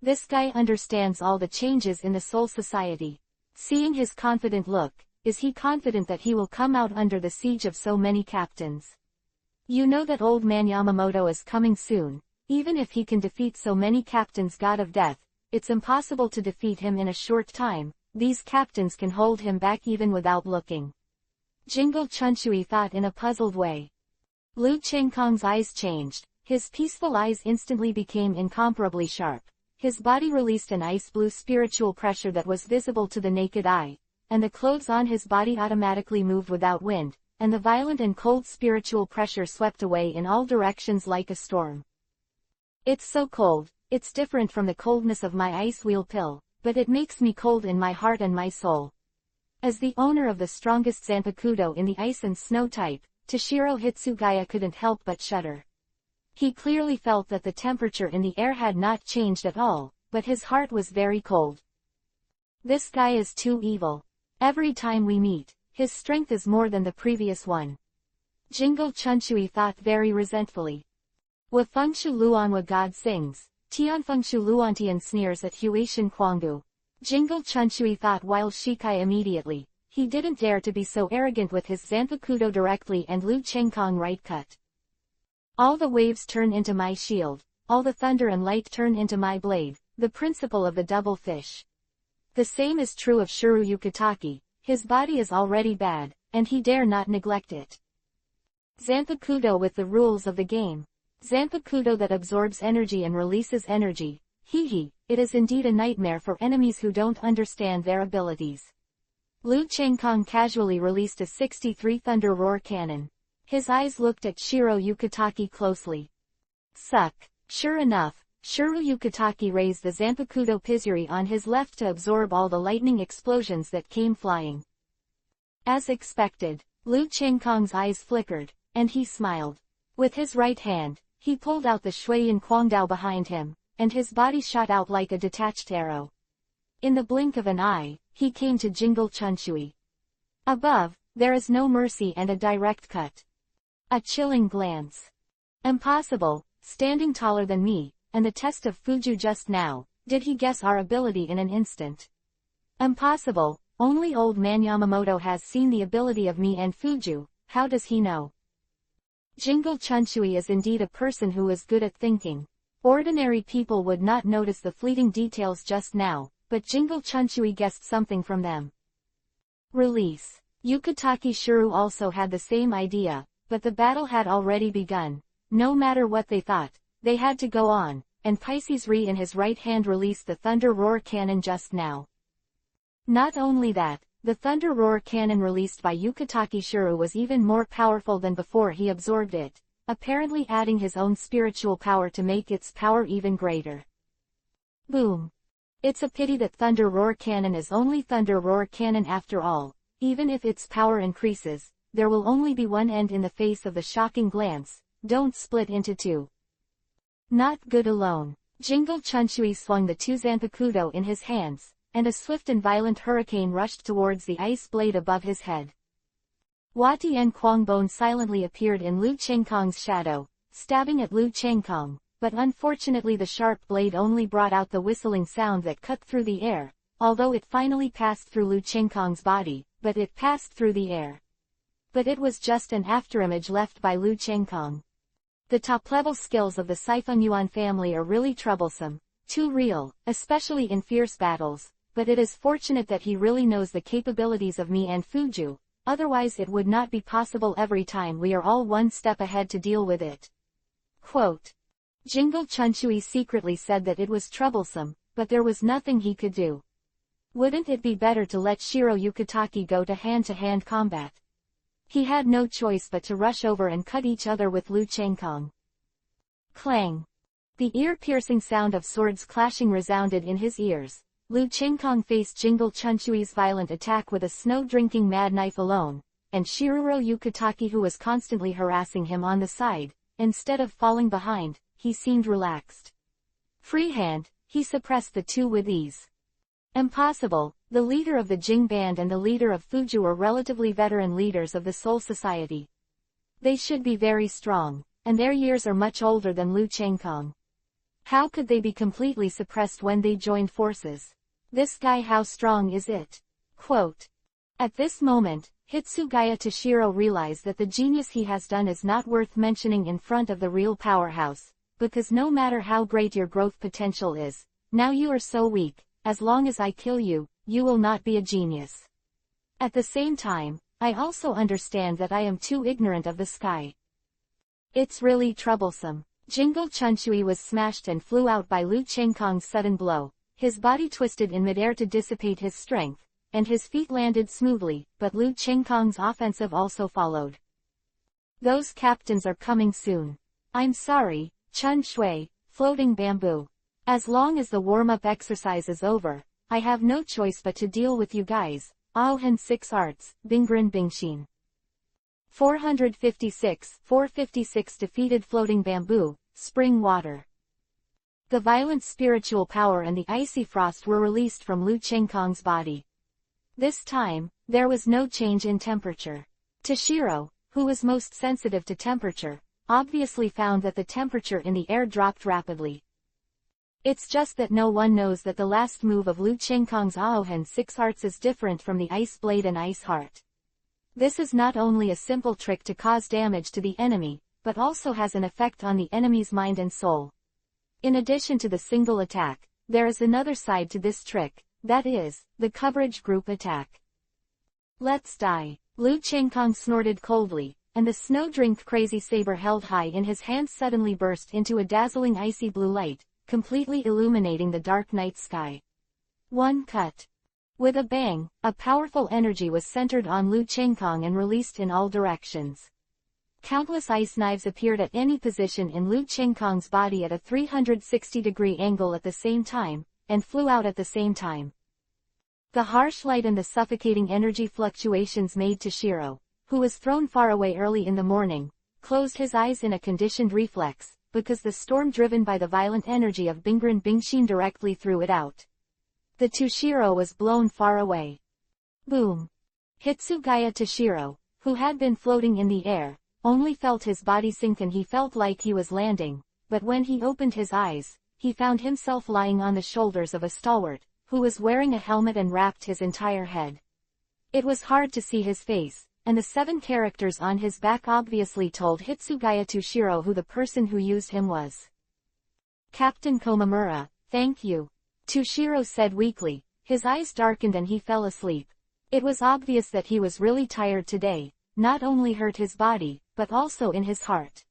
This guy understands all the changes in the Soul Society. Seeing his confident look, is he confident that he will come out under the siege of so many captains? You know that old man Yamamoto is coming soon. Even if he can defeat so many captains God of Death, it's impossible to defeat him in a short time. These captains can hold him back even without looking. Jingle Chunshui thought in a puzzled way. Lu Chengkong's eyes changed, his peaceful eyes instantly became incomparably sharp. His body released an ice-blue spiritual pressure that was visible to the naked eye, and the clothes on his body automatically moved without wind, and the violent and cold spiritual pressure swept away in all directions like a storm. It's so cold, it's different from the coldness of my ice wheel pill. But it makes me cold in my heart and my soul. As the owner of the strongest Zanpakuto in the ice and snow type, Toshiro Hitsugaya couldn't help but shudder. He clearly felt that the temperature in the air had not changed at all, but his heart was very cold. This guy is too evil. Every time we meet, his strength is more than the previous one. Jingle Chunshui thought very resentfully. Wafengshu Luanwa God sings. Tianfengshu Luantian sneers at Huatian Quanggu. Jingle Chunshui thought while Shikai immediately. He didn't dare to be so arrogant with his Zanpakuto directly and Lu Chengkong right cut. All the waves turn into my shield, all the thunder and light turn into my blade, the principle of the double fish. The same is true of Shuru Yukitaki, his body is already bad, and he dare not neglect it. Zanpakuto with the rules of the game. Zanpakuto that absorbs energy and releases energy. It is indeed a nightmare for enemies who don't understand their abilities. Lu Chengkong casually released a 63 Thunder Roar cannon. His eyes looked at Shiro Yukitaki closely. Suck. Sure enough, Shuru Yukitaki raised the Zanpakuto Pizuri on his left to absorb all the lightning explosions that came flying. As expected, Lu Chengkong's eyes flickered, and he smiled. With his right hand, he pulled out the Shuiyan Quangdao behind him, and his body shot out like a detached arrow. In the blink of an eye, he came to Jingle Chunshui. Above, there is no mercy and a direct cut. A chilling glance. Impossible, standing taller than me, and the test of Fuju just now, did he guess our ability in an instant? Impossible, only old man Yamamoto has seen the ability of me and Fuju, how does he know? Jingle Chunshui is indeed a person who is good at thinking. Ordinary people would not notice the fleeting details just now, but Jingle Chunshui guessed something from them. Release. Yukataki Shuru also had the same idea, but the battle had already begun. No matter what they thought, they had to go on, and Pisces Re in his right hand released the Thunder Roar cannon just now. Not only that, the Thunder Roar cannon released by Yukataki Shuru was even more powerful than before he absorbed it, apparently adding his own spiritual power to make its power even greater. Boom. It's a pity that Thunder Roar cannon is only Thunder Roar cannon after all. Even if its power increases, there will only be one end in the face of the shocking glance. Don't split into two. Not good alone. Jingle Chunshui swung the Tuzanpakudo in his hands, and a swift and violent hurricane rushed towards the ice blade above his head. Wati and Quangbone silently appeared in Lu Chengkong's shadow, stabbing at Lu Chengkong, but unfortunately the sharp blade only brought out the whistling sound that cut through the air, although it finally passed through Lu Chengkong's body, but it passed through the air. But it was just an afterimage left by Lu Chengkong. The top-level skills of the Siphon Yuan family are really troublesome, too real, especially in fierce battles, but it is fortunate that he really knows the capabilities of me and Fuju, otherwise it would not be possible every time we are all one step ahead to deal with it. Quote. Jingle Chunshui secretly said that it was troublesome, but there was nothing he could do. Wouldn't it be better to let Shiro Yukataki go to hand combat? He had no choice but to rush over and cut each other with Lu Chengkong. Clang. The ear-piercing sound of swords clashing resounded in his ears. Lu Chengkong faced Jingle Chunshui's violent attack with a snow-drinking mad knife alone, and Shiruro Yukataki, who was constantly harassing him on the side, instead of falling behind, he seemed relaxed. Freehand, he suppressed the two with ease. Impossible. The leader of the Jing Band and the leader of Fuju are relatively veteran leaders of the Soul Society. They should be very strong, and their years are much older than Lu Chengkong. How could they be completely suppressed when they joined forces? This guy, how strong is it? Quote. At this moment, Hitsugaya Toshiro realized that the genius he has done is not worth mentioning in front of the real powerhouse, because no matter how great your growth potential is, now you are so weak, as long as I kill you, you will not be a genius. At the same time, I also understand that I am too ignorant of the sky. It's really troublesome. Jingle Chunshui was smashed and flew out by Lu Chengkong's sudden blow. His body twisted in midair to dissipate his strength, and his feet landed smoothly, but Lu Chengkong's offensive also followed. Those captains are coming soon. I'm sorry, Chun Shui, floating bamboo. As long as the warm-up exercise is over, I have no choice but to deal with you guys. Aohan 6 Arts, Bingren Bingshin. 456 defeated floating bamboo, spring water. The violent spiritual power and the icy frost were released from Lu Chengkong's body. This time, there was no change in temperature. Toshiro, who was most sensitive to temperature, obviously found that the temperature in the air dropped rapidly. It's just that no one knows that the last move of Lu Chengkong's Aohan 6 Arts is different from the Ice Blade and Ice Heart. This is not only a simple trick to cause damage to the enemy, but also has an effect on the enemy's mind and soul. In addition to the single attack, there is another side to this trick, that is, the coverage group attack. Let's die. Lu Chengkong snorted coldly, and the snow-drinked crazy saber held high in his hand suddenly burst into a dazzling icy blue light, completely illuminating the dark night sky. One cut. With a bang, a powerful energy was centered on Lu Chengkong and released in all directions. Countless ice knives appeared at any position in Lu Chengkong's body at a 360-degree angle at the same time, and flew out at the same time. The harsh light and the suffocating energy fluctuations made Toshiro, who was thrown far away early in the morning, closed his eyes in a conditioned reflex, because the storm driven by the violent energy of Bingren Bingshin directly threw it out. The Toshiro was blown far away. Boom. Hitsugaya Toshiro, who had been floating in the air, only felt his body sink and he felt like he was landing, but when he opened his eyes, he found himself lying on the shoulders of a stalwart, who was wearing a helmet and wrapped his entire head. It was hard to see his face, and the 7 characters on his back obviously told Hitsugaya Toshiro who the person who used him was. Captain Komamura, thank you. Toshiro said weakly, his eyes darkened and he fell asleep. It was obvious that he was really tired today, not only hurt his body, but also in his heart.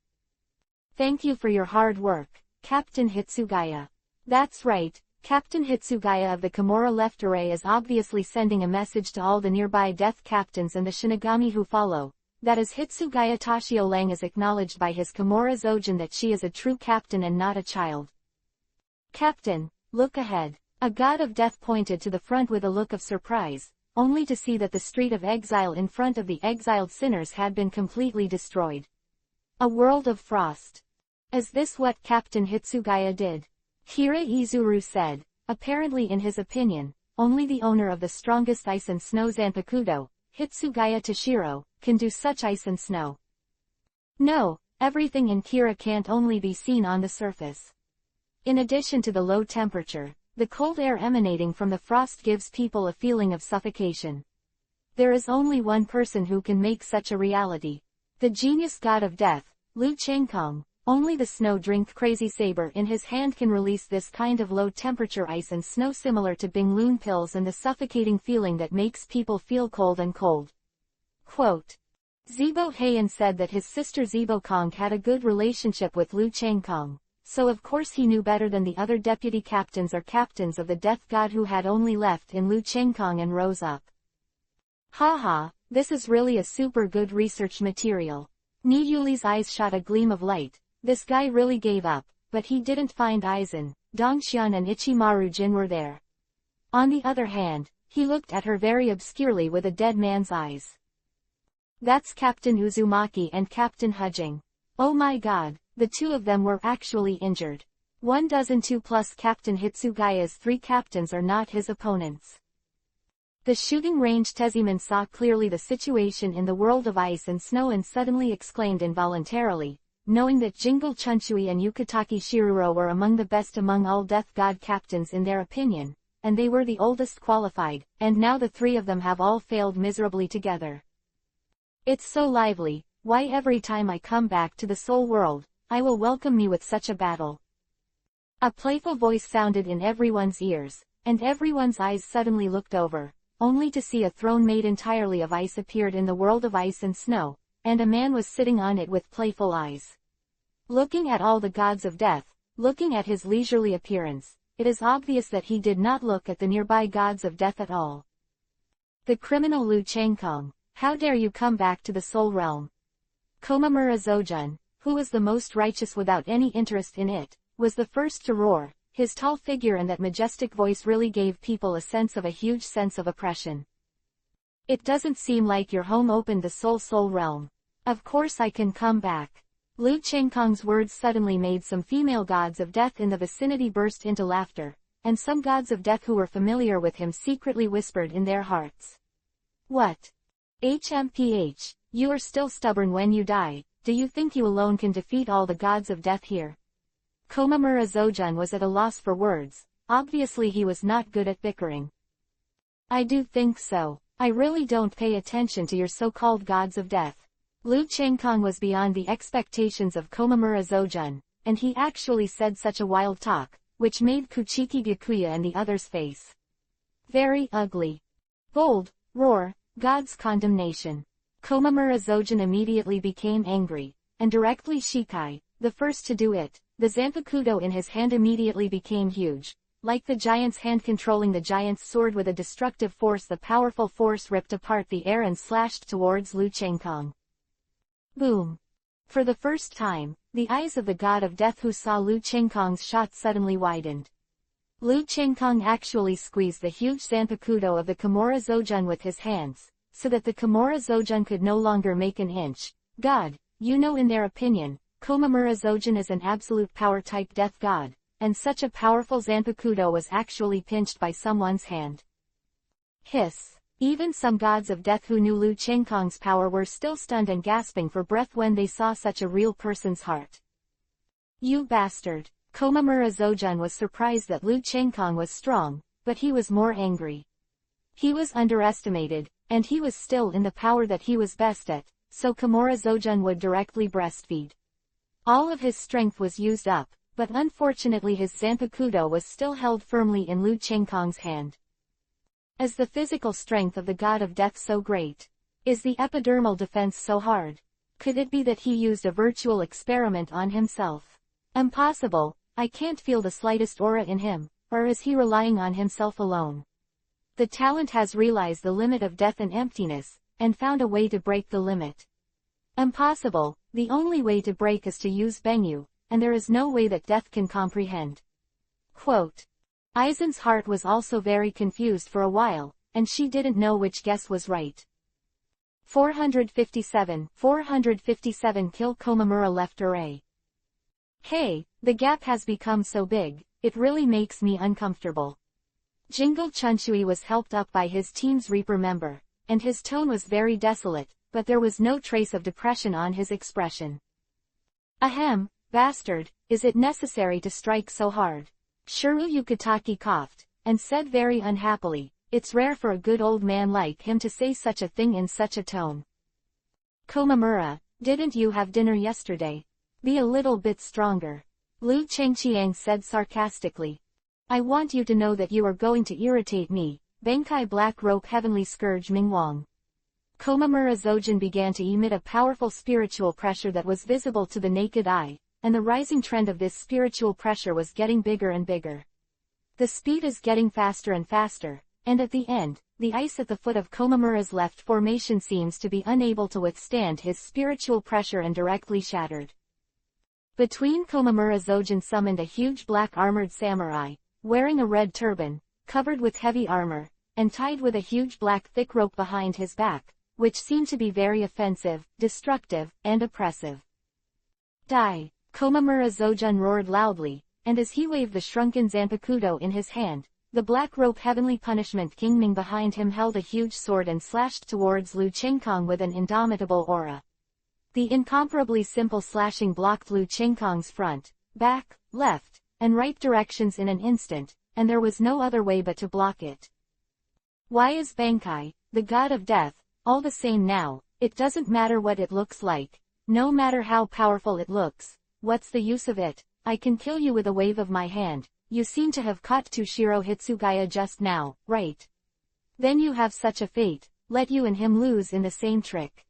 Thank you for your hard work, Captain Hitsugaya. That's right, Captain Hitsugaya of the Kimura Left Array is obviously sending a message to all the nearby death captains and the Shinigami who follow. That is Hitsugaya Toshio Lang is acknowledged by his Kimura Zojin that she is a true captain and not a child. Captain, look ahead. A god of death pointed to the front with a look of surprise, only to see that the street of exile in front of the exiled sinners had been completely destroyed. A world of frost. Is this what Captain Hitsugaya did? Hiraizuru said, apparently in his opinion, only the owner of the strongest ice and snow Zanpakuto, Hitsugaya Toshiro, can do such ice and snow. No, everything in Kira can't only be seen on the surface. In addition to the low temperature, the cold air emanating from the frost gives people a feeling of suffocation. There is only one person who can make such a reality. The genius god of death, Liu Changkong. Only the snow drink crazy saber in his hand can release this kind of low temperature ice and snow similar to Bing Loon pills and the suffocating feeling that makes people feel cold and cold. Quote. Zibo Heian said that his sister Zibo Kong had a good relationship with Liu Changkong, so of course he knew better than the other deputy captains or captains of the death god who had only left in Liu Changkong and rose up. Haha, this is really a super good research material. Niyuli's eyes shot a gleam of light. This guy really gave up, but he didn't find Aizen, Dongxian and Ichimaru Jin were there. On the other hand, he looked at her very obscurely with a dead man's eyes. That's Captain Uzumaki and Captain Hujing. Oh my god, the 2 of them were actually injured. 12 plus Captain Hitsugaya's 3 captains are not his opponents. The shooting range Teziman saw clearly the situation in the world of ice and snow and suddenly exclaimed involuntarily, knowing that Jingle Chunchui and Yukitaki Shiruro were among the best among all death god captains in their opinion, and they were the oldest qualified, and now the 3 of them have all failed miserably together. It's so lively, why every time I come back to the soul world, I will welcome me with such a battle. A playful voice sounded in everyone's ears, and everyone's eyes suddenly looked over, only to see a throne made entirely of ice appeared in the world of ice and snow, and a man was sitting on it with playful eyes. Looking at all the gods of death, looking at his leisurely appearance, it is obvious that he did not look at the nearby gods of death at all. The criminal Liu Changkong, how dare you come back to the soul realm? Komamura Zojun, who was the most righteous without any interest in it, was the first to roar. His tall figure and that majestic voice really gave people a sense of a huge sense of oppression. It doesn't seem like your home opened the soul realm. Of course I can come back. Liu Changkong's words suddenly made some female gods of death in the vicinity burst into laughter, and some gods of death who were familiar with him secretly whispered in their hearts. What? HMPH, you are still stubborn when you die, do you think you alone can defeat all the gods of death here? Komamura Zojun was at a loss for words, obviously he was not good at bickering. I do think so, I really don't pay attention to your so-called gods of death. Liu Changkong was beyond the expectations of Komamura Zojun, and he actually said such a wild talk, which made Kuchiki Byakuya and the others face very ugly. Bold, roar, God's condemnation. Komamura Zojun immediately became angry, and directly Shikai, the first to do it, the Zanpakuto in his hand immediately became huge. Like the giant's hand controlling the giant's sword with a destructive force, the powerful force ripped apart the air and slashed towards Liu Changkong. Boom! For the first time, the eyes of the god of death who saw Liu Changkong's shot suddenly widened. Liu Changkong actually squeezed the huge Zanpakuto of the Kimura Zojun with his hands, so that the Kimura Zojun could no longer make an inch. God, in their opinion, Komamura Zojun is an absolute power-type death god, and such a powerful Zanpakuto was actually pinched by someone's hand. Hiss! Even some gods of death who knew Liu Changkong's power were still stunned and gasping for breath when they saw such a real person's heart. You bastard. Komamura Zojun was surprised that Lu Chengkong was strong, but he was more angry. He was underestimated, and he was still in the power that he was best at, so Komamura Zojun would directly breastfeed. All of his strength was used up, but unfortunately his Zanpakudo was still held firmly in Lu Chengkong's hand. Is the physical strength of the god of death so great? Is the epidermal defense so hard? Could it be that he used a virtual experiment on himself? Impossible, I can't feel the slightest aura in him, or is he relying on himself alone? The talent has realized the limit of death and emptiness, and found a way to break the limit. Impossible, the only way to break is to use Bengyu, and there is no way that death can comprehend. Quote. Aizen's heart was also very confused for a while, and she didn't know which guess was right. 457 Kill Komamura left array. Hey, the gap has become so big, it really makes me uncomfortable. Jingle Chunshui was helped up by his team's Reaper member, and his tone was very desolate, but there was no trace of depression on his expression. Ahem, bastard, is it necessary to strike so hard? Shuru Yukitaki coughed, and said very unhappily, it's rare for a good old man like him to say such a thing in such a tone. Komamura, didn't you have dinner yesterday? Be a little bit stronger. Lu Chengqiang said sarcastically. I want you to know that you are going to irritate me, Benkai Black Rope Heavenly Scourge Mingwang. Komamura Zojun began to emit a powerful spiritual pressure that was visible to the naked eye, and the rising trend of this spiritual pressure was getting bigger and bigger. The speed is getting faster and faster, and at the end, the ice at the foot of Komamura's left formation seems to be unable to withstand his spiritual pressure and directly shattered. Between Komamura Zojun summoned a huge black armored samurai, wearing a red turban, covered with heavy armor, and tied with a huge black thick rope behind his back, which seemed to be very offensive, destructive, and oppressive. Die! Komamura Zojun roared loudly, and as he waved the shrunken Zanpakudo in his hand, the black rope heavenly punishment King Ming behind him held a huge sword and slashed towards Lu Chengkong with an indomitable aura. The incomparably simple slashing blocked Lu Chengkong's front, back, left, and right directions in an instant, and there was no other way but to block it. Why is Benkai, the god of death, all the same now? It doesn't matter what it looks like, no matter how powerful it looks. What's the use of it? I can kill you with a wave of my hand. You seem to have caught Tushiro Hitsugaya just now, right? Then you have such a fate, let you and him lose in the same trick.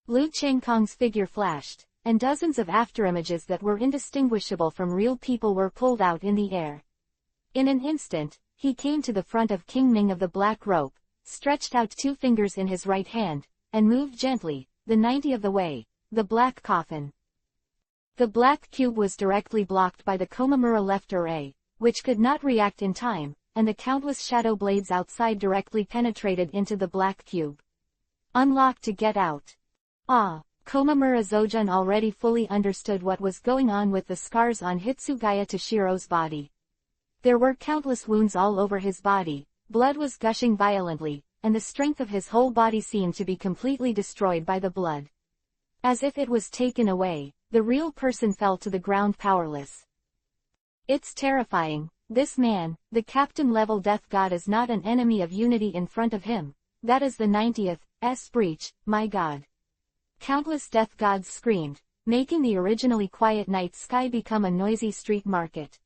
Lu Chengkong's figure flashed, and dozens of afterimages that were indistinguishable from real people were pulled out in the air. In an instant, he came to the front of King Ming of the Black Rope, stretched out 2 fingers in his right hand, and moved gently, the 90 of the way, the black coffin. The black cube was directly blocked by the Komamura left array, which could not react in time, and the countless shadow blades outside directly penetrated into the black cube. Unlock to get out. Ah! Komamura Zojun already fully understood what was going on with the scars on Hitsugaya Toshiro's body. There were countless wounds all over his body, blood was gushing violently, and the strength of his whole body seemed to be completely destroyed by the blood. As if it was taken away, the real person fell to the ground powerless. It's terrifying. This man, the captain-level death god, is not an enemy of unity in front of him. That is the 90th breach, my god. Countless death gods screamed, making the originally quiet night sky become a noisy street market.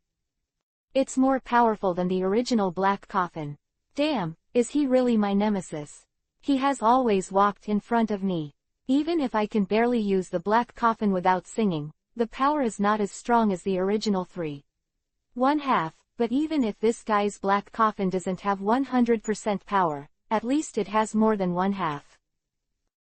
It's more powerful than the original black coffin. Damn, is he really my nemesis? He has always walked in front of me. Even if I can barely use the black coffin without singing, the power is not as strong as the original 3.5, but even if this guy's black coffin doesn't have 100% power, at least it has more than 1/2.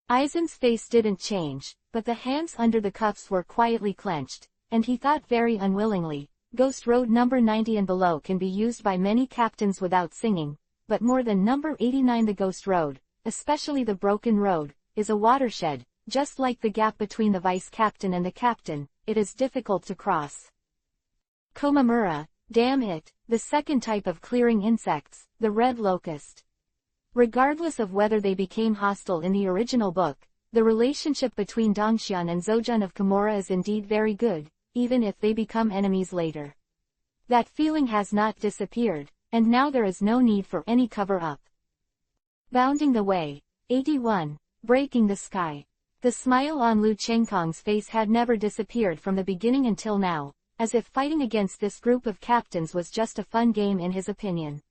Aizen's face didn't change, but the hands under the cuffs were quietly clenched, and he thought very unwillingly, Ghost Road number 90 and below can be used by many captains without singing, but more than number 89, the Ghost Road, especially the Broken Road, is a watershed, just like the gap between the vice captain and the captain. It is difficult to cross. Komamura, damn it, the second type of clearing insects, the red locust. Regardless of whether they became hostile in the original book, the relationship between Dongxian and Zojun of Komura is indeed very good, even if they become enemies later. That feeling has not disappeared, and now there is no need for any cover-up. Bounding the way. 81. Breaking the sky. The smile on Lu Chengkong's face had never disappeared from the beginning until now, as if fighting against this group of captains was just a fun game in his opinion.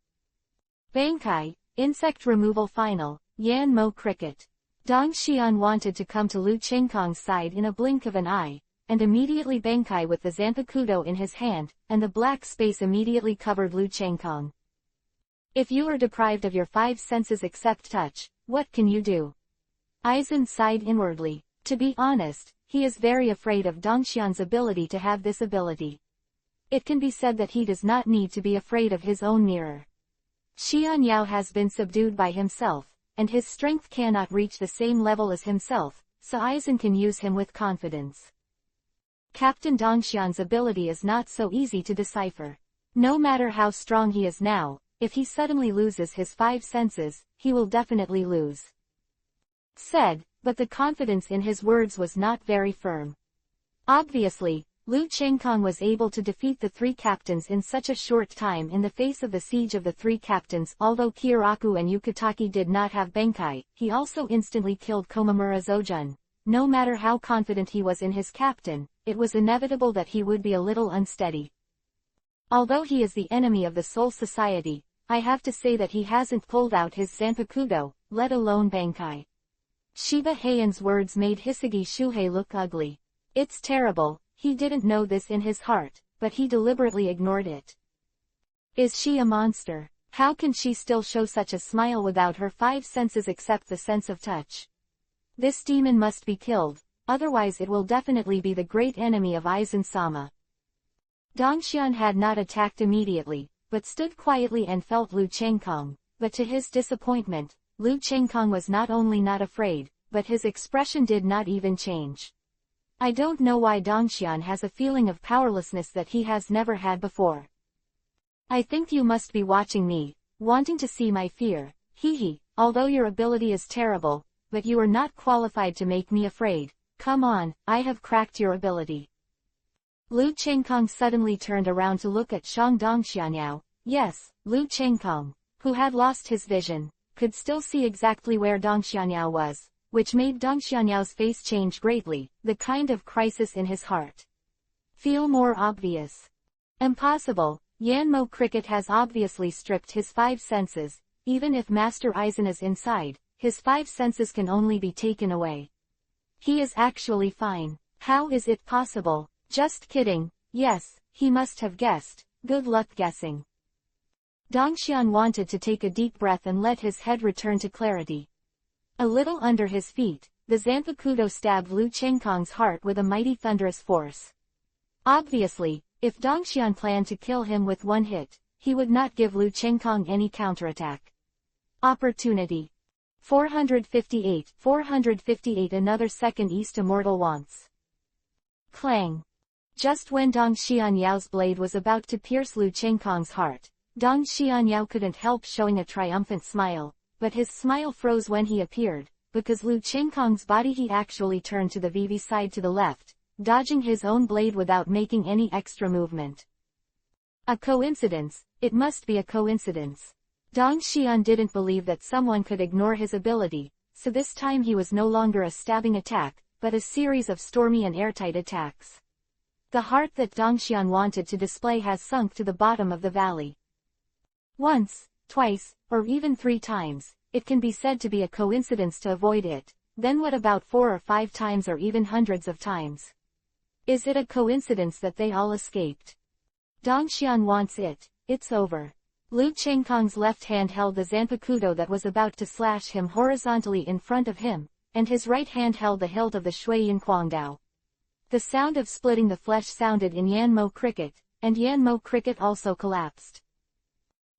Bankai, insect removal final, Yan Mo cricket. Dong Xian wanted to come to Lu Chengkong's side in a blink of an eye, and immediately Bankai with the Zanpakuto in his hand, and the black space immediately covered Lu Chengkong. If you are deprived of your 5 senses except touch, what can you do? Aizen sighed inwardly. To be honest, he is very afraid of Dongxian's ability to have this ability. It can be said that he does not need to be afraid of his own mirror. Xian Yao has been subdued by himself, and his strength cannot reach the same level as himself, so Aizen can use him with confidence. Captain Dongxian's ability is not so easy to decipher. No matter how strong he is now, if he suddenly loses his 5 senses, he will definitely lose. Said, but the confidence in his words was not very firm. Obviously, Lu Chengkong was able to defeat the 3 captains in such a short time in the face of the siege of the 3 captains. Although Kyoraku and Yukitaki did not have Bankai, he also instantly killed Komamura Zojun. No matter how confident he was in his captain, it was inevitable that he would be a little unsteady. Although he is the enemy of the Soul Society, I have to say that he hasn't pulled out his Zanpakuto, let alone Bankai. Shiba Heian's words made Hisagi Shuhei look ugly. It's terrible, he didn't know this in his heart, but he deliberately ignored it. Is she a monster? How can she still show such a smile without her 5 senses except the sense of touch? This demon must be killed, otherwise it will definitely be the great enemy of Aizen-sama. Dongxian had not attacked immediately, but stood quietly and felt Lu Chengkong, but to his disappointment, Lu Chengkong was not only not afraid, but his expression did not even change. I don't know why Dongxian has a feeling of powerlessness that he has never had before. I think you must be watching me, wanting to see my fear, hehe, although your ability is terrible, but you are not qualified to make me afraid. Come on, I have cracked your ability. Lu Chengkong suddenly turned around to look at Shang Dongxianyao. Yes, Lu Chengkong, who had lost his vision, could still see exactly where Dongxianyao was, which made Dongxianyao's face change greatly, the kind of crisis in his heart. Feel more obvious. Impossible, Yanmo Cricket has obviously stripped his 5 senses, even if Master Aizen is inside, his 5 senses can only be taken away. He is actually fine. How is it possible? Just kidding, yes, he must have guessed, good luck guessing. Dongxian wanted to take a deep breath and let his head return to clarity. A little under his feet, the Zanpakuto stabbed Lu Chengkong's heart with a mighty thunderous force. Obviously, if Dongxian planned to kill him with 1 hit, he would not give Lu Chengkong any counterattack. Opportunity. 458 Another second East Immortal wants. Clang. Just when Dong Xianyao's blade was about to pierce Lu Chengkong's heart, Dong Xianyao couldn't help showing a triumphant smile, but his smile froze when he appeared, because Lu Chengkong's body he actually turned to the VV side to the left, dodging his own blade without making any extra movement. A coincidence, it must be a coincidence. Dong Xian didn't believe that someone could ignore his ability, so this time he was no longer a stabbing attack, but a series of stormy and airtight attacks. The heart that Dong Xian wanted to display has sunk to the bottom of the valley. Once, twice, or even 3 times, it can be said to be a coincidence to avoid it, then what about 4 or 5 times or even hundreds of times? Is it a coincidence that they all escaped? Dongxian wants it, it's over. Lu Chengkong's left hand held the Zanpakuto that was about to slash him horizontally in front of him, and his right hand held the hilt of the Shuiyin Quangdao. The sound of splitting the flesh sounded in Yanmo Cricket, and Yanmo Cricket also collapsed.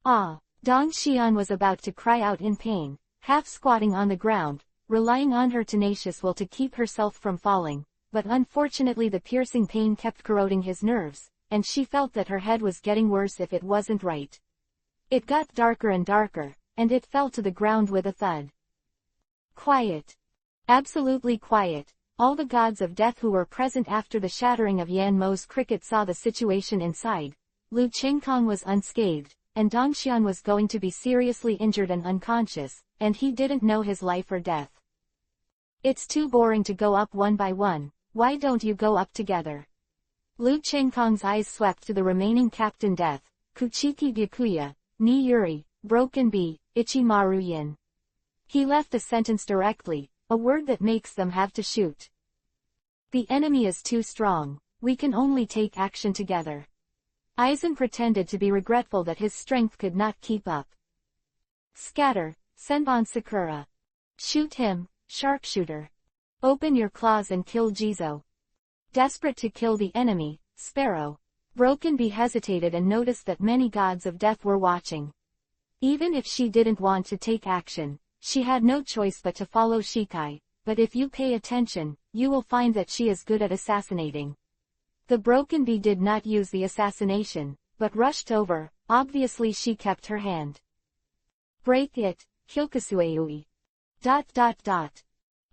Ah! Dong Xian was about to cry out in pain, half squatting on the ground, relying on her tenacious will to keep herself from falling, but unfortunately the piercing pain kept corroding his nerves, and she felt that her head was getting worse if it wasn't right. It got darker and darker, and it fell to the ground with a thud. Quiet. Absolutely quiet. all the gods of death who were present after the shattering of Yan Mo's cricket saw the situation inside. Lu Chengkong was unscathed, and Dongxian was going to be seriously injured and unconscious, and he didn't know his life or death. It's too boring to go up one by one, why don't you go up together? Lu Chengkong's eyes swept to the remaining Captain Death, Kuchiki Byakuya, Ni Yuri, Broken Bee, Ichimaru Yin. He left the sentence directly, a word that makes them have to shoot. The enemy is too strong, we can only take action together. Aizen pretended to be regretful that his strength could not keep up. Scatter, Senbon Sakura. Shoot him, sharpshooter. Open your claws and kill Jizo. Desperate to kill the enemy, Sparrow. Broken Bee hesitated and noticed that many gods of death were watching. Even if she didn't want to take action, she had no choice but to follow Shikai, but if you pay attention, you will find that she is good at assassinating. The Broken Bee did not use the assassination, but rushed over, obviously she kept her hand. Break it, Kyokasueui.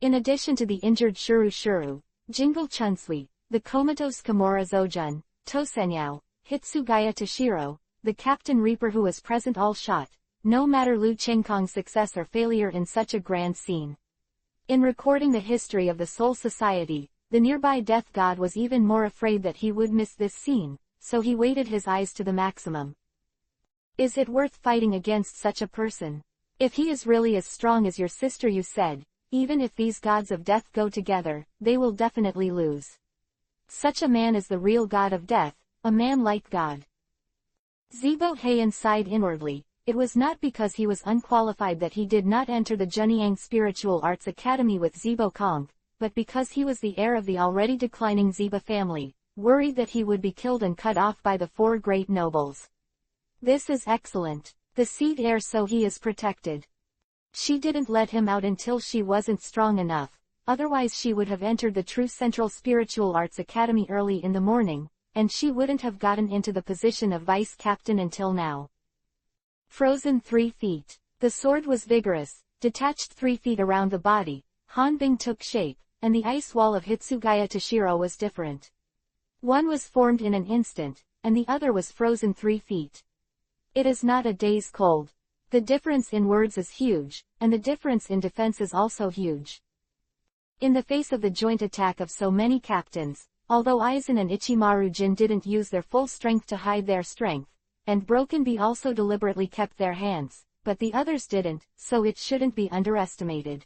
In addition to the injured Shuru Shuru, Jingle Chunsui, the comatose Kimura Zojun, Tosenyao, Hitsugaya Toshiro, the Captain Reaper who was present all shot, no matter Lu Chengkong's success or failure in such a grand scene. In recording the history of the Soul Society, the nearby Death God was even more afraid that he would miss this scene, so he weighted his eyes to the maximum. Is it worth fighting against such a person? If he is really as strong as your sister you said, even if these gods of death go together, they will definitely lose. Such a man is the real god of death, a man like God. Zibo Heian sighed inwardly. It was not because he was unqualified that he did not enter the Junyang Spiritual Arts Academy with Zibo Kong, but because he was the heir of the already declining Ziba family, worried that he would be killed and cut off by the four great nobles. This is excellent. The seed heir, so he is protected. She didn't let him out until she wasn't strong enough, otherwise she would have entered the true Central Spiritual Arts Academy early in the morning, and she wouldn't have gotten into the position of vice captain until now. Frozen 3 feet. The sword was vigorous, detached 3 feet around the body, Hanbing took shape, and the ice wall of Hitsugaya Toshiro was different. One was formed in an instant, and the other was frozen 3 feet. It is not a day's cold. The difference in words is huge, and the difference in defense is also huge. In the face of the joint attack of so many captains, although Aizen and Ichimaru Jin didn't use their full strength to hide their strength, and Broken Bee also deliberately kept their hands, but the others didn't, so it shouldn't be underestimated.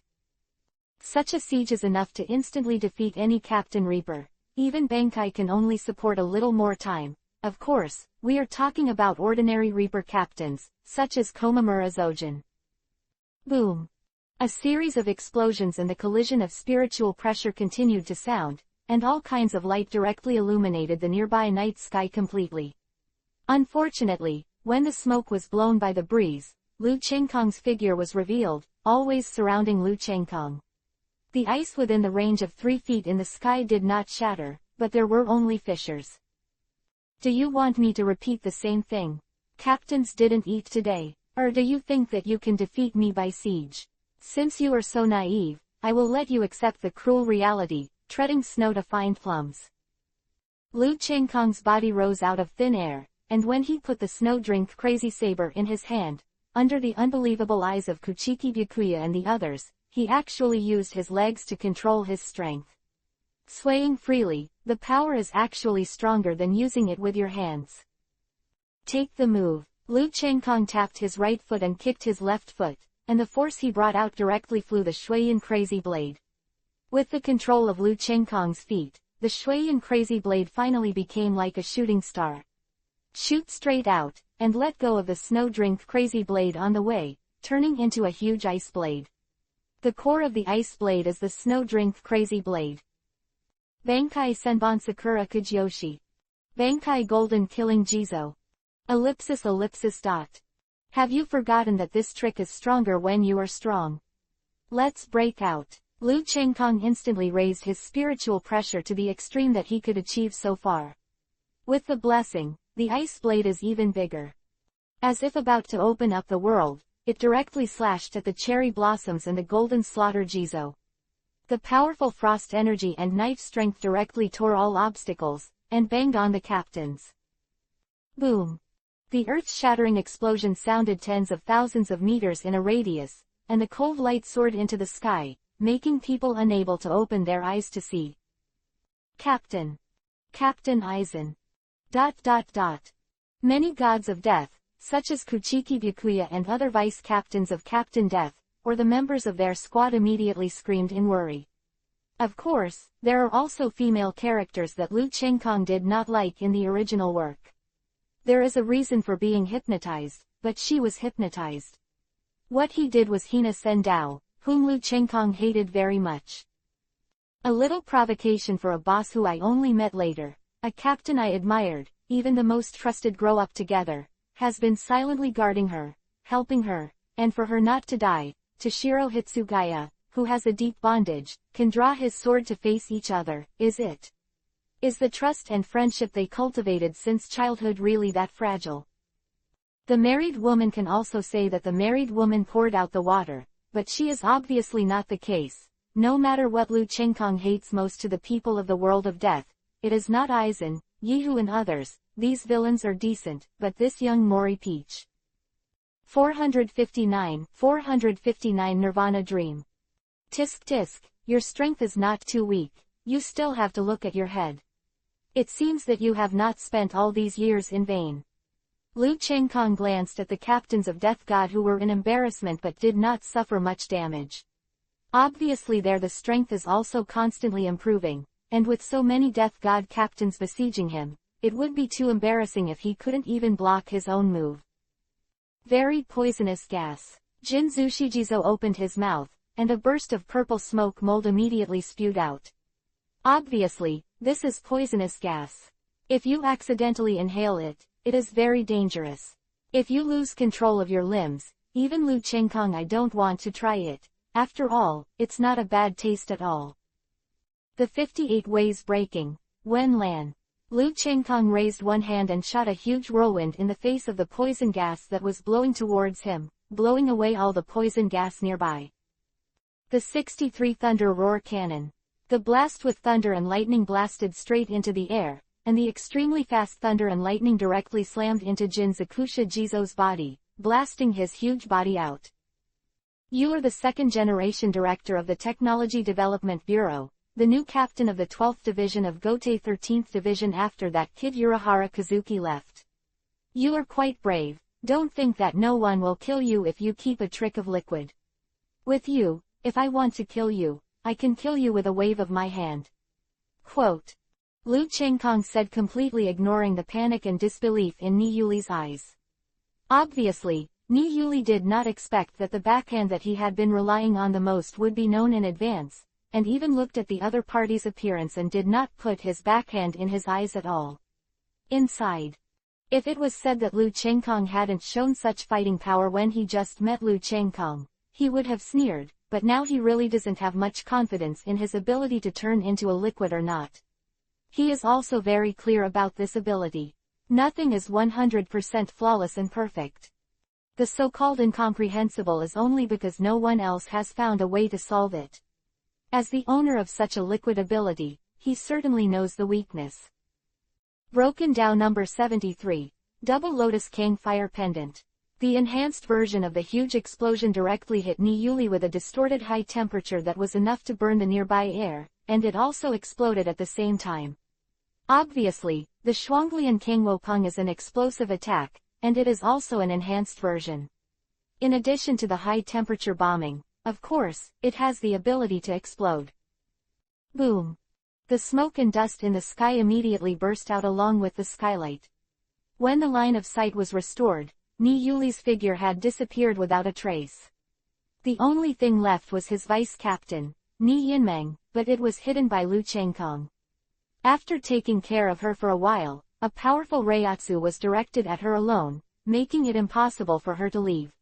Such a siege is enough to instantly defeat any Captain Reaper. Even Bankai can only support a little more time. Of course, we are talking about ordinary Reaper captains, such as Komamura Zojin. Boom! A series of explosions and the collision of spiritual pressure continued to sound, and all kinds of light directly illuminated the nearby night sky completely. Unfortunately, when the smoke was blown by the breeze, Lu Chengkong's figure was revealed, always surrounding Lu Chengkong. The ice within the range of 3 feet in the sky did not shatter, but there were only fissures. Do you want me to repeat the same thing? Captains didn't eat today, or do you think that you can defeat me by siege? Since you are so naive, I will let you accept the cruel reality, treading snow to find plums. Lu Chengkong's body rose out of thin air, and when he put the snow drink crazy saber in his hand, under the unbelievable eyes of Kuchiki Byakuya and the others, he actually used his legs to control his strength. Swaying freely, the power is actually stronger than using it with your hands. Take the move. Lu Chengkong tapped his right foot and kicked his left foot, and the force he brought out directly flew the Shuiyan Crazy Blade. With the control of Lu Chengkong's feet, the Shuiyan Crazy Blade finally became like a shooting star. Shoot straight out, and let go of the snow drink Crazy Blade on the way, turning into a huge ice blade. The core of the ice blade is the snow drink Crazy Blade. Bankai Senbon Sakura Kujiyoshi. Bankai Golden Killing Jizo. Ellipsis. Have you forgotten that this trick is stronger when you are strong? Let's break out. Lu Chengkong instantly raised his spiritual pressure to the extreme that he could achieve so far. With the blessing, the ice blade is even bigger. As if about to open up the world, it directly slashed at the cherry blossoms and the golden slaughter Jizo. The powerful frost energy and knife strength directly tore all obstacles, and banged on the captains. Boom! The earth-shattering explosion sounded tens of thousands of meters in a radius, and the cold light soared into the sky, making people unable to open their eyes to see. Captain Eisen. ... Many gods of death, such as Kuchiki Byakuya and other vice-captains of Captain Death, or the members of their squad immediately screamed in worry. Of course, there are also female characters that Lu Chengkong did not like in the original work. There is a reason for being hypnotized, but she was hypnotized. What he did was Hina Sen Dao, whom Lu Chengkong hated very much. A little provocation for a boss who I only met later, a captain I admired, even the most trusted grow up together, has been silently guarding her, helping her, and for her not to die. Toshiro Hitsugaya, who has a deep bondage, can draw his sword to face each other. Is the trust and friendship they cultivated since childhood really that fragile? The married woman can also say that the married woman poured out the water, but she is obviously not the case. No matter what Lu Chengkong hates most to the people of the world of death, it is not Eisen, Yihu and others. These villains are decent, but this young Mori Peach. 459 Nirvana Dream. Tisk tisk, your strength is not too weak, you still have to look at your head. It seems that you have not spent all these years in vain. Lu Chengkong glanced at the captains of Death God who were in embarrassment but did not suffer much damage. Obviously the strength is also constantly improving, and with so many Death God captains besieging him, it would be too embarrassing if he couldn't even block his own move. Very poisonous gas. Jin Zushijizo opened his mouth, and a burst of purple smoke mold immediately spewed out. Obviously, this is poisonous gas. If you accidentally inhale it, it is very dangerous. If you lose control of your limbs, even Lu Chengkong, I don't want to try it. After all, it's not a bad taste at all. The 58 Ways Breaking. Wen Lan. Lu Chengkong raised one hand and shot a huge whirlwind in the face of the poison gas that was blowing towards him, blowing away all the poison gas nearby. The 63 Thunder Roar Cannon. The blast with thunder and lightning blasted straight into the air, and the extremely fast thunder and lightning directly slammed into Jin Zakusha Jizo's body, blasting his huge body out. You are the second-generation director of the Technology Development Bureau, the new captain of the 12th Division of Gotei 13th Division after that kid Urahara Kazuki left. You are quite brave. Don't think that no one will kill you if you keep a trick of liquid. With you, if I want to kill you, I can kill you with a wave of my hand. Quote. Lu Chengkong said, completely ignoring the panic and disbelief in Ni Yuli's eyes. Obviously, Ni Yuli did not expect that the backhand that he had been relying on the most would be known in advance, and even looked at the other party's appearance and did not put his backhand in his eyes at all. Inside. If it was said that Lu Chengkong hadn't shown such fighting power when he just met Lu Chengkong, he would have sneered, but now he really doesn't have much confidence in his ability to turn into a liquid or not. He is also very clear about this ability. Nothing is 100% flawless and perfect. The so-called incomprehensible is only because no one else has found a way to solve it. As the owner of such a liquid ability, he certainly knows the weakness. Broken Down number 73. Double Lotus King Fire Pendant. The enhanced version of the huge explosion directly hit Ni Yuli with a distorted high temperature that was enough to burn the nearby air, and it also exploded at the same time. Obviously, the Shuanglian King Wopeng is an explosive attack, and it is also an enhanced version. In addition to the high temperature bombing, of course, it has the ability to explode. Boom! The smoke and dust in the sky immediately burst out along with the skylight. When the line of sight was restored, Ni Yuli's figure had disappeared without a trace. The only thing left was his vice-captain, Ni Yinmeng, but it was hidden by Lu Chengkong. After taking care of her for a while, a powerful Reiatsu was directed at her alone, making it impossible for her to leave.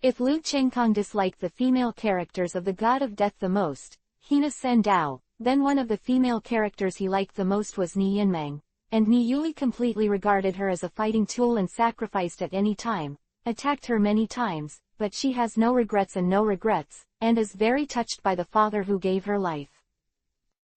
If Lu Chengkong disliked the female characters of the God of Death the most, Hina Sen Dao, then one of the female characters he liked the most was Ni Yinmeng, and Ni Yuli completely regarded her as a fighting tool and sacrificed at any time, attacked her many times, but she has no regrets, and is very touched by the father who gave her life.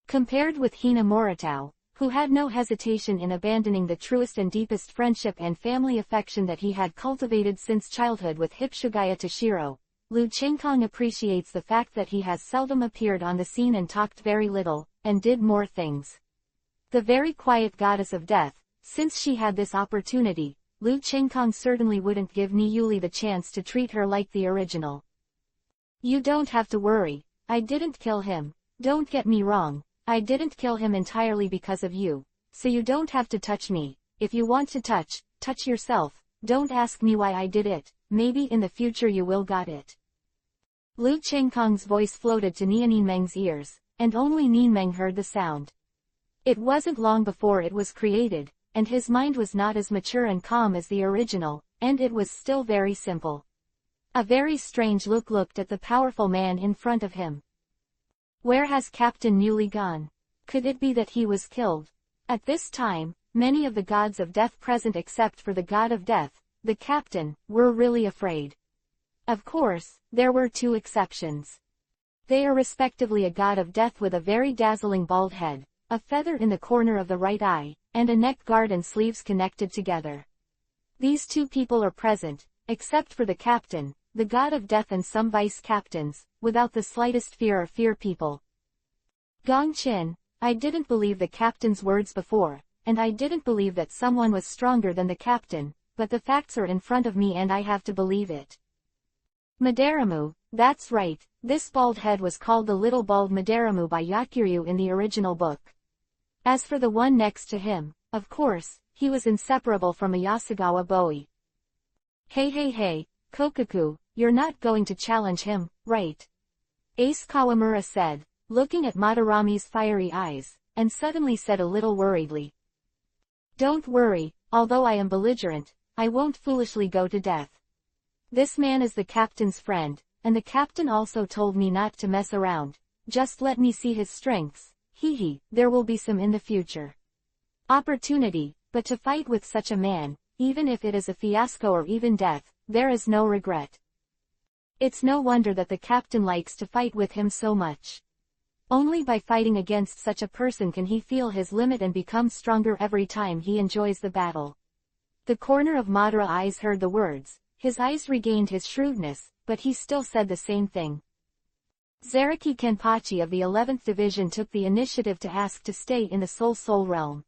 Compared with Hina Moritao, who had no hesitation in abandoning the truest and deepest friendship and family affection that he had cultivated since childhood with Hipshugaya Toshiro, Lu Chenghong appreciates the fact that he has seldom appeared on the scene and talked very little, and did more things. The very quiet goddess of death, since she had this opportunity, Lu Chenghong certainly wouldn't give Ni Yuli the chance to treat her like the original. You don't have to worry, I didn't kill him, don't get me wrong, I didn't kill him entirely because of you, so you don't have to touch me. If you want to touch yourself, don't ask me why I did it, maybe in the future you will got it. Lu Chenghong's voice floated to Ninmeng's ears, and only Ninmeng heard the sound. It wasn't long before it was created, and his mind was not as mature and calm as the original, and it was still very simple. A very strange look looked at the powerful man in front of him. Where has Captain Muley gone? Could it be that he was killed? At this time, many of the gods of death present except for the god of death, the captain, were really afraid. Of course, there were two exceptions. They are respectively a god of death with a very dazzling bald head, a feather in the corner of the right eye, and a neck guard and sleeves connected together. These two people are present, except for the captain, the god of death, and some vice-captains, without the slightest fear people. Gong Qin, I didn't believe the captain's words before, and I didn't believe that someone was stronger than the captain, but the facts are in front of me and I have to believe it. Madaramu, that's right, this bald head was called the Little Bald Madaramu by Yakiryu in the original book. As for the one next to him, of course, he was inseparable from Yasugawa Boi. Hey, Kokaku, you're not going to challenge him, right? Ace Kawamura said, looking at Madarami's fiery eyes, and suddenly said a little worriedly. Don't worry, although I am belligerent, I won't foolishly go to death. This man is the captain's friend, and the captain also told me not to mess around, just let me see his strengths, there will be some in the future. Opportunity, but to fight with such a man, even if it is a fiasco or even death, there is no regret. It's no wonder that the captain likes to fight with him so much. Only by fighting against such a person can he feel his limit and become stronger every time he enjoys the battle. The corner of Madara's eyes heard the words, his eyes regained his shrewdness, but he still said the same thing. Zaraki Kenpachi of the 11th Division took the initiative to ask to stay in the Soul realm.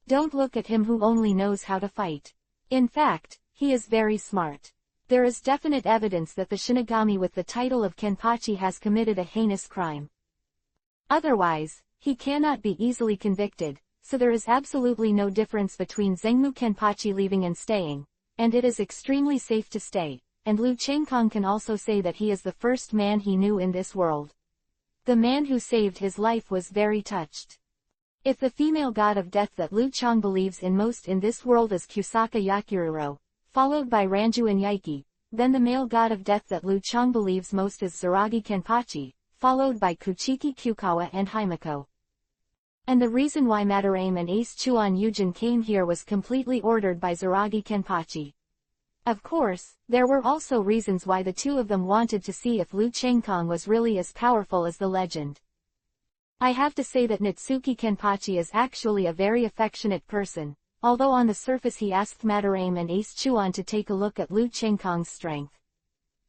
Don't look at him who only knows how to fight. In fact, he is very smart. There is definite evidence that the Shinigami with the title of Kenpachi has committed a heinous crime. Otherwise, he cannot be easily convicted, so there is absolutely no difference between Zengmu Kenpachi leaving and staying, and it is extremely safe to stay, and Lu Chenghong can also say that he is the first man he knew in this world. The man who saved his life was very touched. If the female god of death that Lu Chang believes in most in this world is Kusaka Yakiruro, followed by Ranju and Yaiki, then the male god of death that Lu Chang believes most is Zaragi Kenpachi, followed by Kuchiki Kyukawa and Himiko. And the reason why Madarame and Ace Chuan Yujin came here was completely ordered by Zaragi Kenpachi. Of course, there were also reasons why the two of them wanted to see if Lu Chenghong was really as powerful as the legend. I have to say that Natsuki Kenpachi is actually a very affectionate person, although on the surface he asked Madarame and Ace Chuan to take a look at Lu Chenghong's strength.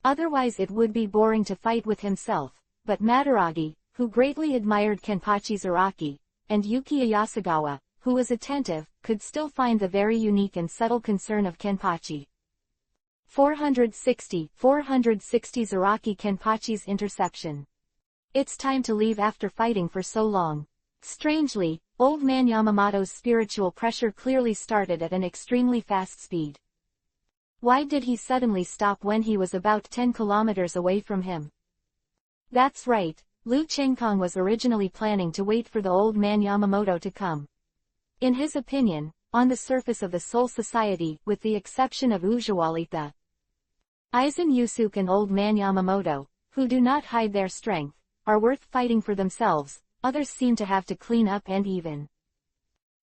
Otherwise it would be boring to fight with himself, but Madaragi, who greatly admired Kenpachi Zaraki, and Yuki Yasugawa, who was attentive, could still find the very unique and subtle concern of Kenpachi. 460 Zaraki Kenpachi's interception. It's time to leave after fighting for so long. Strangely, old man Yamamoto's spiritual pressure clearly started at an extremely fast speed. Why did he suddenly stop when he was about 10 kilometers away from him? That's right, Lu Chenghong was originally planning to wait for the old man Yamamoto to come. In his opinion, on the surface of the Soul Society, with the exception of Ujawalita, Aizen Yusuke and old man Yamamoto, who do not hide their strength, are worth fighting for themselves, others seem to have to clean up and even.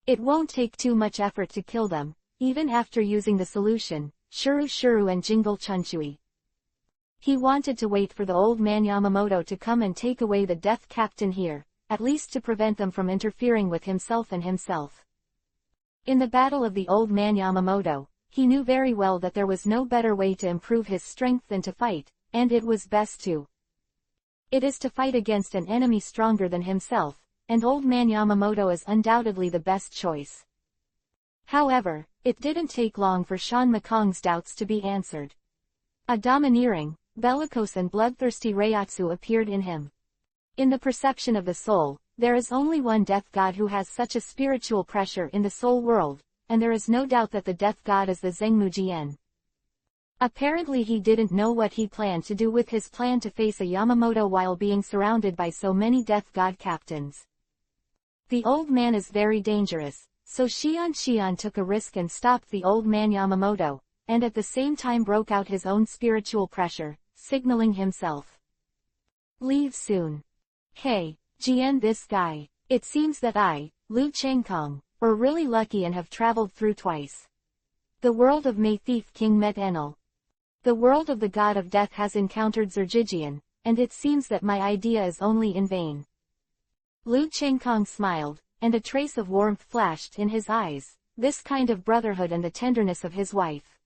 It won't take too much effort to kill them, even after using the solution, Shuru and Jingle Chunchui. He wanted to wait for the old man Yamamoto to come and take away the Death Captain here, at least to prevent them from interfering with himself and himself. In the battle of the old man Yamamoto, he knew very well that there was no better way to improve his strength than to fight, and it was best to. It is to fight against an enemy stronger than himself, and old man Yamamoto is undoubtedly the best choice. However, it didn't take long for Sean Mekong's doubts to be answered. A domineering, bellicose and bloodthirsty Reiatsu appeared in him. In the perception of the soul, there is only one death god who has such a spiritual pressure in the soul world, and there is no doubt that the death god is the Zengmujien. Apparently he didn't know what he planned to do with his plan to face a Yamamoto while being surrounded by so many death god captains. The old man is very dangerous, so Shion took a risk and stopped the old man Yamamoto, and at the same time broke out his own spiritual pressure, signaling himself. Leave soon. Hey, Jian, this guy. It seems that I, Lu Chengkong, were really lucky and have traveled through twice. The world of May Thief King met Enel. The world of the god of death has encountered Zergigian, and it seems that my idea is only in vain. Lu Chengkong smiled, and a trace of warmth flashed in his eyes, this kind of brotherhood and the tenderness of his wife.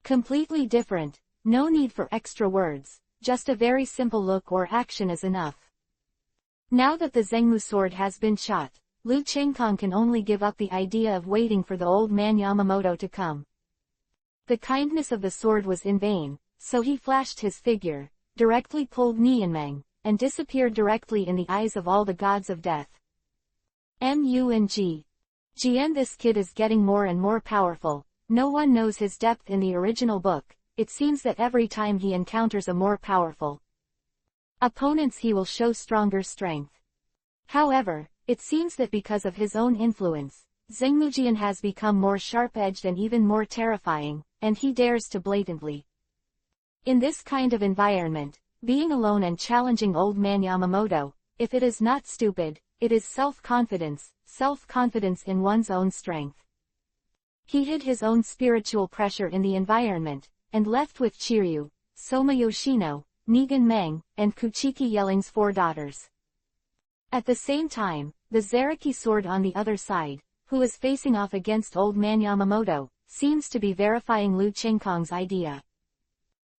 Completely different, no need for extra words, just a very simple look or action is enough. Now that the Zengmu sword has been shot, Lu Chengkong can only give up the idea of waiting for the old man Yamamoto to come. The kindness of the sword was in vain, so he flashed his figure, directly pulled Nianmeng, and disappeared directly in the eyes of all the gods of death. Jian, this kid is getting more and more powerful, no one knows his depth in the original book, it seems that every time he encounters a more powerful opponents he will show stronger strength. However, it seems that because of his own influence, Zengmujian has become more sharp-edged and even more terrifying, and he dares to blatantly. In this kind of environment, being alone and challenging old man Yamamoto, if it is not stupid, it is self-confidence in one's own strength. He hid his own spiritual pressure in the environment, and left with Chiryu, Soma Yoshino, Nigan Meng, and Kuchiki Yelling's 4 daughters. At the same time, the Zaraki sword on the other side, who is facing off against old man Yamamoto, seems to be verifying Lu Chengkong's idea.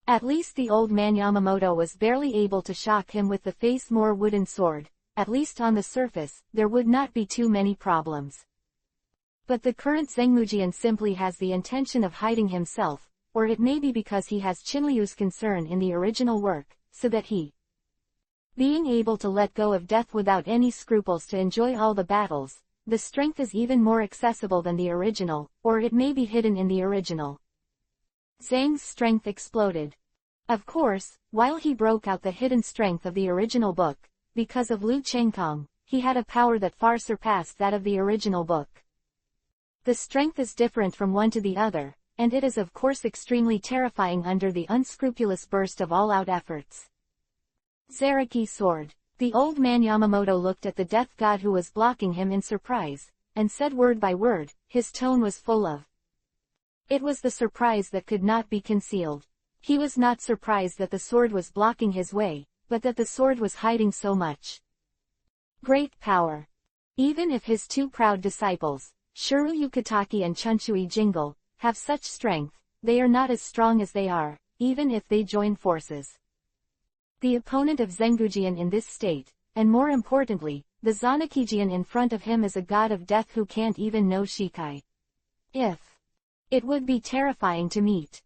At least the old man Yamamoto was barely able to shock him with the face more wooden sword, at least on the surface, there would not be too many problems. But the current Zengmujian simply has the intention of hiding himself, or it may be because he has Qinliu's concern in the original work, so that he, being able to let go of death without any scruples to enjoy all the battles, the strength is even more accessible than the original, or it may be hidden in the original. Zhang's strength exploded. Of course, while he broke out the hidden strength of the original book, because of Lu Chengkong, he had a power that far surpassed that of the original book. The strength is different from one to the other, and it is of course extremely terrifying under the unscrupulous burst of all-out efforts. Zaraki sword. The old man Yamamoto looked at the death god who was blocking him in surprise, and said word by word, his tone was full of. It was the surprise that could not be concealed. He was not surprised that the sword was blocking his way, but that the sword was hiding so much. Great power. Even if his 2 proud disciples, Shuru Yukataki and Chunchui Jingle, have such strength, they are not as strong as they are, even if they join forces. The opponent of Zenggujian in this state, and more importantly, the Zanakijian in front of him is a god of death who can't even know Shikai. It would be terrifying to meet.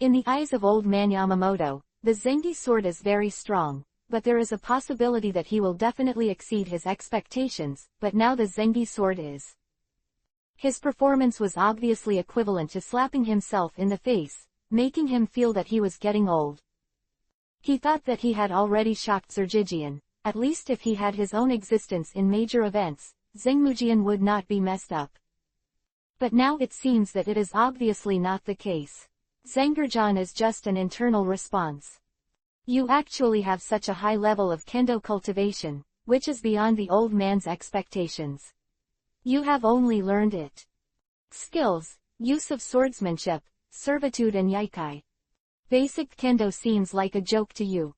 In the eyes of old man Yamamoto, the Zengi sword is very strong, but there is a possibility that he will definitely exceed his expectations, but now the Zengi sword is. His performance was obviously equivalent to slapping himself in the face, making him feel that he was getting old. He thought that he had already shocked Zergigian, at least if he had his own existence in major events, Zengmujian would not be messed up. But now it seems that it is obviously not the case. Zengurjan is just an internal response. You actually have such a high level of kendo cultivation, which is beyond the old man's expectations. You have only learned it. Skills, use of swordsmanship, servitude and yaikai. Basic kendo seems like a joke to you.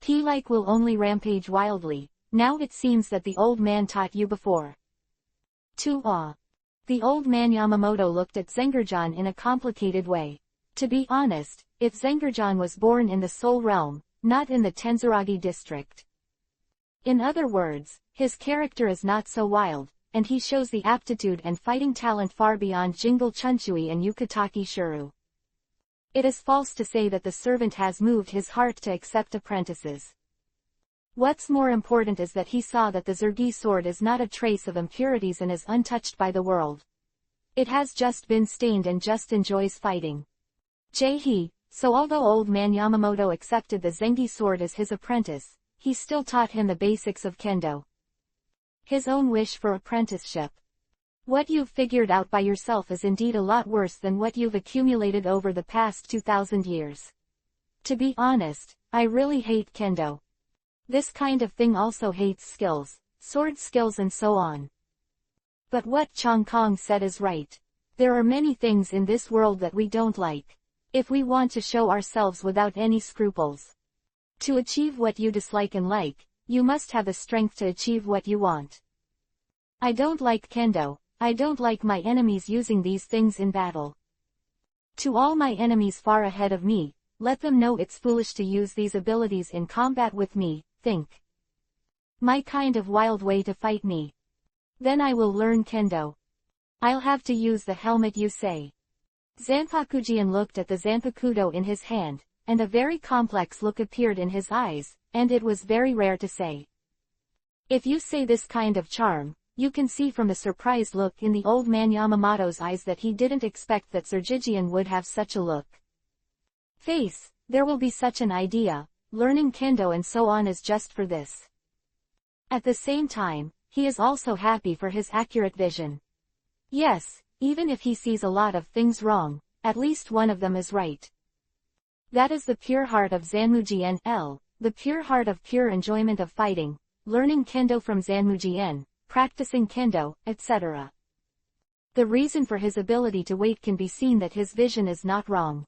He like will only rampage wildly. Now it seems that the old man taught you before. 2. The old man Yamamoto looked at Zengerjan in a complicated way. To be honest, if Zengerjan was born in the Soul Realm, not in the Tenzuragi district. In other words, his character is not so wild, and he shows the aptitude and fighting talent far beyond Jingle Chunchui and Yukataki Shuru. It is false to say that the servant has moved his heart to accept apprentices. What's more important is that he saw that the Zergi sword is not a trace of impurities and is untouched by the world. It has just been stained and just enjoys fighting. So although old man Yamamoto accepted the Zengi sword as his apprentice, he still taught him the basics of kendo. His own wish for apprenticeship. What you've figured out by yourself is indeed a lot worse than what you've accumulated over the past 2,000 years. To be honest, I really hate kendo. This kind of thing also hates skills, sword skills and so on. But what Chong Kong said is right. There are many things in this world that we don't like. If we want to show ourselves without any scruples. To achieve what you dislike and like, you must have the strength to achieve what you want. I don't like kendo. I don't like my enemies using these things in battle. To all my enemies far ahead of me, let them know it's foolish to use these abilities in combat with me. Think. My kind of wild way to fight me. Then I will learn kendo. I'll have to use the helmet you say. Zanpakujian looked at the Zanpakudo in his hand, and a very complex look appeared in his eyes, and it was very rare to say. If you say this kind of charm, you can see from the surprised look in the old man Yamamoto's eyes that he didn't expect that Sergijian would have such a look. Face, there will be such an idea. Learning kendo and so on is just for this. At the same time, he is also happy for his accurate vision. Yes, even if he sees a lot of things wrong, at least one of them is right. That is the pure heart of Zanmujien L, the pure heart of pure enjoyment of fighting, learning kendo from Zanmujien, practicing kendo, etc. The reason for his ability to wait can be seen that his vision is not wrong.